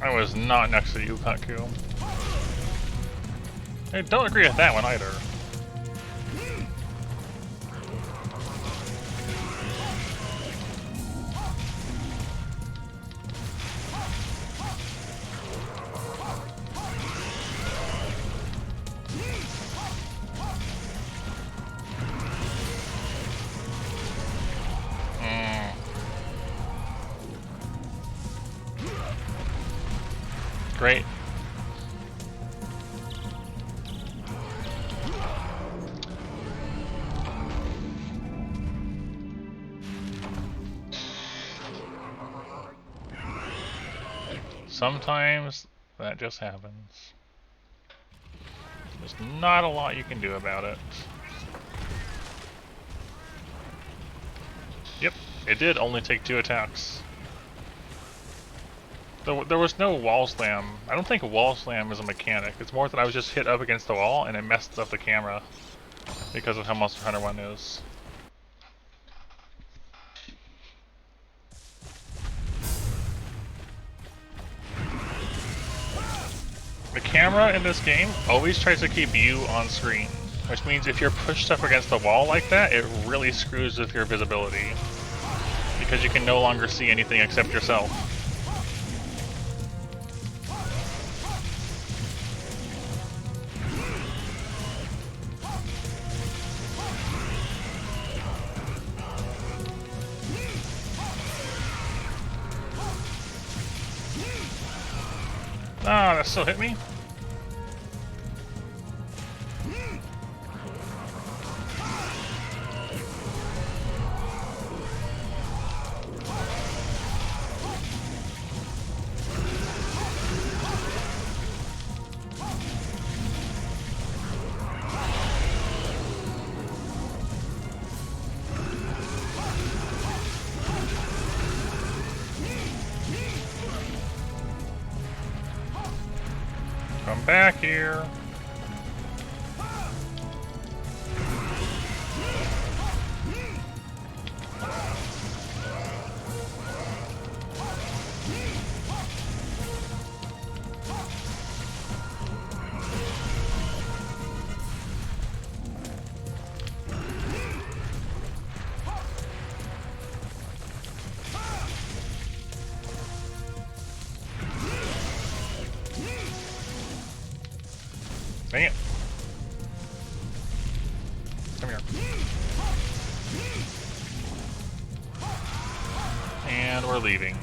I was not next to you, Kut-Ku. I don't agree with that one either. Great. Sometimes that just happens. There's not a lot you can do about it. Yep, it did only take 2 attacks. There was no wall slam. I don't think wall slam is a mechanic. It's more that I was just hit up against the wall and it messed up the camera because of how Monster Hunter 1 is. The camera in this game always tries to keep you on screen, which means if you're pushed up against the wall like that, it really screws with your visibility because you can no longer see anything except yourself. Ah, that still hit me? Come back here. Dang it. Come here. And we're leaving.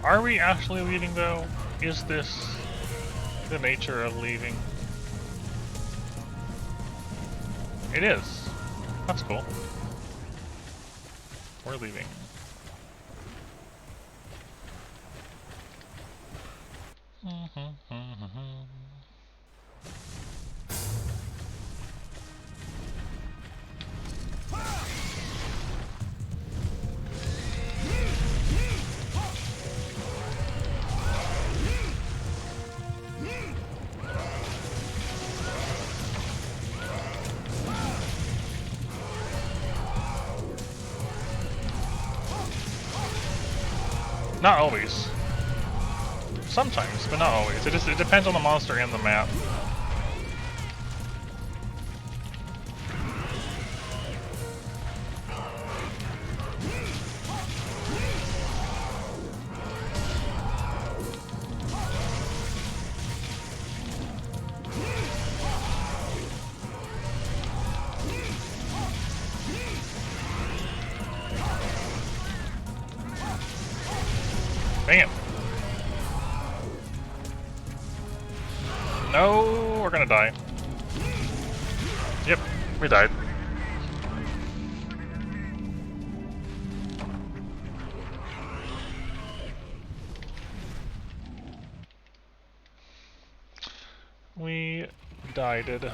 Are we actually leaving though? Is this the nature of leaving? It is. That's cool. we're leaving. Not always. Sometimes, but not always. It depends on the monster and the map. Dang it. No, we're gonna die. Yep, we died. We died.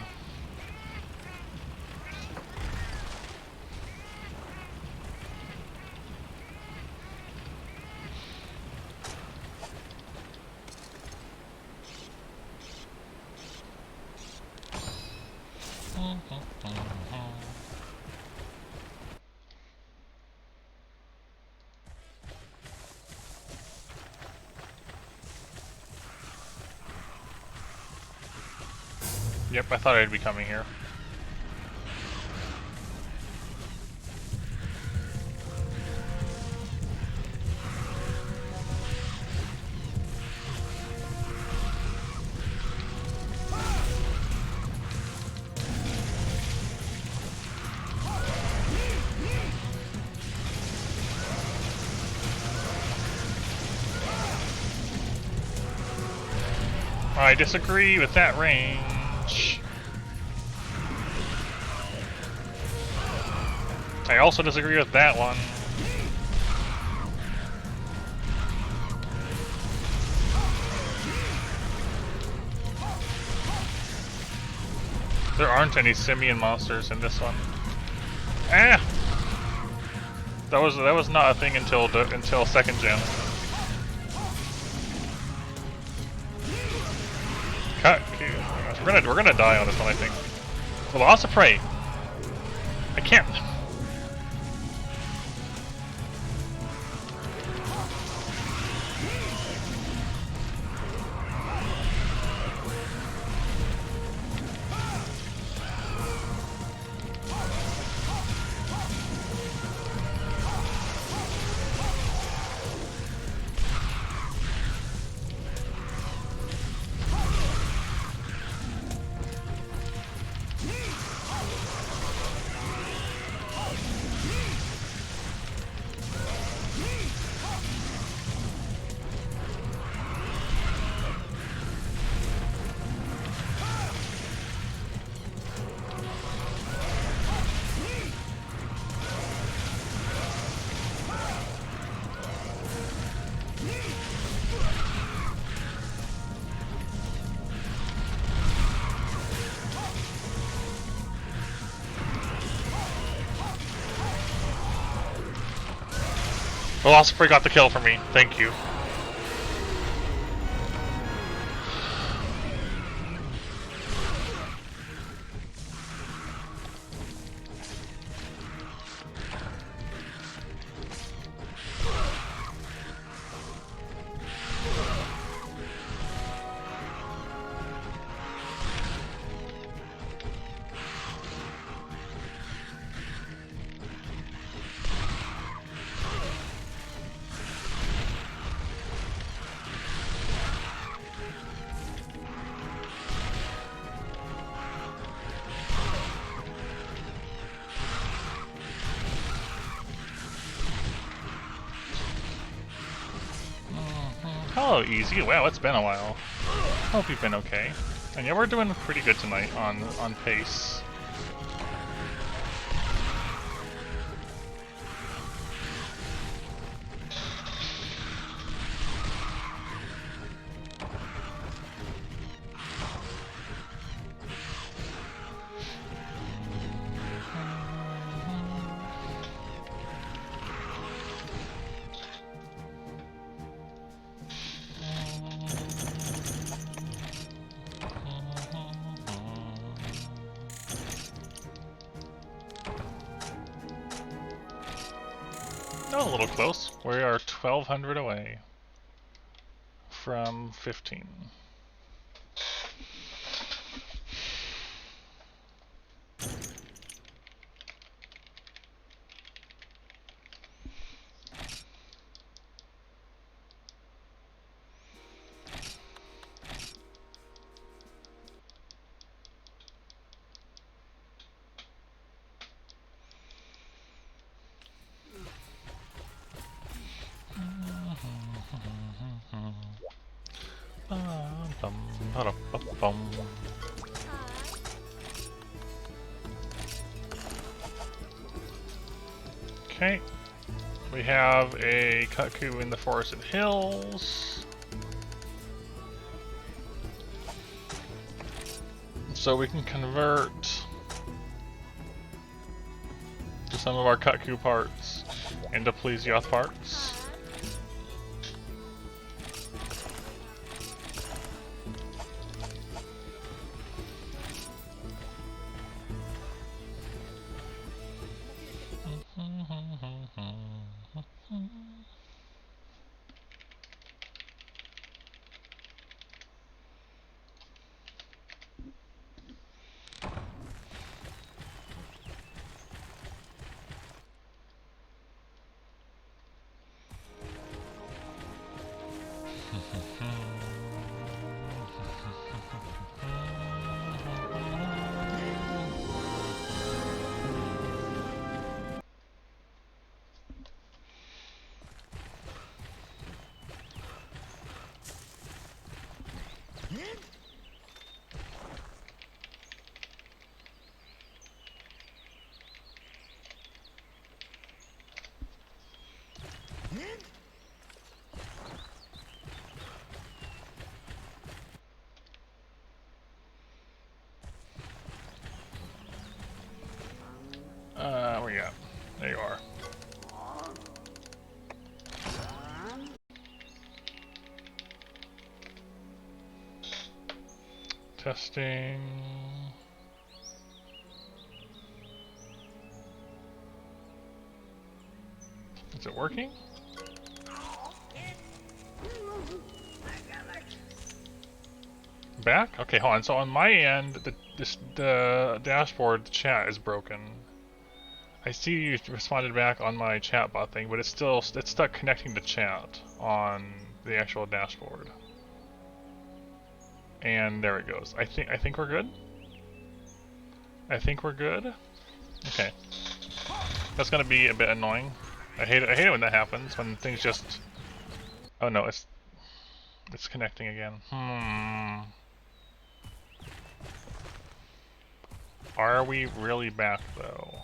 Yep, I thought I'd be coming here. I disagree with that range. I also disagree with that one. There aren't any simian monsters in this one. Ah! That was not a thing until second gen. We're gonna die on this one, I think. Velociprey! I can't. Velociprey got the kill for me. Thank you. Hello, Easy. Wow, it's been a while. Hope you've been okay. And yeah, we're doing pretty good tonight on pace. Oh, a little close. We are 1,200 away from 15. Okay, we have a Kut-Ku in the forested hills, so we can convert to some of our Kut-Ku parts into Plesioth parts. Where you at? There you are. Testing. Is it working? Back? Okay, hold on. So on my end, the dashboard chat is broken. I see you responded back on my chatbot thing, but it's stuck connecting to chat on the actual dashboard. And there it goes. I think we're good. I think we're good. Okay. That's gonna be a bit annoying. I hate it when that happens, when things just... Oh no, it's connecting again. Are we really back though?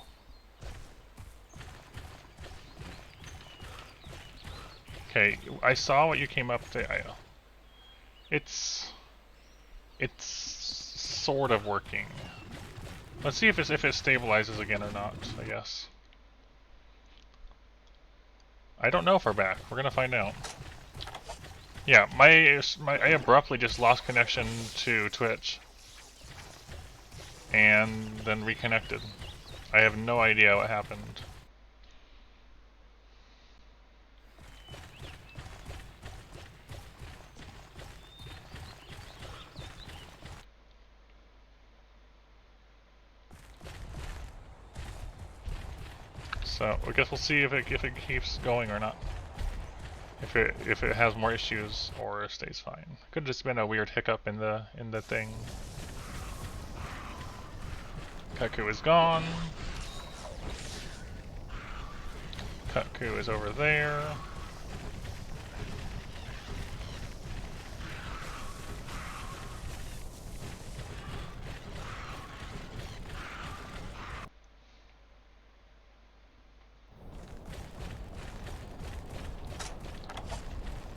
Okay, I saw what you came up to. It's sort of working. Let's see if it stabilizes again or not, I guess. I don't know if we're back. We're gonna find out. Yeah, I abruptly just lost connection to Twitch. And then reconnected. I have no idea what happened. So I guess we'll see if it keeps going or not. If it has more issues or stays fine. Could have just been a weird hiccup in the thing. Kut-Ku is gone. Kut-Ku is over there.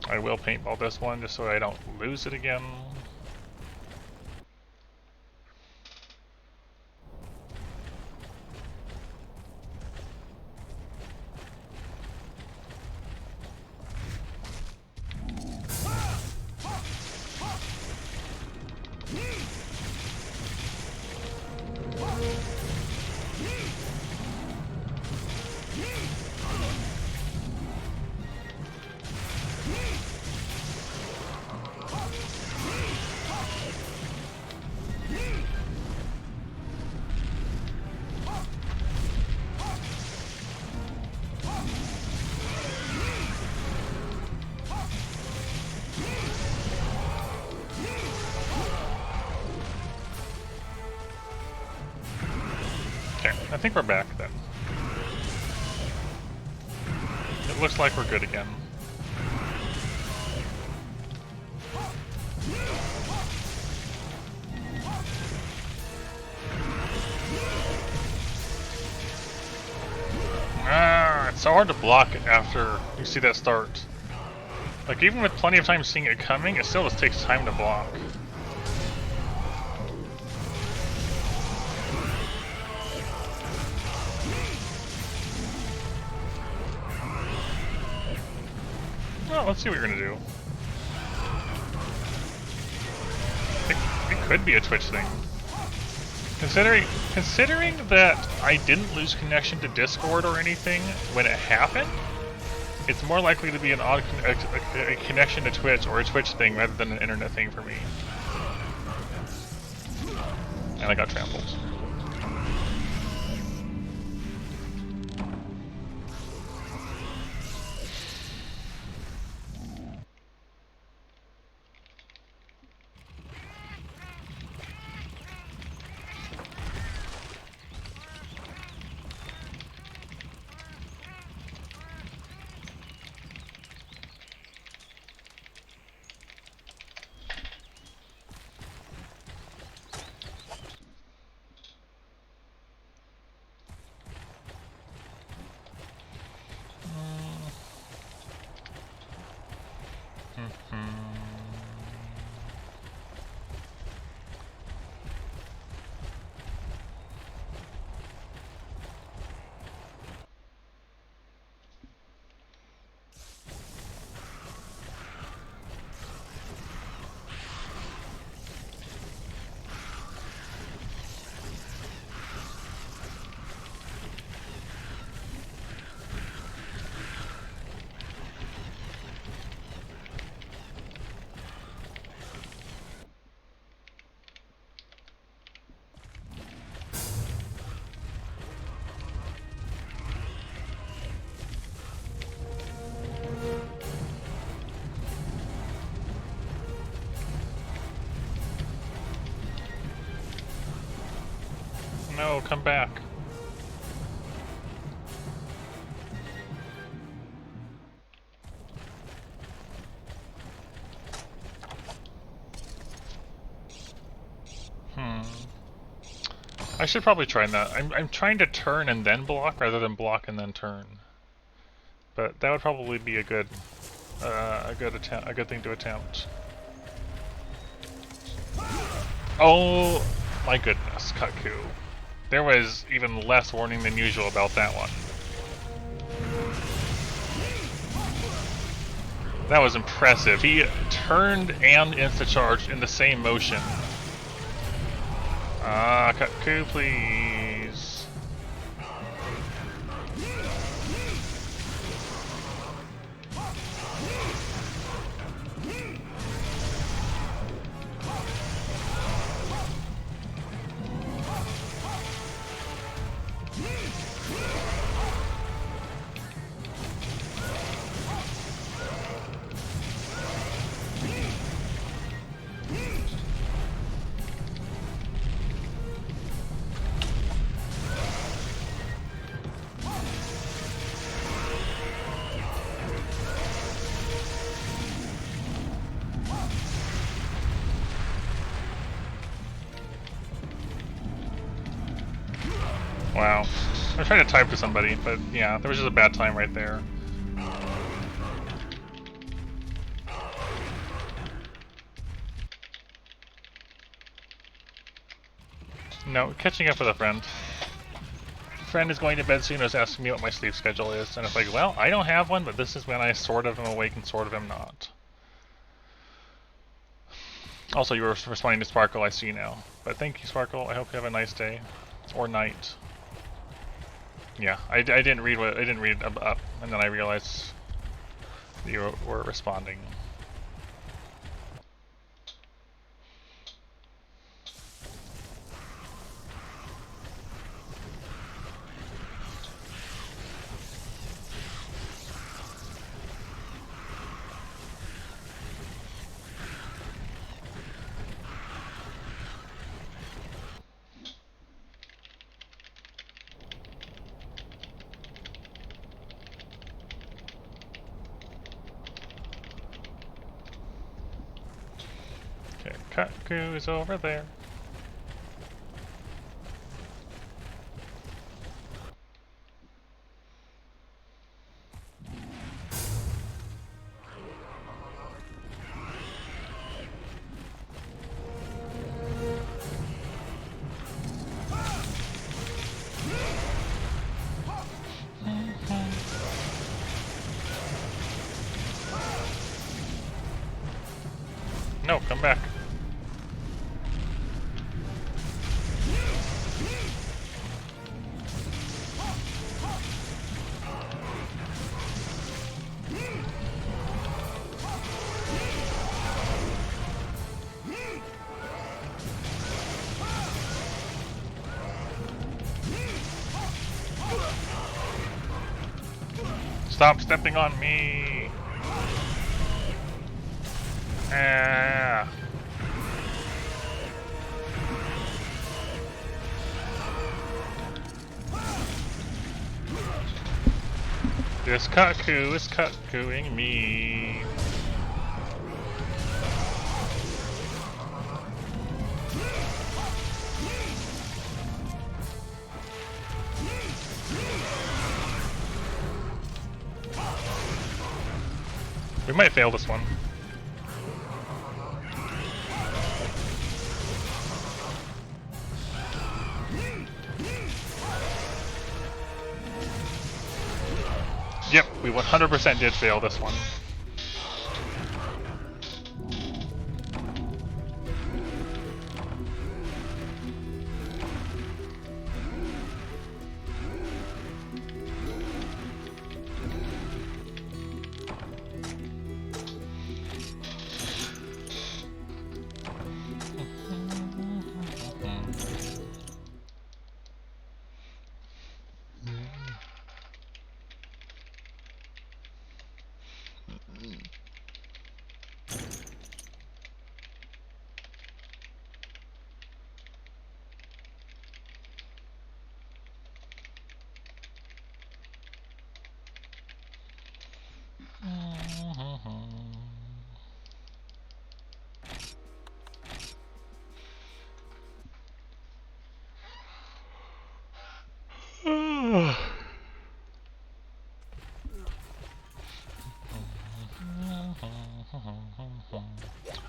I will paintball this one just so I don't lose it again. I think we're back then. It looks like we're good again. Ah, it's so hard to block after you see that start. Like, even with plenty of time seeing it coming, it still just takes time to block. Well, let's see what you're gonna do. It could be a Twitch thing. Considering that I didn't lose connection to Discord or anything when it happened, it's more likely to be a connection to Twitch or a Twitch thing rather than an internet thing for me. And I got trampled. No, come back. I should probably try that. I'm trying to turn and then block rather than block and then turn. But that would probably be a good thing to attempt. Oh my goodness, Kut-Ku. There was even less warning than usual about that one. That was impressive. He turned and insta-charged in the same motion. Ah, Kut-Ku, please. Wow. I tried to type to somebody, but yeah, there was just a bad time right there. No, catching up with a friend. Friend is going to bed soon, is asking me what my sleep schedule is, and it's like, well, I don't have one, but this is when I sort of am awake and sort of am not. Also, you were responding to Sparkle, I see now. But thank you, Sparkle. I hope you have a nice day. Or night. Yeah, I didn't read up, and then I realized you were responding. Kut-Ku is over there. No, come back. Stop stepping on me! Ah. This Kut-Ku is Kut-Kuing me. We might fail this one. Yep, we 100% did fail this one.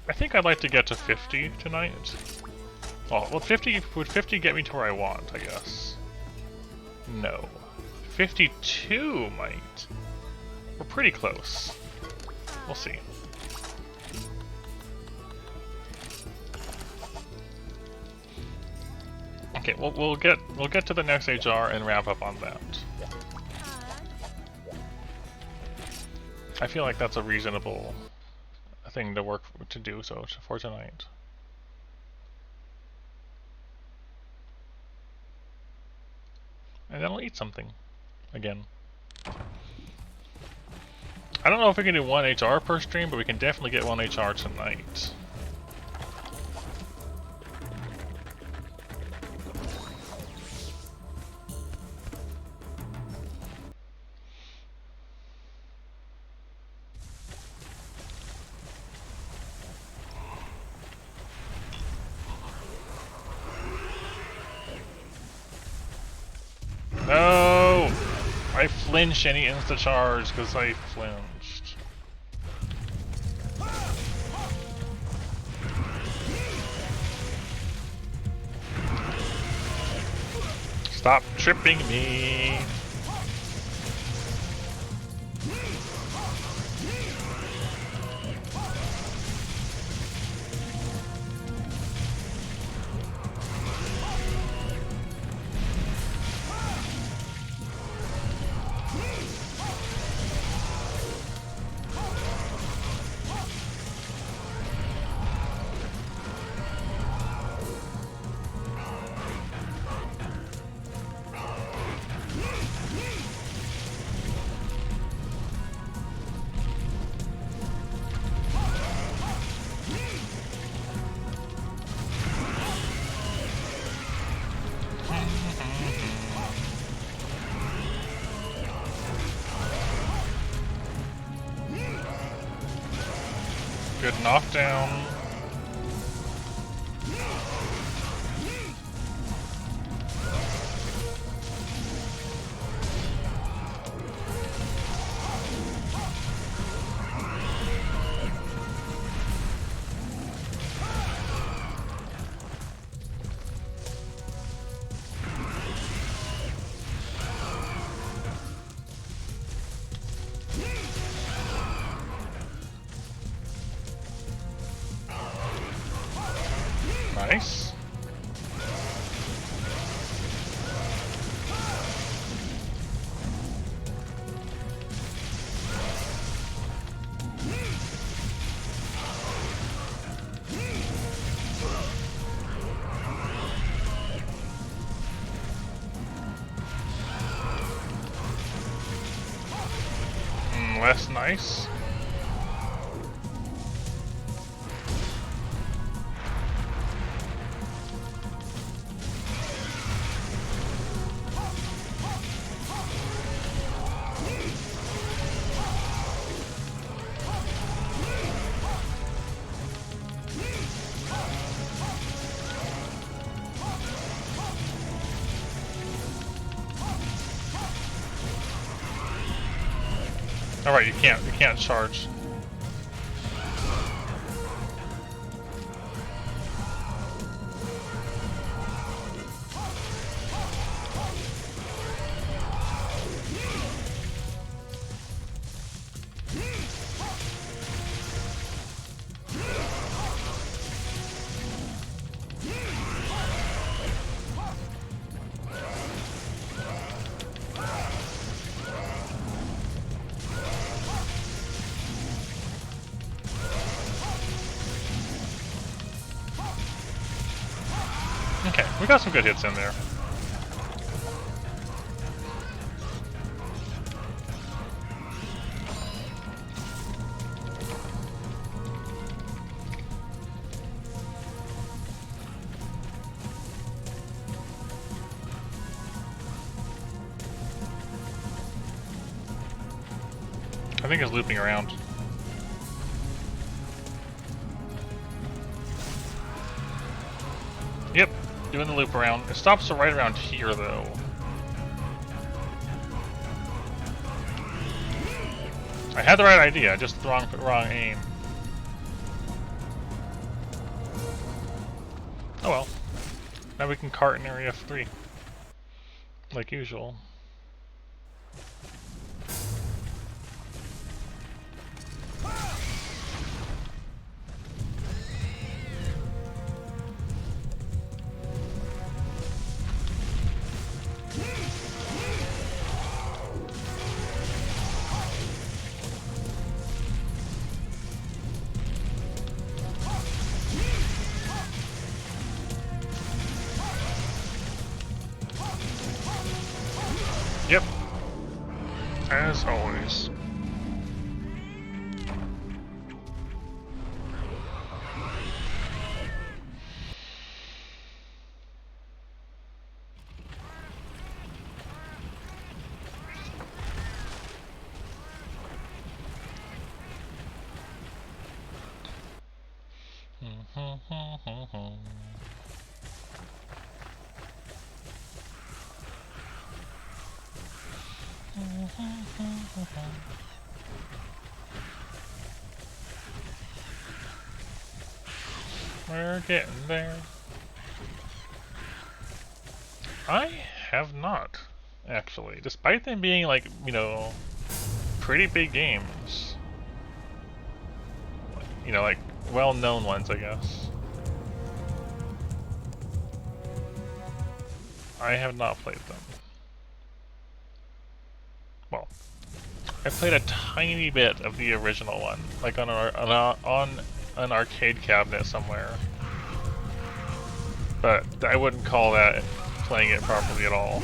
I think I'd like to get to 50 tonight. Oh, well, 50 would 50 get me to where I want, I guess. No. 52 might. We're pretty close. We'll see. Okay, we'll get to the next HR and wrap up on that. I feel like that's a reasonable thing to do so for tonight. And then I'll eat something again. I don't know if we can do one HR per stream, but we can definitely get one HR tonight. No! I flinched and he insta-charged because I flinched. Stop tripping me! Good knockdown. Nice. Alright, you can't charge. Okay, we got some good hits in there. I think it's looping around. Yep, doing the loop around. It stops right around here, though. I had the right idea, just the wrong aim. Oh well. Now we can cart in Area 3. Like usual. Yep. As always. We're getting there. I have not, actually. Despite them being like, you know, pretty big games. You know, like, well-known ones, I guess. I have not played them. Well, I played a tiny bit of the original one, like on an arcade cabinet somewhere. But I wouldn't call that playing it properly at all.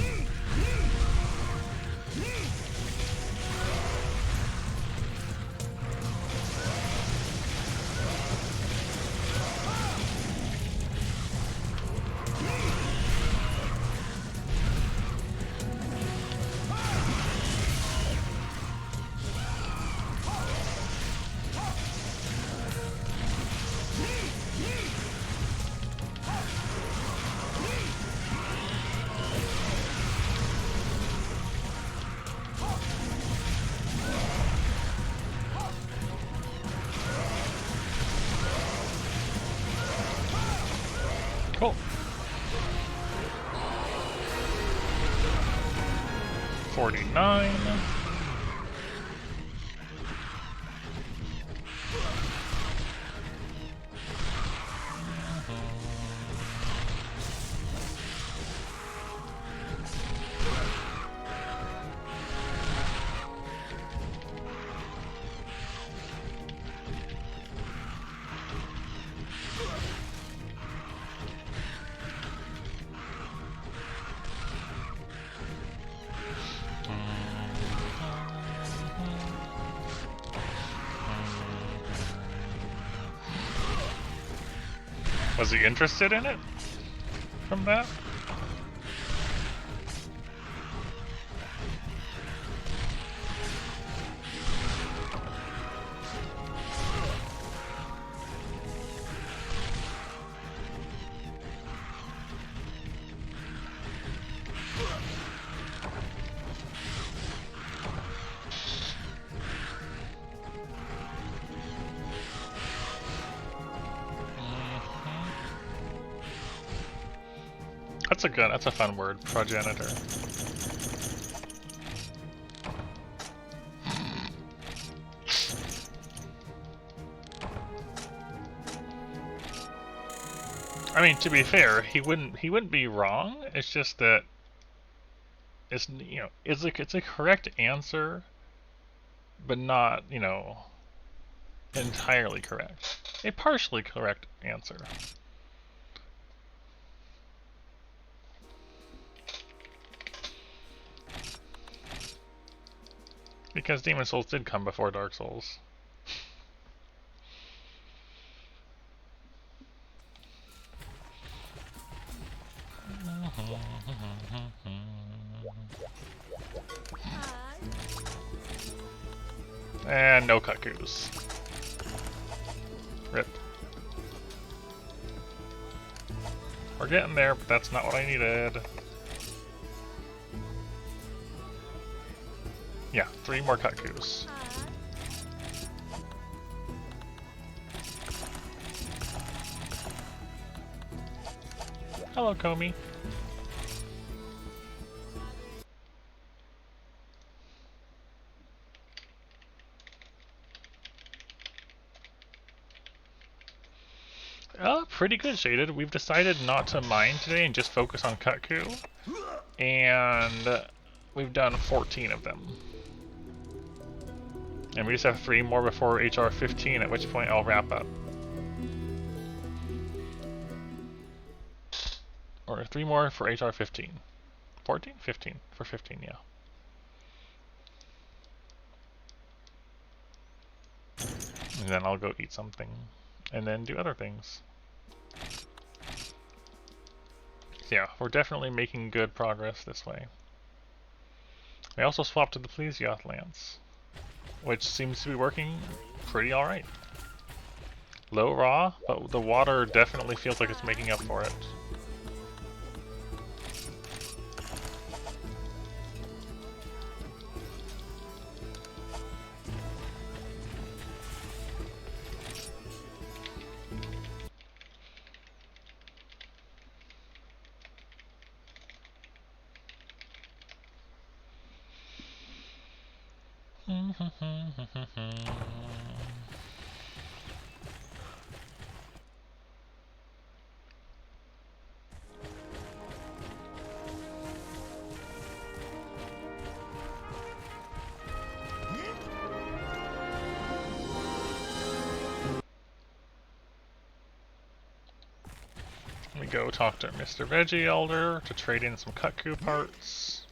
Cool. 49. Was he interested in it from that? That's a fun word, progenitor. I mean, to be fair, he wouldn't be wrong. It's just that it's it's a correct answer, but not entirely correct. A partially correct answer. Because Demon Souls did come before Dark Souls. And no Kut-Kus. Rip. We're getting there, but that's not what I needed. Yeah, 3 more Kut-Kus. Hello, Komi. Pretty good, Shaded. We've decided not to mine today and just focus on Kut-Ku. And we've done 14 of them. And we just have 3 more before HR 15, at which point I'll wrap up. Or 3 more for HR 15. 14? 15. For 15, yeah. And then I'll go eat something. And then do other things. So yeah, we're definitely making good progress this way. I also swapped to the Plesioth Lance, which seems to be working pretty alright. Low raw, but the water definitely feels like it's making up for it. Let me go talk to Mr. Veggie Elder to trade in some Kut-Ku parts.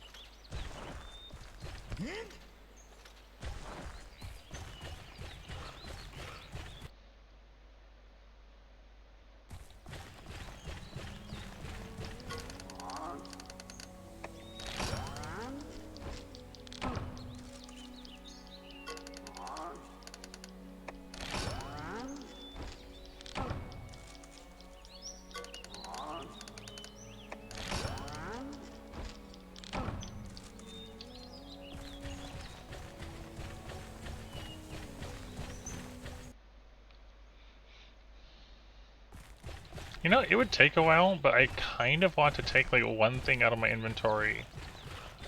You know, it would take a while, but I kind of want to take like one thing out of my inventory.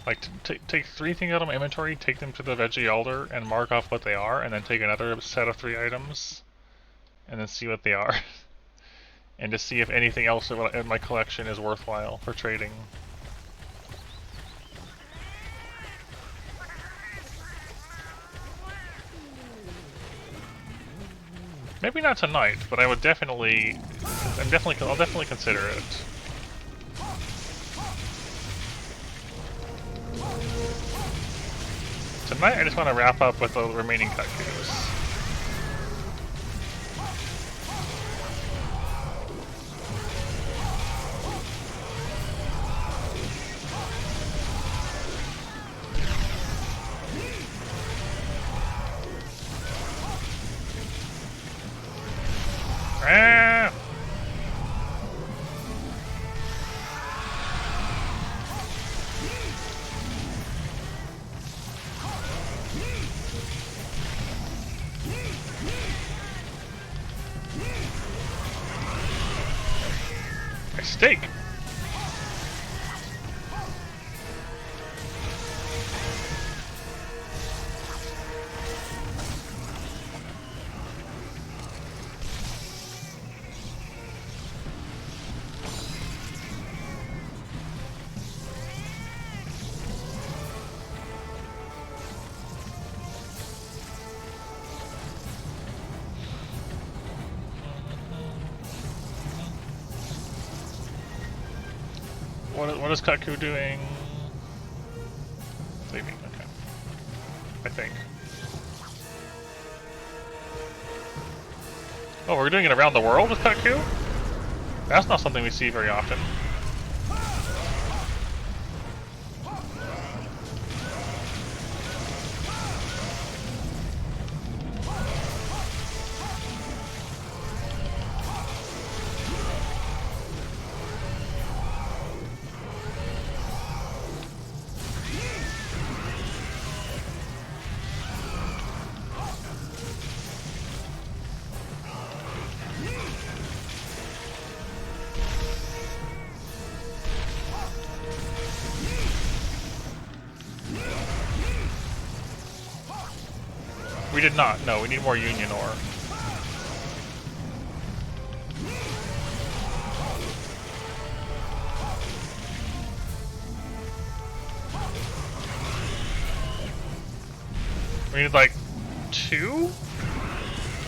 Like, take 3 things out of my inventory, take them to the Veggie Elder, and mark off what they are, and then take another set of 3 items, and then see what they are. And to see if anything else in my collection is worthwhile for trading. Maybe not tonight, but I would definitely... I'll definitely consider it. Tonight I just want to wrap up with the remaining Kut-Kus. Steak! What is Kut-Ku doing? Leaving, okay. I think. Oh, we're doing it around the world with Kut-Ku? That's not something we see very often. We did not. No, we need more Union ore. We need like 2?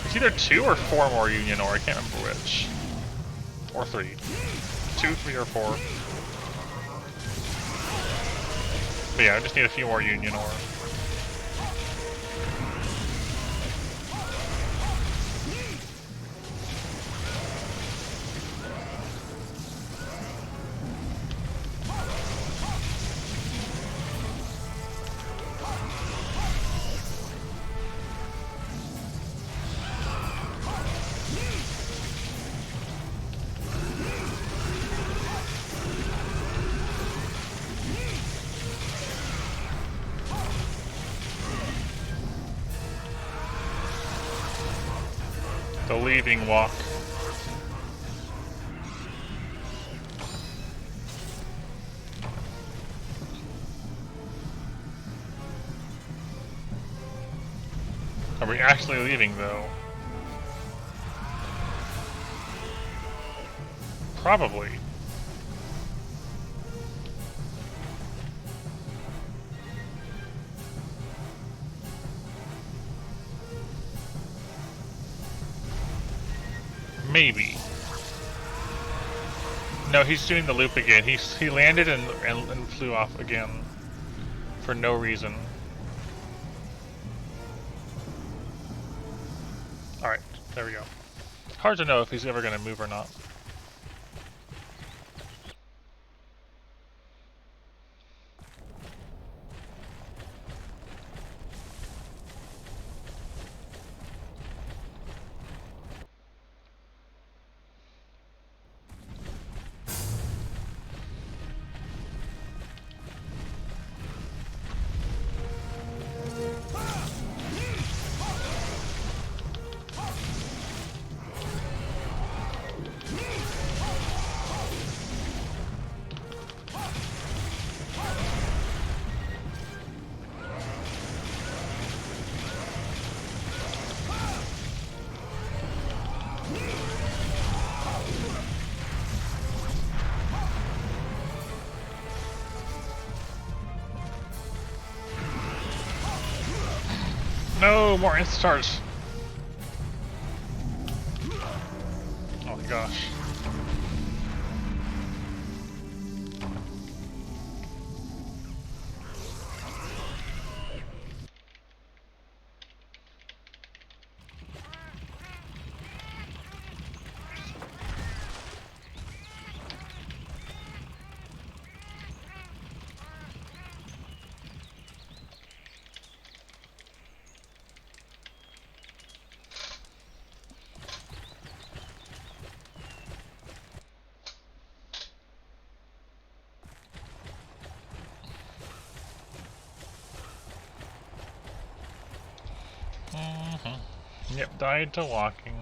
It's either 2 or 4 more Union ore. I can't remember which. Or 3. 2, 3, or 4. But yeah, I just need a few more Union ore. The leaving walk. Are we actually leaving though? Probably. Maybe. No, he's doing the loop again. He landed and flew off again for no reason. Alright, there we go. Hard to know if he's ever going to move or not. No, more instars. Oh my gosh. Yep, died to walking.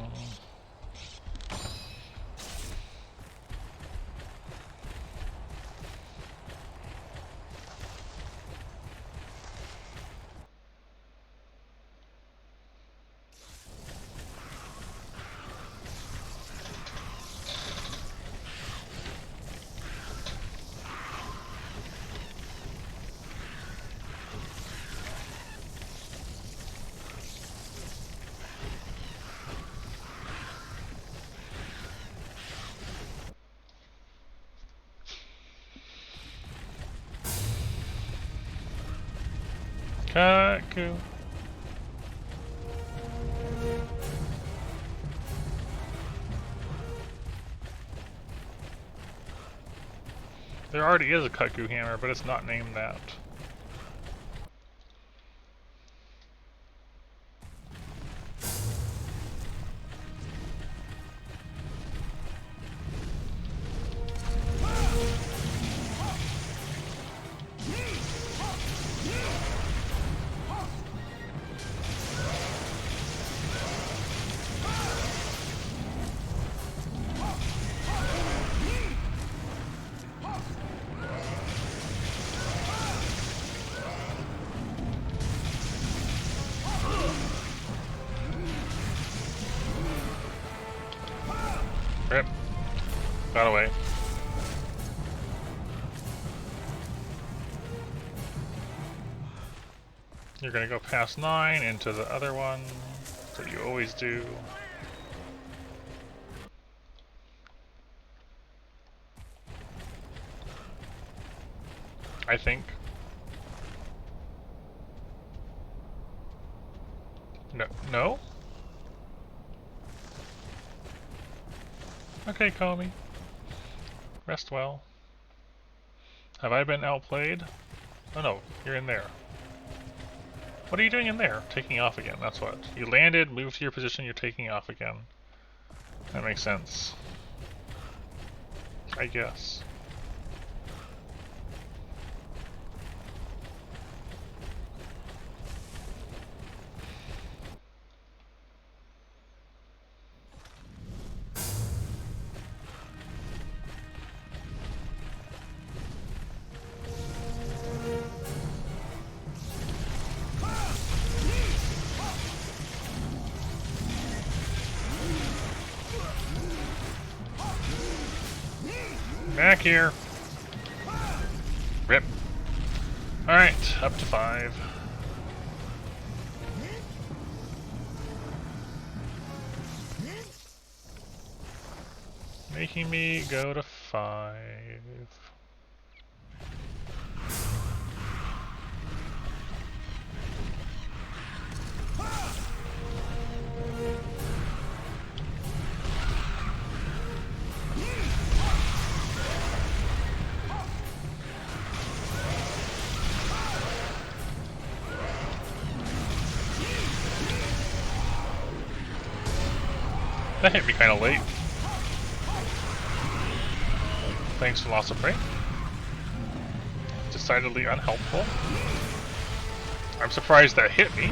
Kut-Ku. There already is a Kut-Ku hammer, but it's not named that. Rip. Got away. You're gonna go past 9 into the other one that you always do. I think. No? No? Okay, Comey. Rest well. Have I been outplayed? Oh no, you're in there. What are you doing in there? Taking off again, that's what. You landed, moved to your position, you're taking off again. That makes sense. I guess. Back here. Rip. Alright, up to 5. Making me go to 5. That hit me kind of late. Thanks for loss of prey. Decidedly unhelpful. I'm surprised that hit me.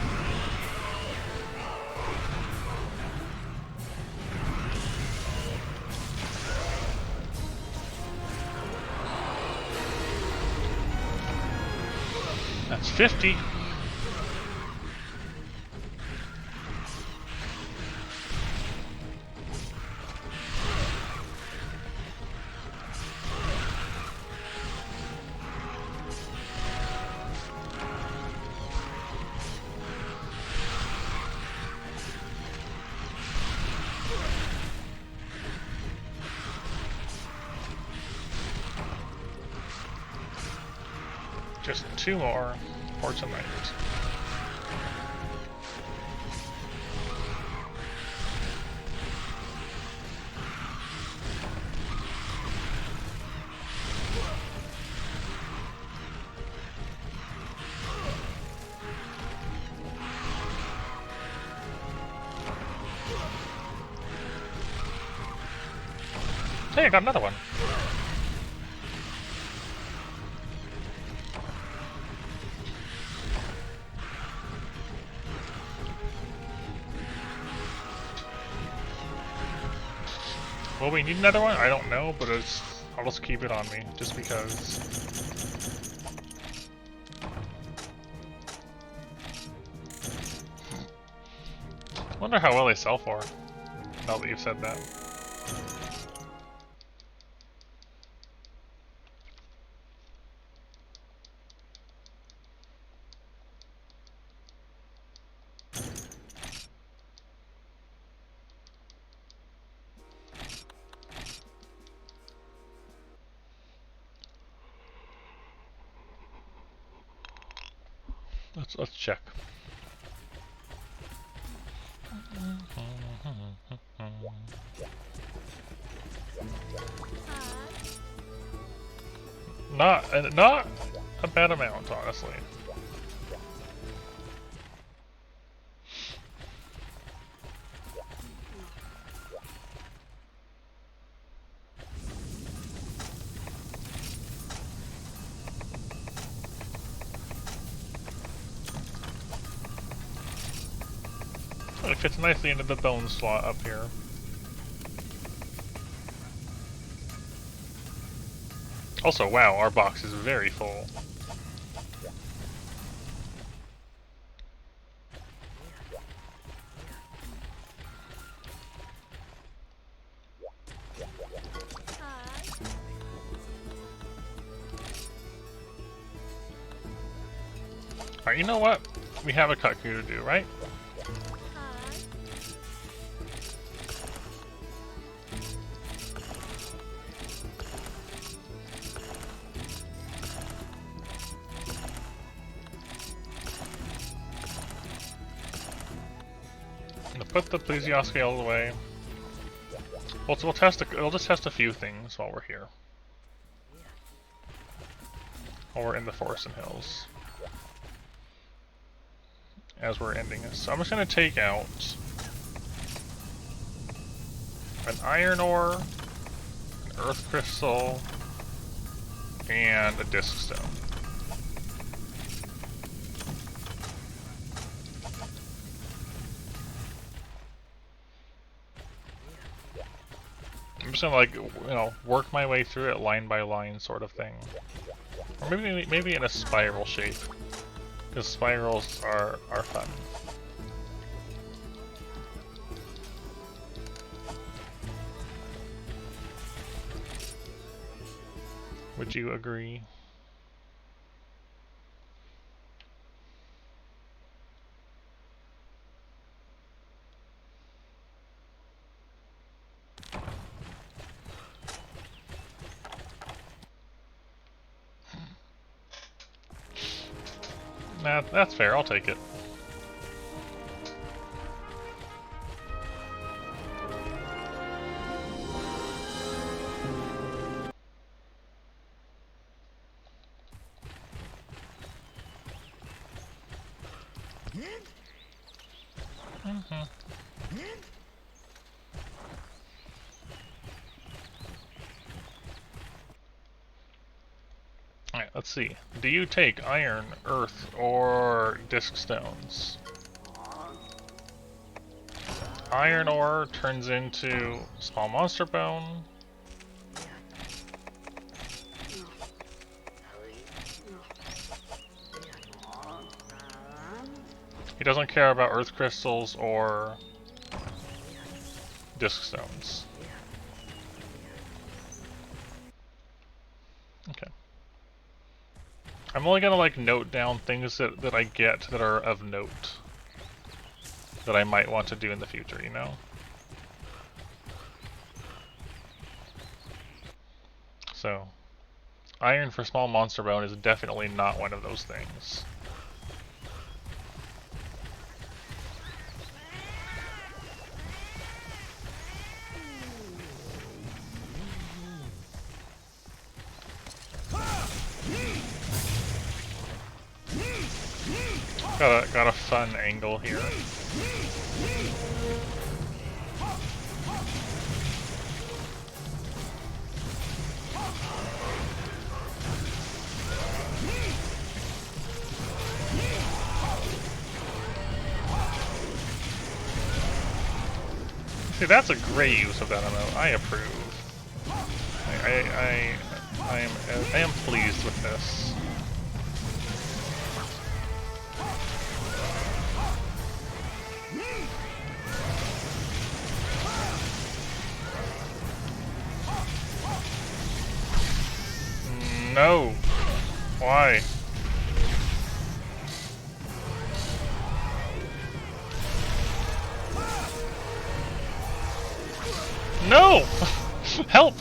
That's 50. Just 2 more for tonight. Hey, I got another one. Will we need another one? I don't know, but I'll just keep it on me, just because. Wonder how well they sell for, now that you've said that. Let's check. Not a bad amount, honestly. It fits nicely into the bone slot up here. Also, wow, our box is very full. Alright, you know what? We have a Kut-Ku to do, right? Put the plesioscale scale away. We'll just test a few things while we're here. While we're in the forests and hills. As we're ending this. So I'm just going to take out an iron ore, an earth crystal, and a disc stone. I'm just gonna, like, you know, work my way through it line by line sort of thing. Or maybe in a spiral shape. Because spirals are fun. Would you agree? Nah, that's fair, I'll take it. Alright, let's see. Do you take iron, earth, or disc stones? Iron ore turns into small monster bone. He doesn't care about earth crystals or disc stones. Okay. I'm only gonna, like, note down things that I get that are of note. That I might want to do in the future, you know? So, iron for small monster bone is definitely not one of those things. Got a fun angle here. See, that's a great use of that emote. I approve. I am pleased with this. No. Why? No! Help!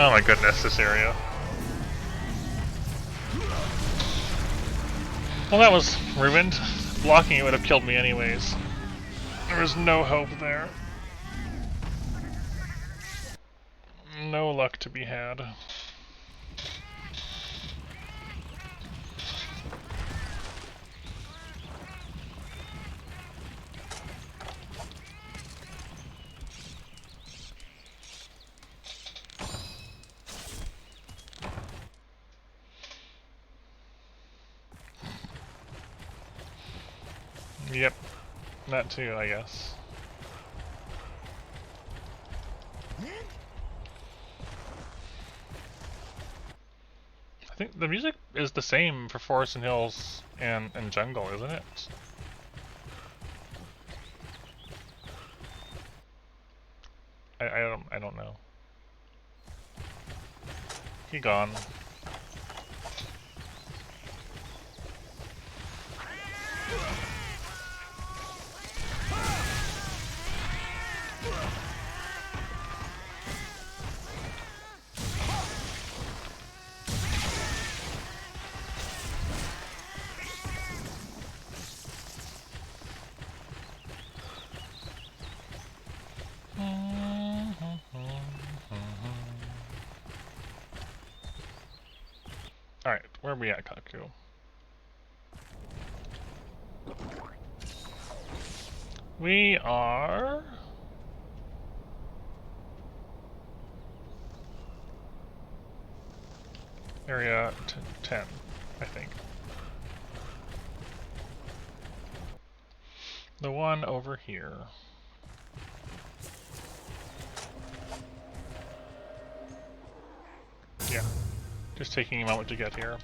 Oh my goodness, this area. Well, that was ruined. Blocking it would have killed me anyways. There was no hope there. No luck to be had. Yep, that too, I guess. I think the music is the same for Forest and Hills and Jungle, isn't it? I don't know. He gone. Alright, where are we at, Kut-Ku? We are... Area 10, I think. The one over here. Yeah, just taking a moment to get here.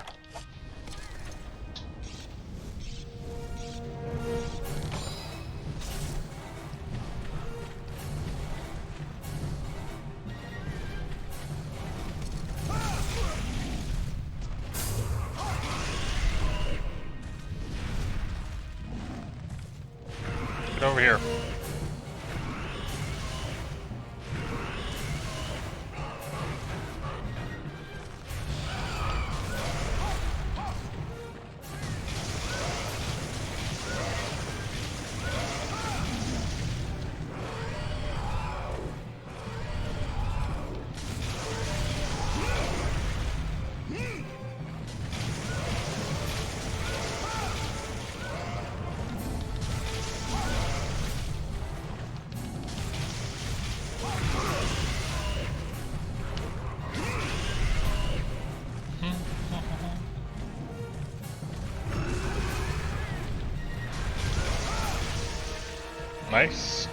Get over here. Nice.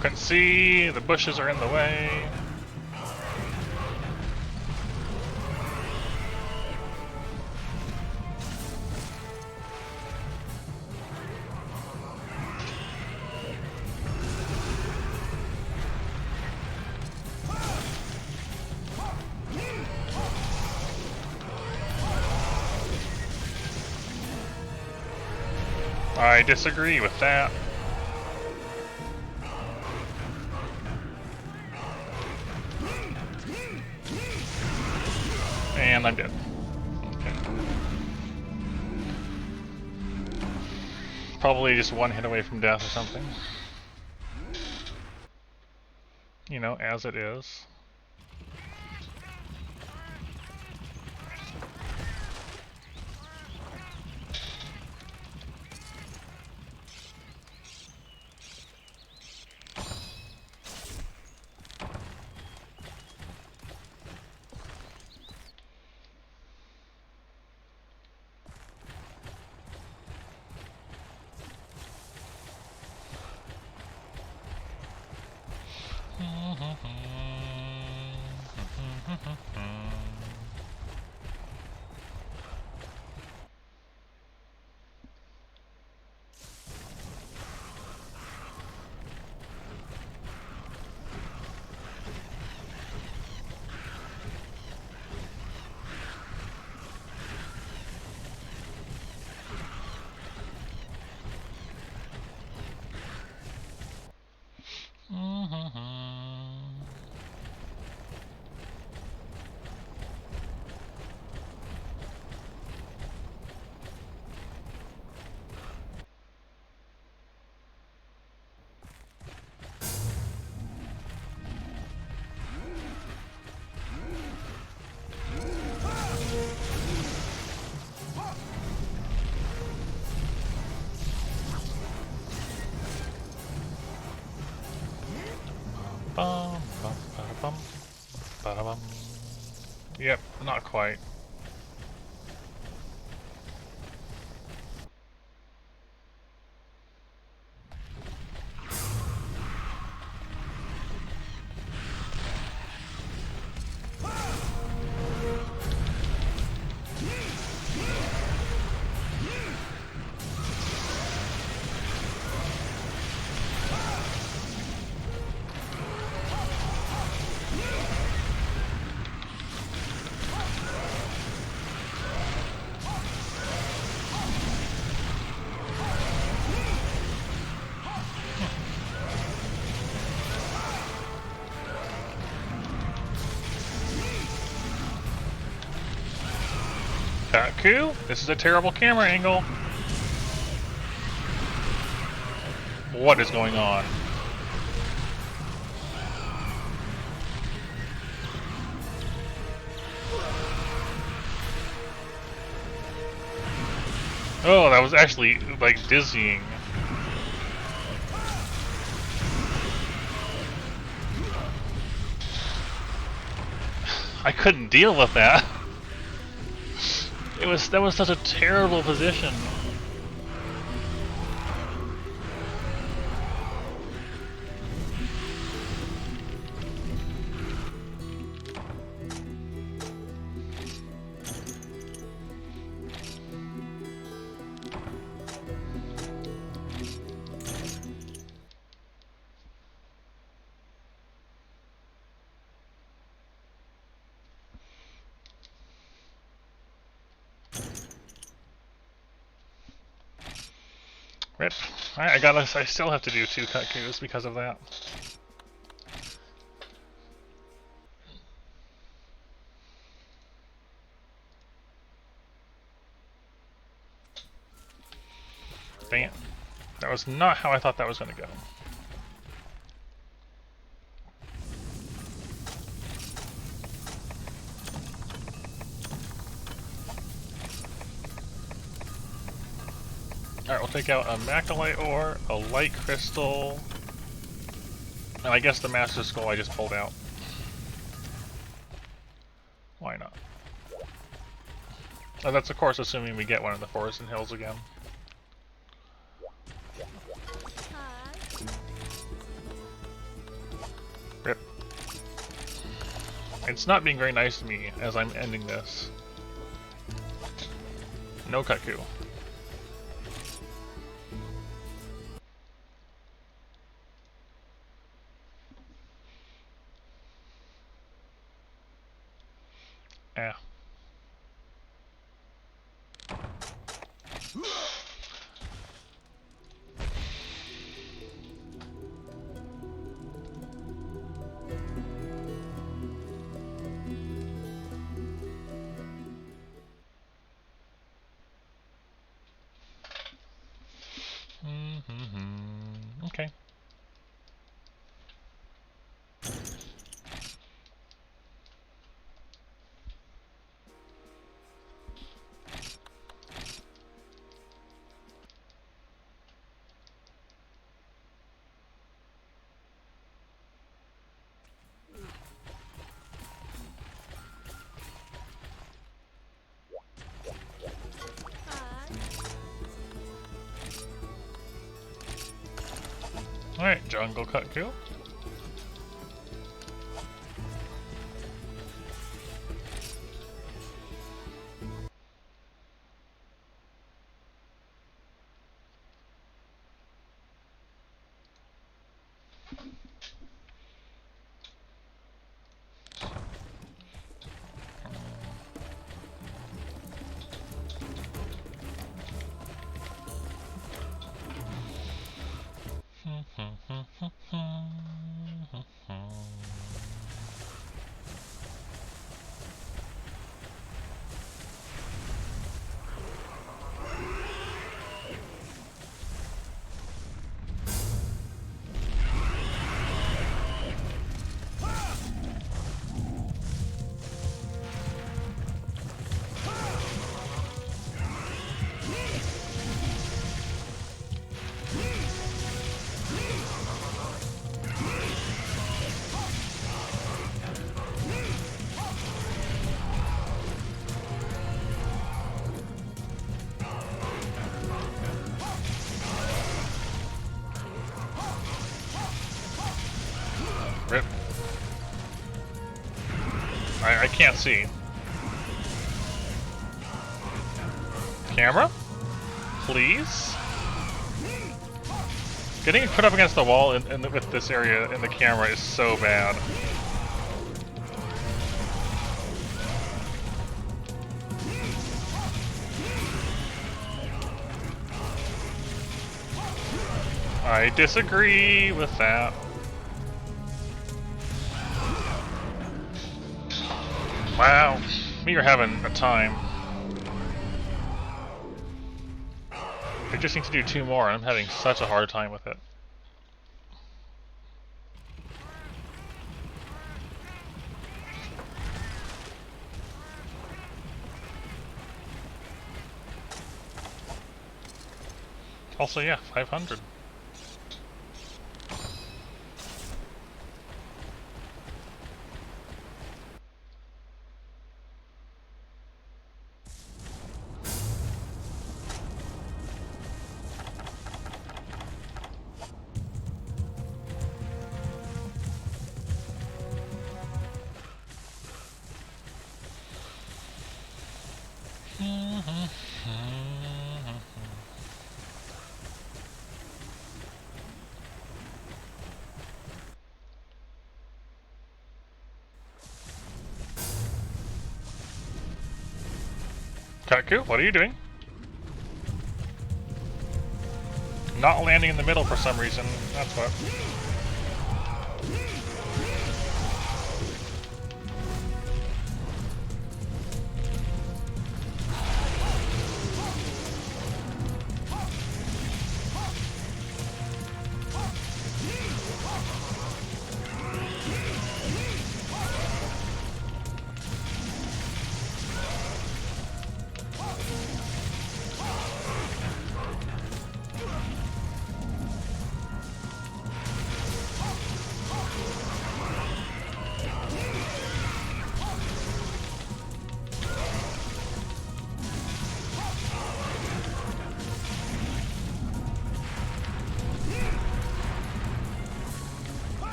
Couldn't see, the bushes are in the way. I disagree with that. And I'm dead. Okay. Probably just one hit away from death or something. You know, as it is. Yep, not quite. Kut-Ku, this is a terrible camera angle. What is going on? Oh, that was actually, like, dizzying. I couldn't deal with that. That was such a terrible position. Rip. I still have to do 2 Kut-Kus because of that. Dang it. That was not how I thought that was going to go. Alright, we'll take out a Macrolite ore, a light crystal, and I guess the Master Skull I just pulled out. Why not? Oh, that's of course assuming we get one of the Forest and Hills again. Rip. It's not being very nice to me as I'm ending this. No Kut-Ku. Yeah. Okay. Alright, Jungle Kut-Ku. Rip. I can't see. Camera? Please? Getting put up against the wall with this area in the camera is so bad. I disagree with that. Wow, we are having a time. I just need to do 2 more, and I'm having such a hard time with it. Also, yeah, 500. Kut-Ku, what are you doing? Not landing in the middle for some reason, that's what.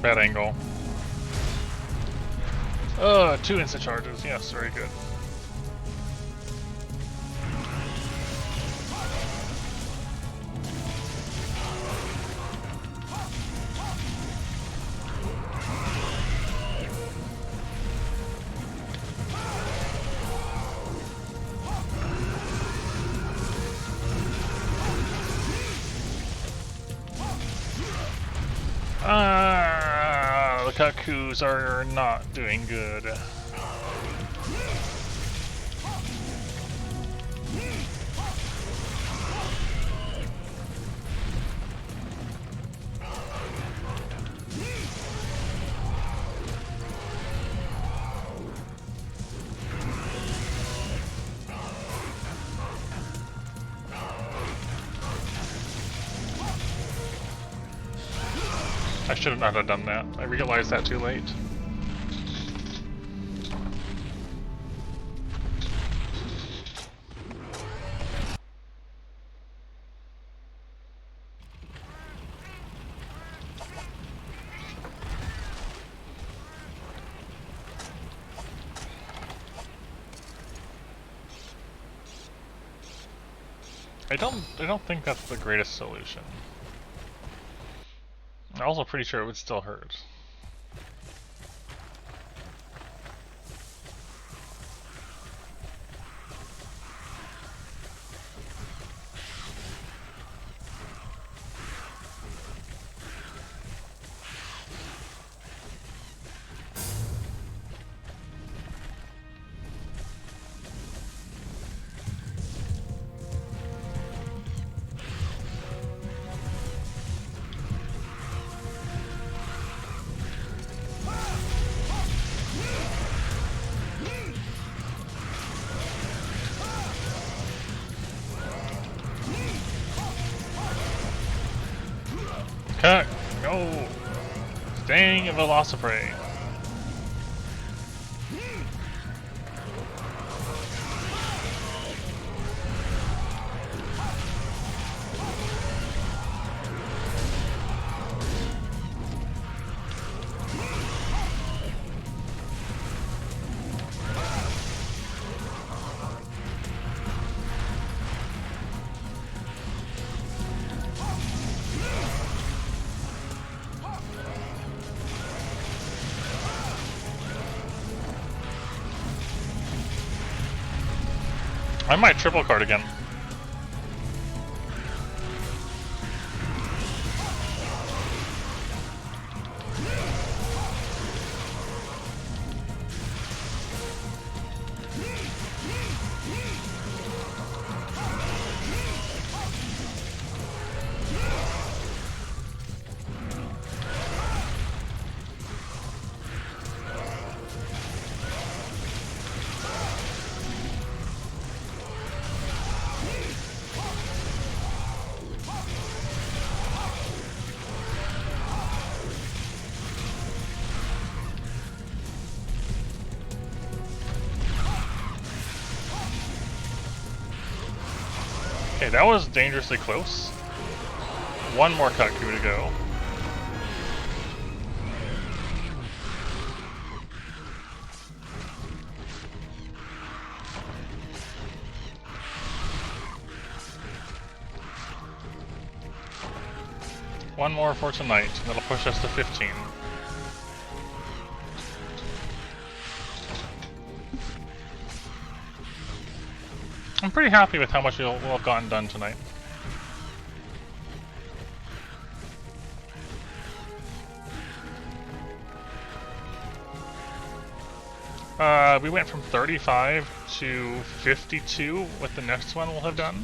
Bad angle. 2 instant charges. Yes, very good. The Kut-Kus are not doing good. I should not have done that. I realized that too late. I don't think that's the greatest solution. I'm also pretty sure it would still hurt. Cut! No! Staying in Velociprey. I might triple card again. Okay, that was dangerously close. One more Kut-Ku to go. One more for tonight, and that'll push us to 15. I'm pretty happy with how much we'll have gotten done tonight. We went from 35 to 52 with the next one we'll have done.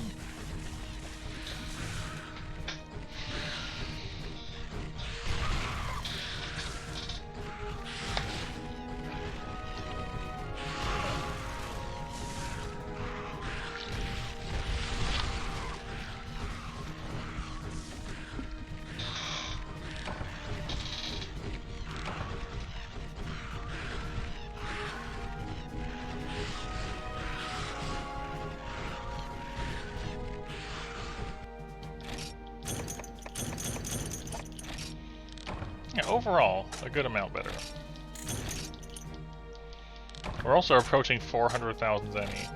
Yeah, overall, a good amount better. We're also approaching 400,000 Zenny.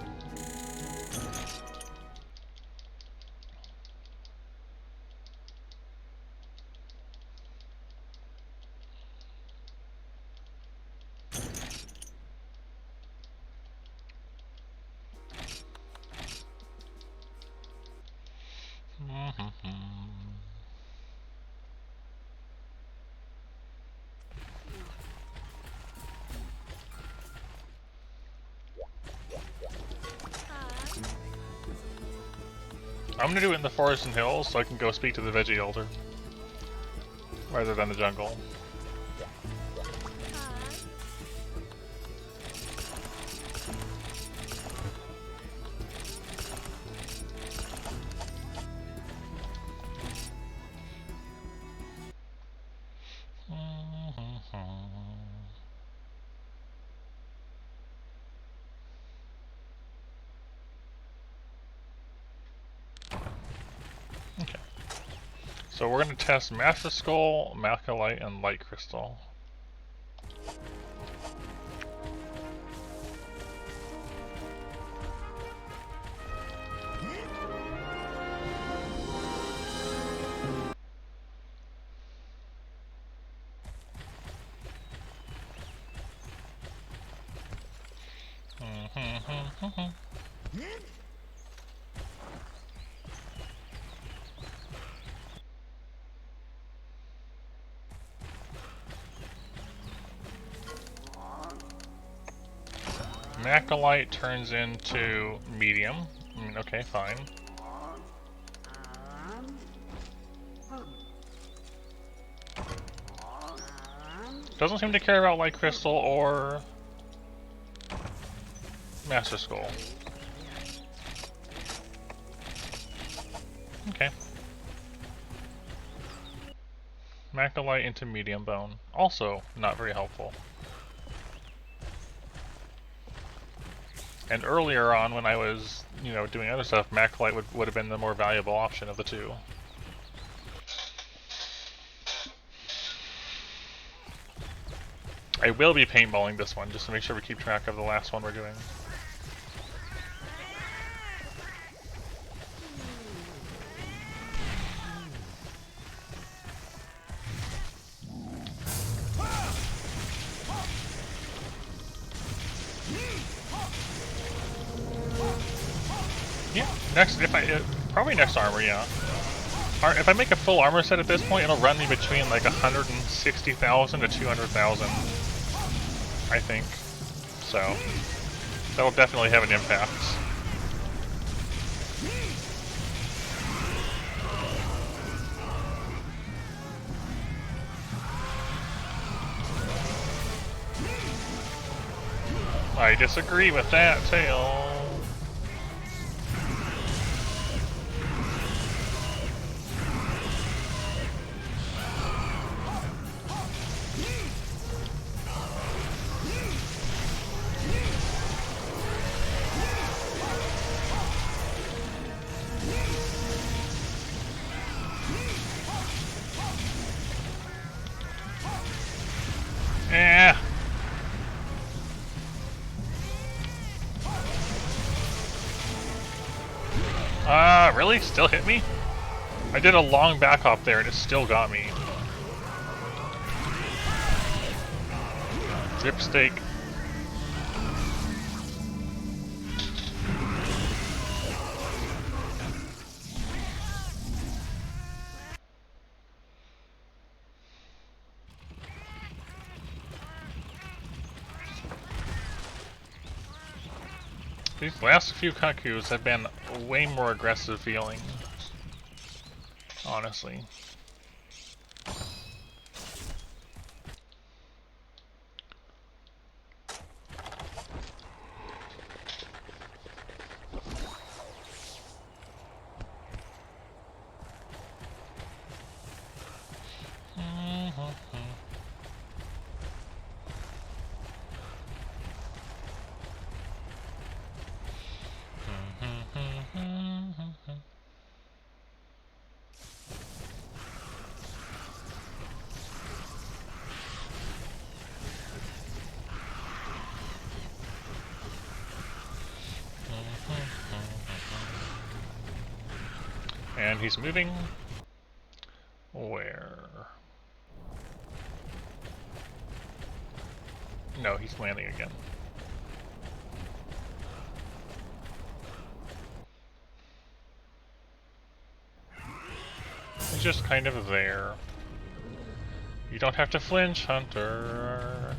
I'm gonna do it in the forest and hills so I can go speak to the veggie elder rather than the jungle. Okay. So we're going to test Master Skull, Malcolite, and Light Crystal. Macrolite turns into medium. I mean, okay, fine. Doesn't seem to care about Light Crystal or Master Skull. Okay. Macrolite into medium bone. Also not very helpful. And earlier on, when I was, you know, doing other stuff, Macrolite would have been the more valuable option of the two. I will be paintballing this one, just to make sure we keep track of the last one we're doing. Yeah, probably next armor, yeah. If I make a full armor set at this point, it'll run me between like 160,000 to 200,000, I think. So, that'll definitely have an impact. I disagree with that, Tail. Eh. Really? Still hit me? I did a long back hop there and it still got me. Drip steak. These last few Kut-Kus have been way more aggressive feeling, honestly. And he's moving. Where? No, he's landing again. He's just kind of there. You don't have to flinch, Hunter.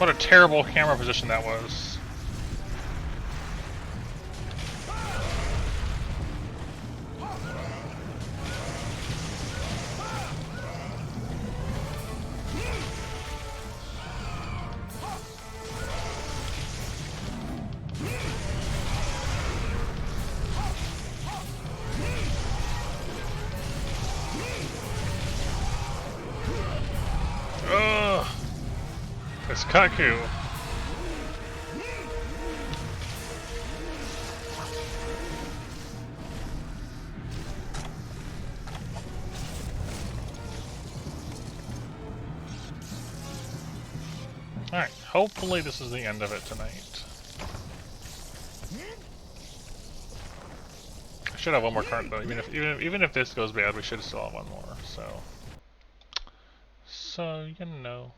What a terrible camera position that was. Ugh! It's Kut-Ku. Alright, hopefully this is the end of it tonight. I should have one more card though, even if this goes bad, we should still have one more, so you know.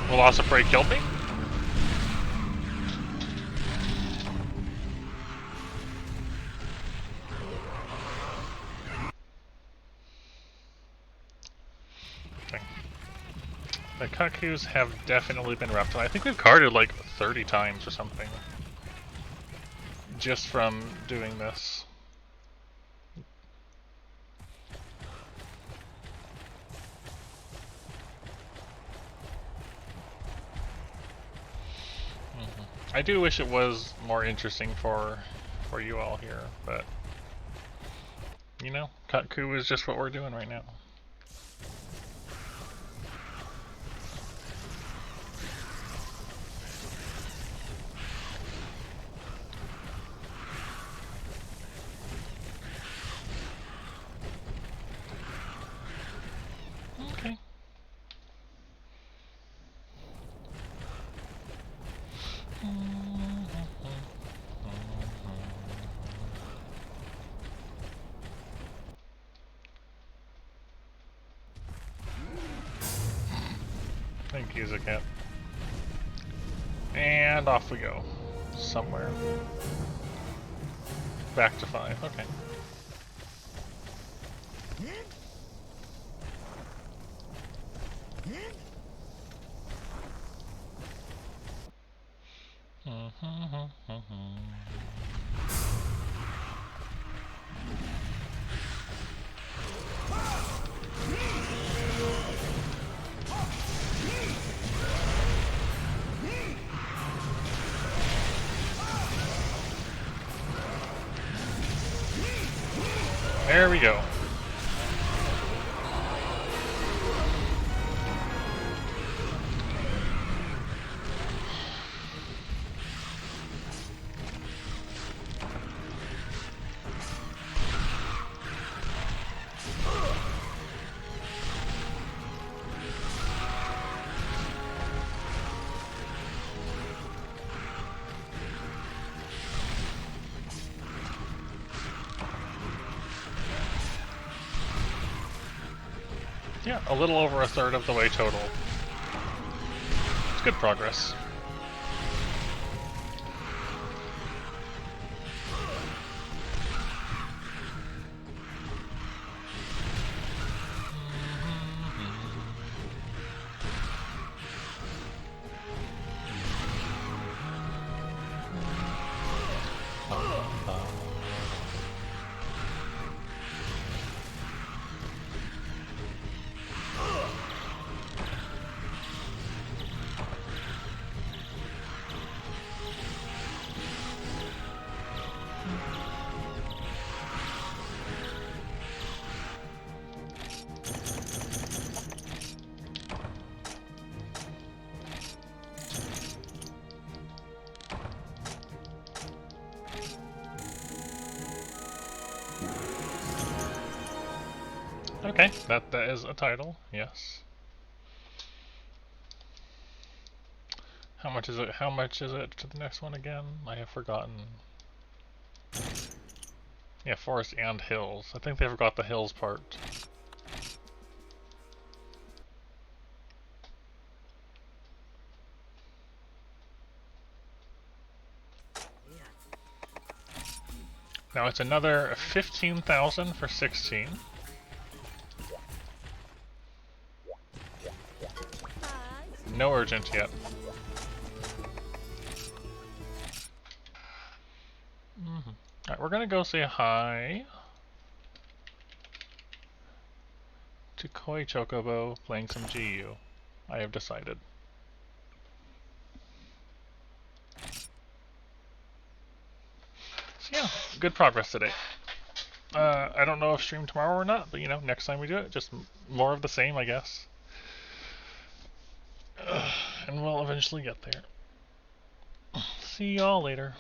Velocipray killed me? Okay. The Kut-Kus have definitely been rough. I think we've carded like 30 times or something. Just from doing this. I do wish it was more interesting for you all here, but you know, Kut-Ku is just what we're doing right now. Okay. Thank you, Zakat. And off we go. Somewhere. Back to 5, okay. There we go. Yeah, a little over a third of the way total. It's good progress. Okay, that is a title, yes. How much is it? How much is it to the next one again? I have forgotten. Yeah, forest and hills. I think they forgot the hills part. Now it's another 15,000 for 16. No urgent yet. Alright, we're gonna go say hi to Koi Chocobo playing some GU. I have decided. So yeah, good progress today. I don't know if stream tomorrow or not, but you know, next time we do it, just more of the same, I guess. And we'll eventually get there. See y'all later.